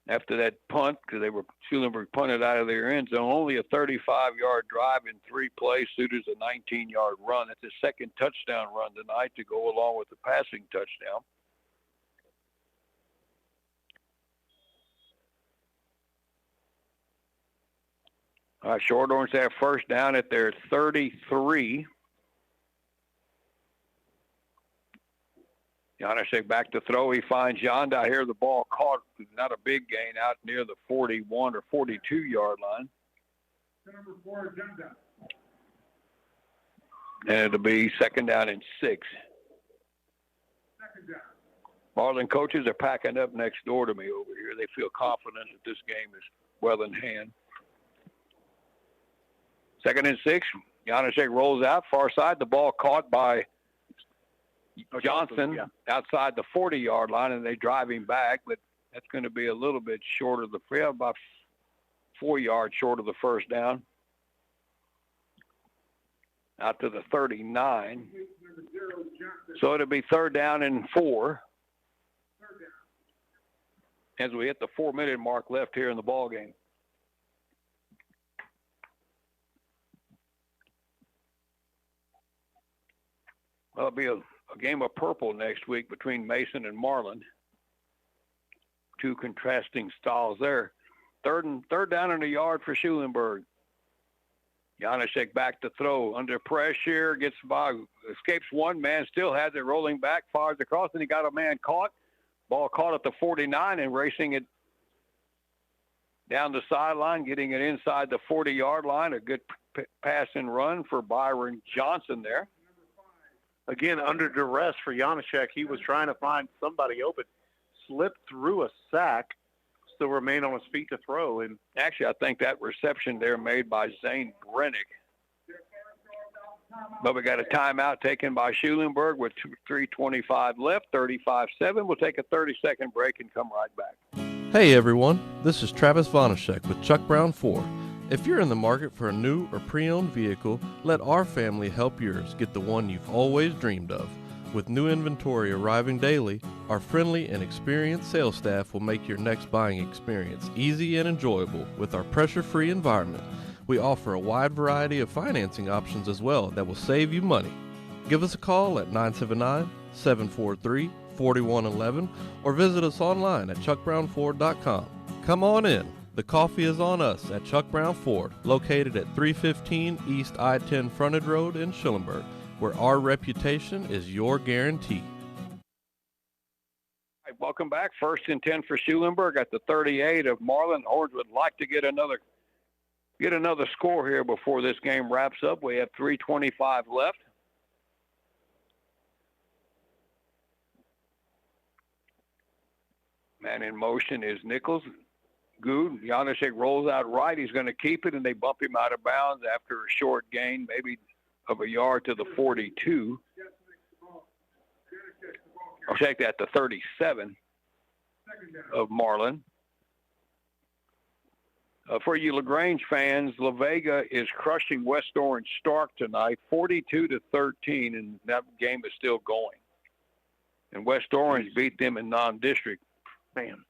After that punt, because Schulenburg punted out of their end zone, only a 35-yard drive in 3 plays suited a 19-yard run. That's his second touchdown run tonight to go along with the passing touchdown. All right, Shorthorns have first down at their 33. Janusek back to throw. He finds Yonda here. The ball caught, not a big gain, out near the 41 or 42-yard line. Number 4, Yonda. And it'll be second down and 6. Second down. Marlin coaches are packing up next door to me over here. They feel confident that this game is well in hand. Second and 6. Janusek rolls out far side. The ball caught by Johnson outside the 40-yard line, and they drive him back, but that's going to be a little bit short of the field, about 4 yards short of the first down. Out to the 39. So it'll be third down and 4 as we hit the 4-minute mark left here in the ball game. Well, it'll be a game of purple next week between Mason and Marlin. 2 contrasting styles there. Third down and a yard for Schulenburg. Janusek back to throw. Under pressure, gets by, escapes one man, still has it rolling back, fires across, and he got a man caught. Ball caught at the 49 and racing it down the sideline, getting it inside the 40-yard line. A good pass and run for Byron Johnson there. Again, under duress for Janusek. He was trying to find somebody open, slipped through a sack, still remained on his feet to throw. And actually, I think that reception there made by Zane Brennick. But we got a timeout taken by Schulenburg with 3:25 left, 35-7. We'll take a 30-second break and come right back. Hey everyone, this is Travis Vonashek with Chuck Brown Ford. If you're in the market for a new or pre-owned vehicle, let our family help yours get the one you've always dreamed of. With new inventory arriving daily, our friendly and experienced sales staff will make your next buying experience easy and enjoyable with our pressure-free environment. We offer a wide variety of financing options as well that will save you money. Give us a call at 979-743-4111 or visit us online at chuckbrownford.com. Come on in. The coffee is on us at Chuck Brown Ford, located at 315 East I-10 Frontage Road in Schulenburg, where our reputation is your guarantee. Right, welcome back. First and 10 for Schulenburg at the 38 of Marlin. Horns would like to get another score here before this game wraps up. We have 3:25 left. Man in motion is Nichols. Good. Janusek rolls out right. He's going to keep it, and they bump him out of bounds after a short gain, maybe of a yard to the 42. I'll take that to 37 of Marlin. For you LaGrange fans, La Vega is crushing West Orange Stark tonight, 42-13, and that game is still going. And West Orange beat them in non-district. Man.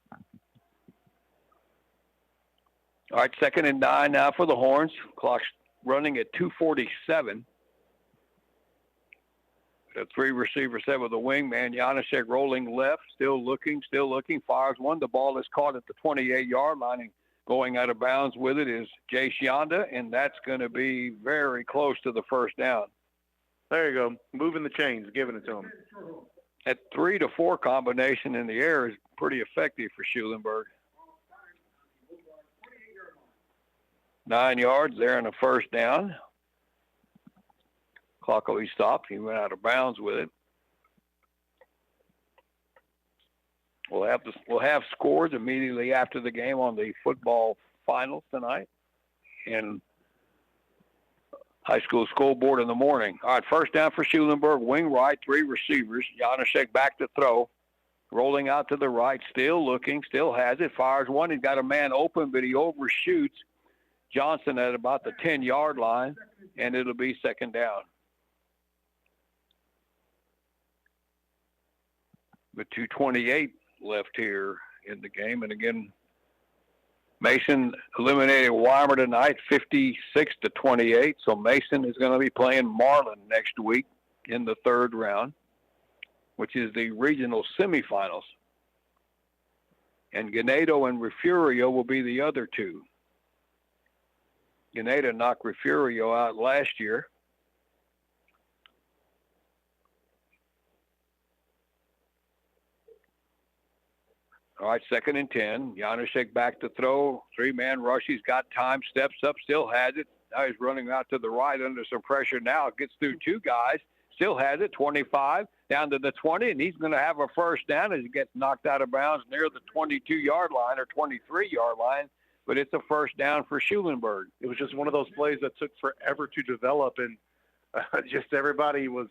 All right, 2nd and 9 now for the Horns. Clock's running at 2:47. The 3-receiver set with the wingman. Janusek rolling left, still looking, fires one. The ball is caught at the 28-yard line, and going out of bounds with it is Jace Yonda, and that's going to be very close to the first down. There you go. Moving the chains, giving it to him. That 3 to 4 combination in the air is pretty effective for Schulenburg. 9 yards there in the first down. Clock will be stopped. He went out of bounds with it. We'll have scores immediately after the game on the football finals tonight, and high school scoreboard in the morning. All right, first down for Schulenburg. Wing right, 3 receivers. Janusek back to throw. Rolling out to the right, still looking, still has it, fires one. He's got a man open, but he overshoots Johnson at about the 10-yard line, and it'll be second down. With 2:28 left here in the game. And again, Mason eliminated Weimar tonight, 56-28. So Mason is going to be playing Marlin next week in the third round, which is the regional semifinals. And Ganado and Refugio will be the other two. Ganado knocked Refugio out last year. All right, 2nd and 10. Janusek back to throw. 3-man rush. He's got time. Steps up. Still has it. Now he's running out to the right under some pressure now. Gets through 2 guys. Still has it. 25 down to the 20, and he's going to have a first down as he gets knocked out of bounds near the 22-yard line or 23-yard line. But it's a first down for Schulenburg. It was just one of those plays that took forever to develop, and just everybody was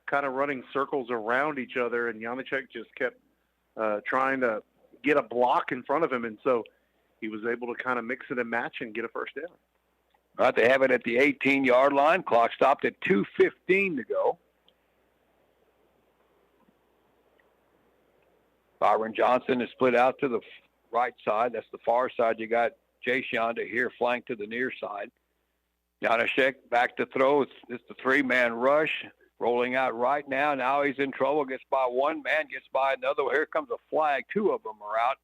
kind of running circles around each other, and Janusek just kept trying to get a block in front of him, and so he was able to kind of mix it and match and get a first down. All right, they have it at the 18-yard line. Clock stopped at 2:15 to go. Byron Johnson is split out to the right side. That's the far side. You got Jay Shonda here flanked to the near side. Janusek back to throw. It's the 3-man rush. Rolling out right now. Now he's in trouble. Gets by one man. Gets by another. Here comes a flag. 2 of them are out.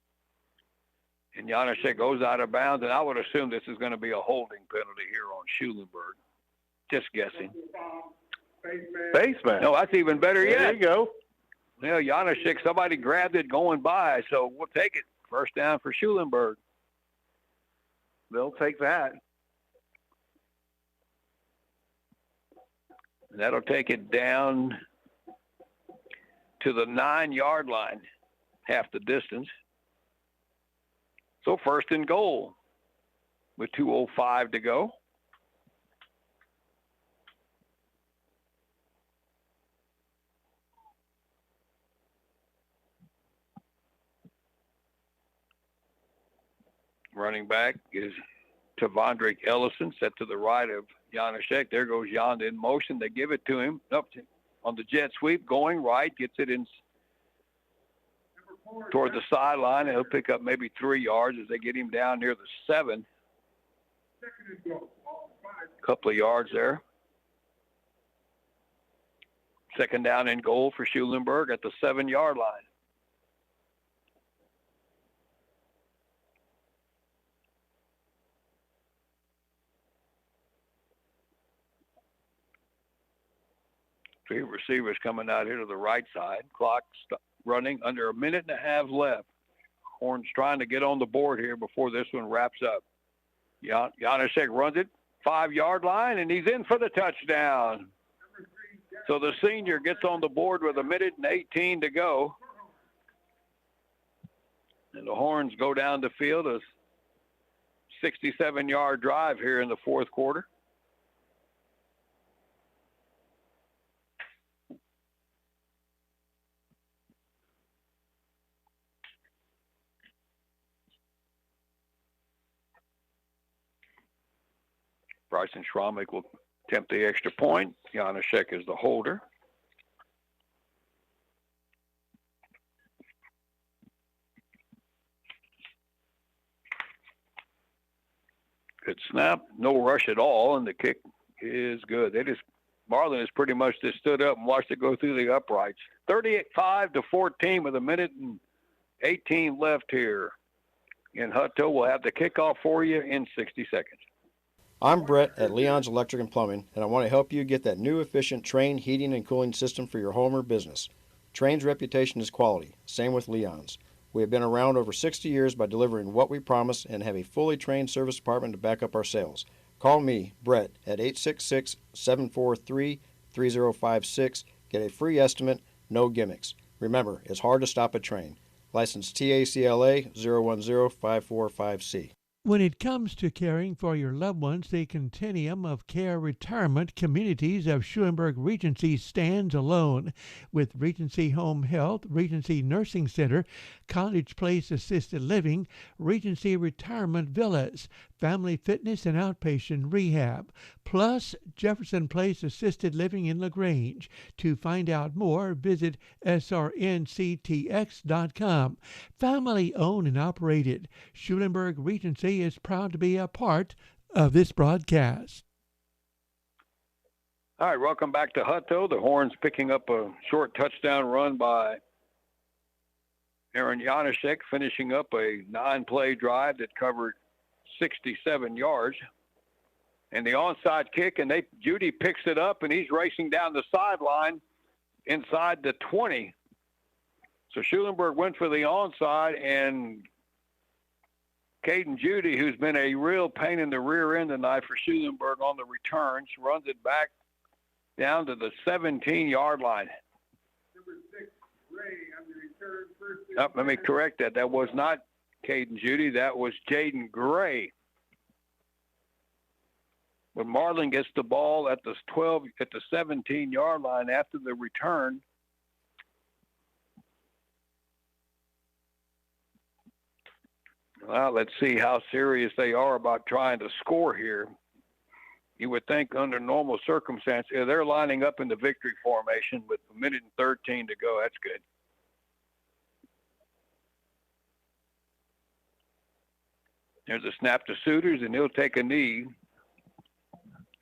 And Janusek goes out of bounds. And I would assume this is going to be a holding penalty here on Schulenburg. Just guessing. Baseman. No, that's even better yet. There you go. Yeah, Janusek, somebody grabbed it going by. So we'll take it. First down for Schulenburg. They'll take that. That'll take it down to the 9-yard line, half the distance. So first and goal with 2:05 to go. Running back is Tavondrick Ellison, set to the right of Janusek. There goes Jan in motion. They give it to him up on the jet sweep, going right, gets it in toward the sideline, and he'll pick up maybe 3 yards as they get him down near the 7. Couple of yards there. Second down and goal for Schulenburg at the 7-yard line. Three receivers coming out here to the right side. Clock running under a minute and a half left. Horns trying to get on the board here before this one wraps up. Janusek runs it, 5-yard line, and he's in for the touchdown. So the senior gets on the board with 1:18 to go. And the Horns go down the field, a 67-yard drive here in the fourth quarter. Bryson Schromick will attempt the extra point. Janusek is the holder. Good snap. No rush at all, and the kick is good. Marlin has pretty much just stood up and watched it go through the uprights. 35-14 with 1:18 left here in Hutto. We'll have the kickoff for you in 60 seconds. I'm Brett at Leon's Electric and Plumbing, and I want to help you get that new efficient Trane heating and cooling system for your home or business. Trane's reputation is quality, same with Leon's. We have been around over 60 years by delivering what we promise and have a fully trained service department to back up our sales. Call me, Brett, at 866-743-3056. Get a free estimate, no gimmicks. Remember, it's hard to stop a train. License TACLA 010-545C. When it comes to caring for your loved ones, the continuum of care retirement communities of Schulenburg Regency stands alone. With Regency Home Health, Regency Nursing Center, Cottage Place Assisted Living, Regency Retirement Villas, Family Fitness and Outpatient Rehab, plus Jefferson Place Assisted Living in LaGrange. To find out more, visit srnctx.com. Family owned and operated, Schulenburg Regency is proud to be a part of this broadcast. All right, welcome back to Hutto. The Horns picking up a short touchdown run by Aaron Janaszek, finishing up a 9-play drive that covered 67 yards. And the onside kick, and Judy picks it up, and he's racing down the sideline inside the 20. So Schulenburg went for the onside, and Caden Judy, who's been a real pain in the rear end tonight for Schulenburg on the returns, runs it back down to the 17-yard line. Number 6, Ray, on the return, first. Let me correct that. That was not Caden Judy. That was Jaden Gray. When Marlin gets the ball at the 17-yard line after the return, well, let's see how serious they are about trying to score here. You would think under normal circumstances, they're lining up in the victory formation with 1:13 to go. That's good. There's a snap to Suitors, and he'll take a knee.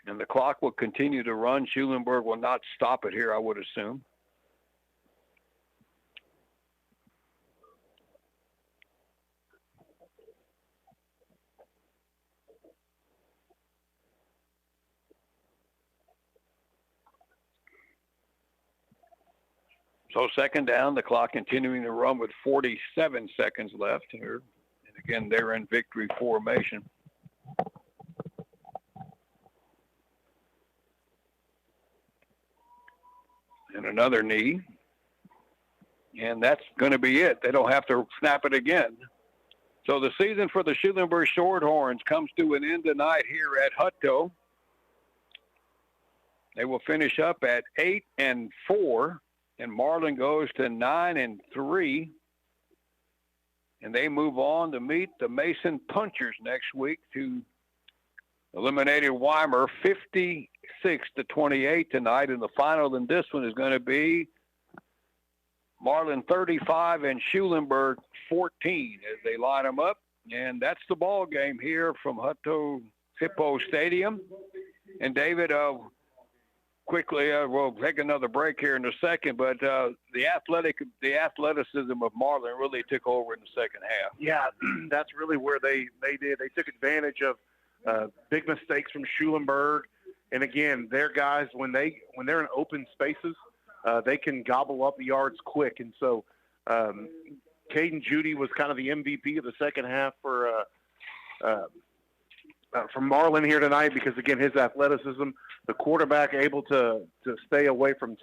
And the clock will continue to run. Schulenburg will not stop it here, I would assume. So second down, the clock continuing to run with 47 seconds left here. And again, they're in victory formation. And another knee. And that's going to be it. They don't have to snap it again. So the season for the Schulenburg Shorthorns comes to an end tonight here at Hutto. They will finish up at 8-4. And Marlin goes to 9-3, and they move on to meet the Mason Punchers next week, to eliminated Weimar 56-28 tonight. And the final in this one is going to be Marlin 35 and Schulenburg 14 as they line them up. And that's the ball game here from Hutto Hippo Stadium. And David, quickly, we'll take another break here in a second, but the athleticism of Marlin really took over in the second half. Yeah, that's really where they did. They took advantage of big mistakes from Schulenburg, and again, their guys when they're in open spaces, they can gobble up the yards quick. And so, Caden Judy was kind of the MVP of the second half for Marlin here tonight, because again, his athleticism. The quarterback able to stay away from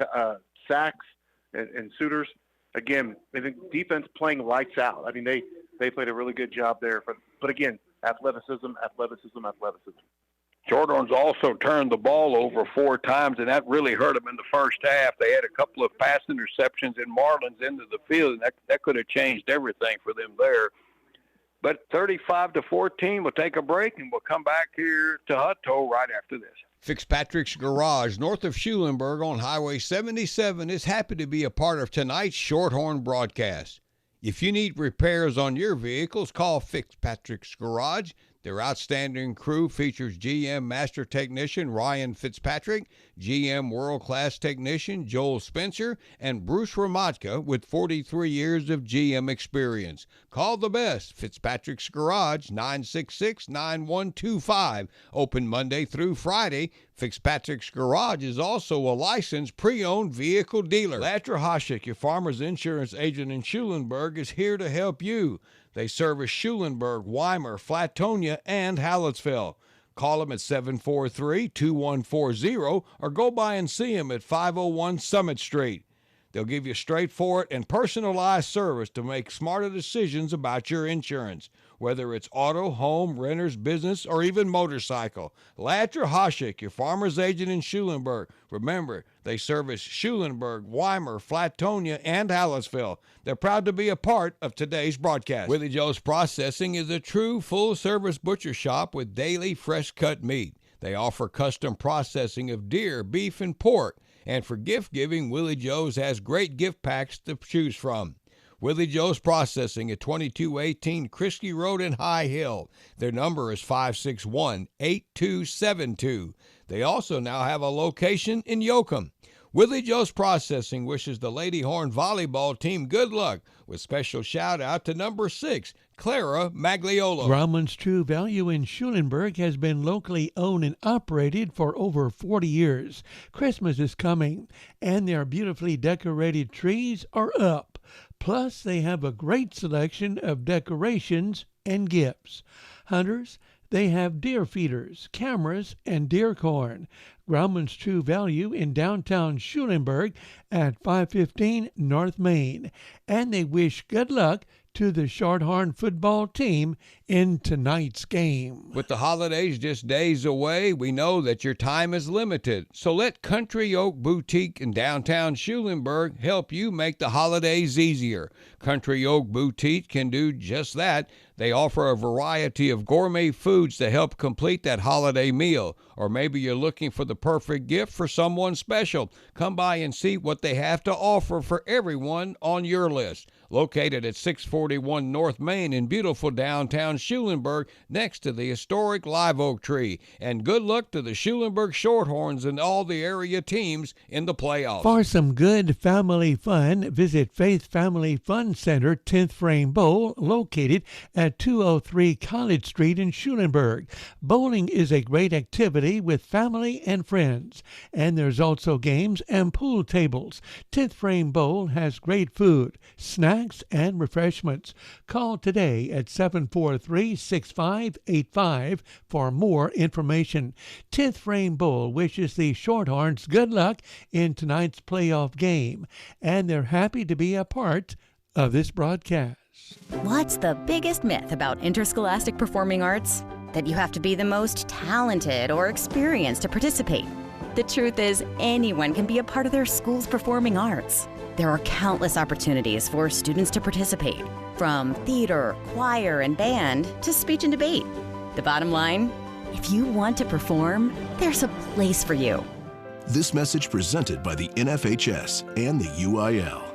sacks and Suitors. Again, I think defense playing lights out. I mean, they played a really good job there. But again, athleticism. Shorthorns also turned the ball over 4 times, and that really hurt them in the first half. They had a couple of pass interceptions in Marlin's into the field, and that could have changed everything for them there. But 35-14, we'll take a break, and we'll come back here to Hutto right after this. Fitzpatrick's Garage, north of Schulenburg on Highway 77, is happy to be a part of tonight's Shorthorn broadcast. If you need repairs on your vehicles, call Fitzpatrick's Garage. Their outstanding crew features GM Master Technician Ryan Fitzpatrick, GM World Class Technician Joel Spencer, and Bruce Ramatka with 43 years of GM experience. Call the best, Fitzpatrick's Garage, 966-9125. Open Monday through Friday. Fitzpatrick's Garage is also a licensed pre-owned vehicle dealer. Latra Hashik, your farmer's insurance agent in Schulenburg, is here to help you. They service Schulenburg, Weimar, Flatonia, and Hallettsville. Call them at 743-2140 or go by and see them at 501 Summit Street. They'll give you straightforward and personalized service to make smarter decisions about your insurance. Whether it's auto, home, renters, business, or even motorcycle. Latcher Hoshik, your farmer's agent in Schulenburg. Remember, they service Schulenburg, Weimar, Flatonia, and Hallettsville. They're proud to be a part of today's broadcast. Willie Joe's Processing is a true full-service butcher shop with daily fresh-cut meat. They offer custom processing of deer, beef, and pork. And for gift-giving, Willie Joe's has great gift packs to choose from. Willie Joe's Processing at 2218 Christie Road in High Hill. Their number is 561-8272. They also now have a location in Yoakum. Willie Joe's Processing wishes the Lady Horn volleyball team good luck with special shout out to number 6, Clara Magliolo. Grauman's True Value in Schulenburg has been locally owned and operated for over 40 years. Christmas is coming, and their beautifully decorated trees are up. Plus, they have a great selection of decorations and gifts. Hunters, they have deer feeders, cameras, and deer corn. Grauman's True Value in downtown Schulenburg at 515 North Main. And they wish good luck to the Shorthorn football team in tonight's game. With the holidays just days away, we know that your time is limited. So let Country Oak Boutique in downtown Schulenburg help you make the holidays easier. Country Oak Boutique can do just that. They offer a variety of gourmet foods to help complete that holiday meal. Or maybe you're looking for the perfect gift for someone special. Come by and see what they have to offer for everyone on your list. Located at 641 North Main in beautiful downtown Schulenburg next to the historic live oak tree. And good luck to the Schulenburg Shorthorns and all the area teams in the playoffs. For some good family fun, visit Faith Family Fun Center 10th Frame Bowl, located at 203 College Street in Schulenburg. Bowling is a great activity with family and friends, and there's also games and pool tables. 10th Frame Bowl has great food, snacks, and refreshments. Call today at 743-6585 for more information. 10th Frame Bowl wishes the Shorthorns good luck in tonight's playoff game, and they're happy to be a part of this broadcast. What's the biggest myth about interscholastic performing arts? That you have to be the most talented or experienced to participate. The truth is, anyone can be a part of their school's performing arts. There are countless opportunities for students to participate, from theater, choir, and band to speech and debate. The bottom line, if you want to perform, there's a place for you. This message presented by the NFHS and the UIL.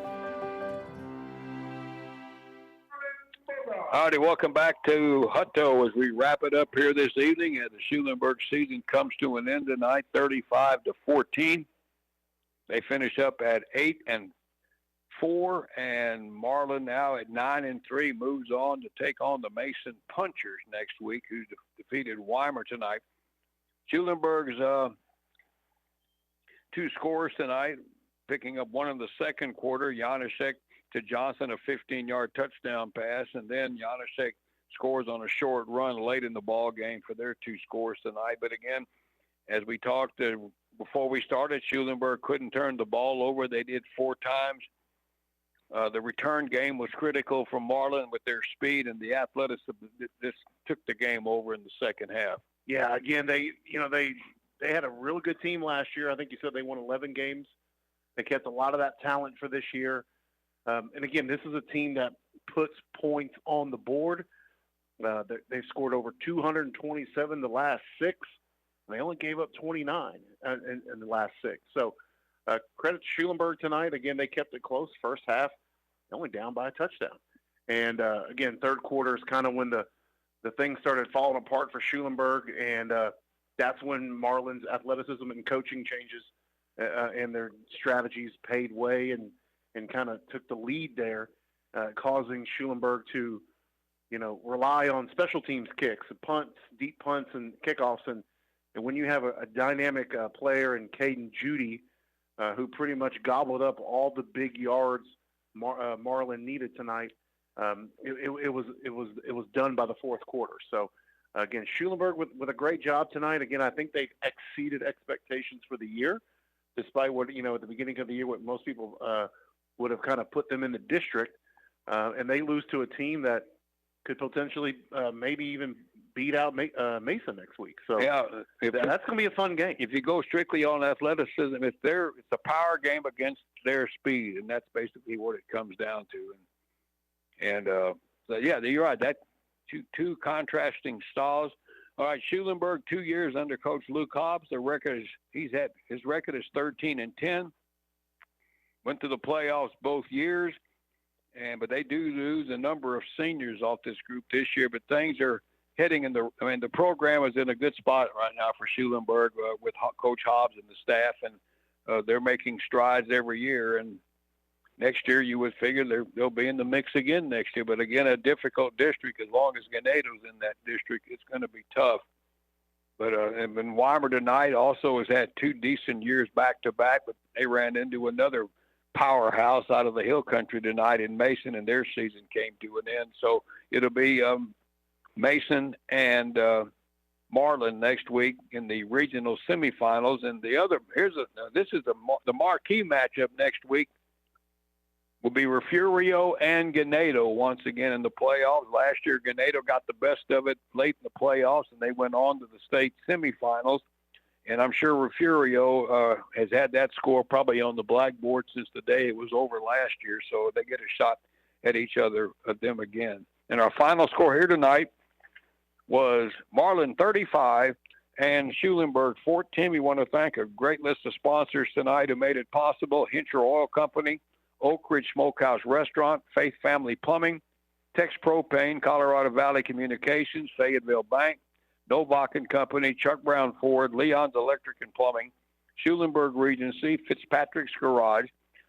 Howdy, welcome back to Hutto as we wrap it up here this evening. And the Schulenburg season comes to an end tonight, 35-14. They finish up at 8-4, and Marlin now at 9-3 moves on to take on the Mason Punchers next week, who defeated Weimar tonight. Schulenburg's 2 scores tonight, picking up one in the second quarter. Janaszek to Johnson, a 15-yard touchdown pass, and then Janaszek scores on a short run late in the ball game for their 2 scores tonight. But again, as we talked before we started, Schulenburg couldn't turn the ball over. They did 4 times. The return game was critical for Marlin with their speed and the athleticism. This took the game over in the second half. Yeah, again, they had a really good team last year. I think you said they won 11 games. They kept a lot of that talent for this year. And again, this is a team that puts points on the board. They've scored over 227 the last 6. They only gave up 29 in the last 6. So credit to Schulenburg tonight. Again, they kept it close first half, only down by a touchdown. And again, third quarter is kind of when the things started falling apart for Schulenburg, and that's when Marlin's athleticism and coaching changes and their strategies paid way and kind of took the lead there, causing Schulenburg to, rely on special teams kicks, punts, deep punts, and kickoffs. And when you have a dynamic player in Caden Judy, who pretty much gobbled up all the big yards Marlin needed tonight, it was done by the fourth quarter. So again, Schulenburg with a great job tonight. Again, I think they exceeded expectations for the year, despite what, at the beginning of the year, what most people would have kind of put them in the district. And they lose to a team that could potentially maybe even beat out Mason next week. So yeah, that's going to be a fun game. If you go strictly on athleticism, it's a power game against their speed, and that's basically what it comes down to. And so yeah, you're right. That two contrasting styles. All right, Schulenburg, 2 years under Coach Luke Hobbs. His record is 13-10. Went to the playoffs both years, but they do lose a number of seniors off this group this year. But things are heading in the program is in a good spot right now for Schulenburg with Coach Hobbs and the staff, and they're making strides every year. And next year, you would figure they'll be in the mix again next year. But again, a difficult district. As long as Ganato's in that district, it's going to be tough. But and Weimar tonight also has had 2 decent years back to back, but they ran into another powerhouse out of the Hill Country tonight in Mason, and their season came to an end. So it'll be Mason and Marlin next week in the regional semifinals. And this is the marquee matchup next week. Will be Refugio and Ganato once again in the playoffs. Last year, Ganato got the best of it late in the playoffs, and they went on to the state semifinals. And I'm sure Refugio has had that score probably on the blackboard since the day it was over last year, so they get a shot at each other, at them again. And our final score here tonight was Marlin 35 and Schulenburg 14. We want to thank a great list of sponsors tonight who made it possible: Hincher Oil Company, Oak Ridge Smokehouse Restaurant, Faith Family Plumbing, Tex Propane, Colorado Valley Communications, Fayetteville Bank, Novak and Company, Chuck Brown Ford, Leon's Electric and Plumbing, Schulenburg Regency, Fitzpatrick's Garage,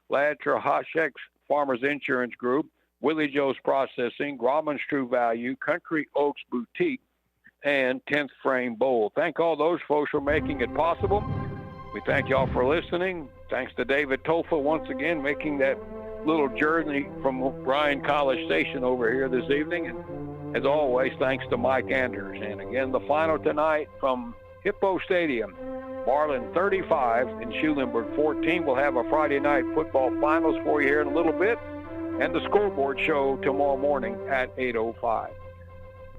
Lad Trahashek's Farmers Insurance Group, Willie Joe's Processing, Grauman's True Value, Country Oaks Boutique, and 10th Frame Bowl. Thank all those folks for making it possible. We thank y'all for listening. Thanks to David Tofa once again making that little journey from Bryan College Station over here this evening. And as always, thanks to Mike Anders. And again, the final tonight from Hippo Stadium, Marlin 35 and Schulenburg 14. We'll have a Friday night football finals for you here in a little bit, and the scoreboard show tomorrow morning at 8:05.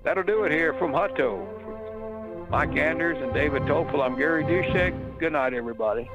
That'll do it here from Hutto. For Mike Anders and David Toffel, I'm Gary Dushek. Good night, everybody.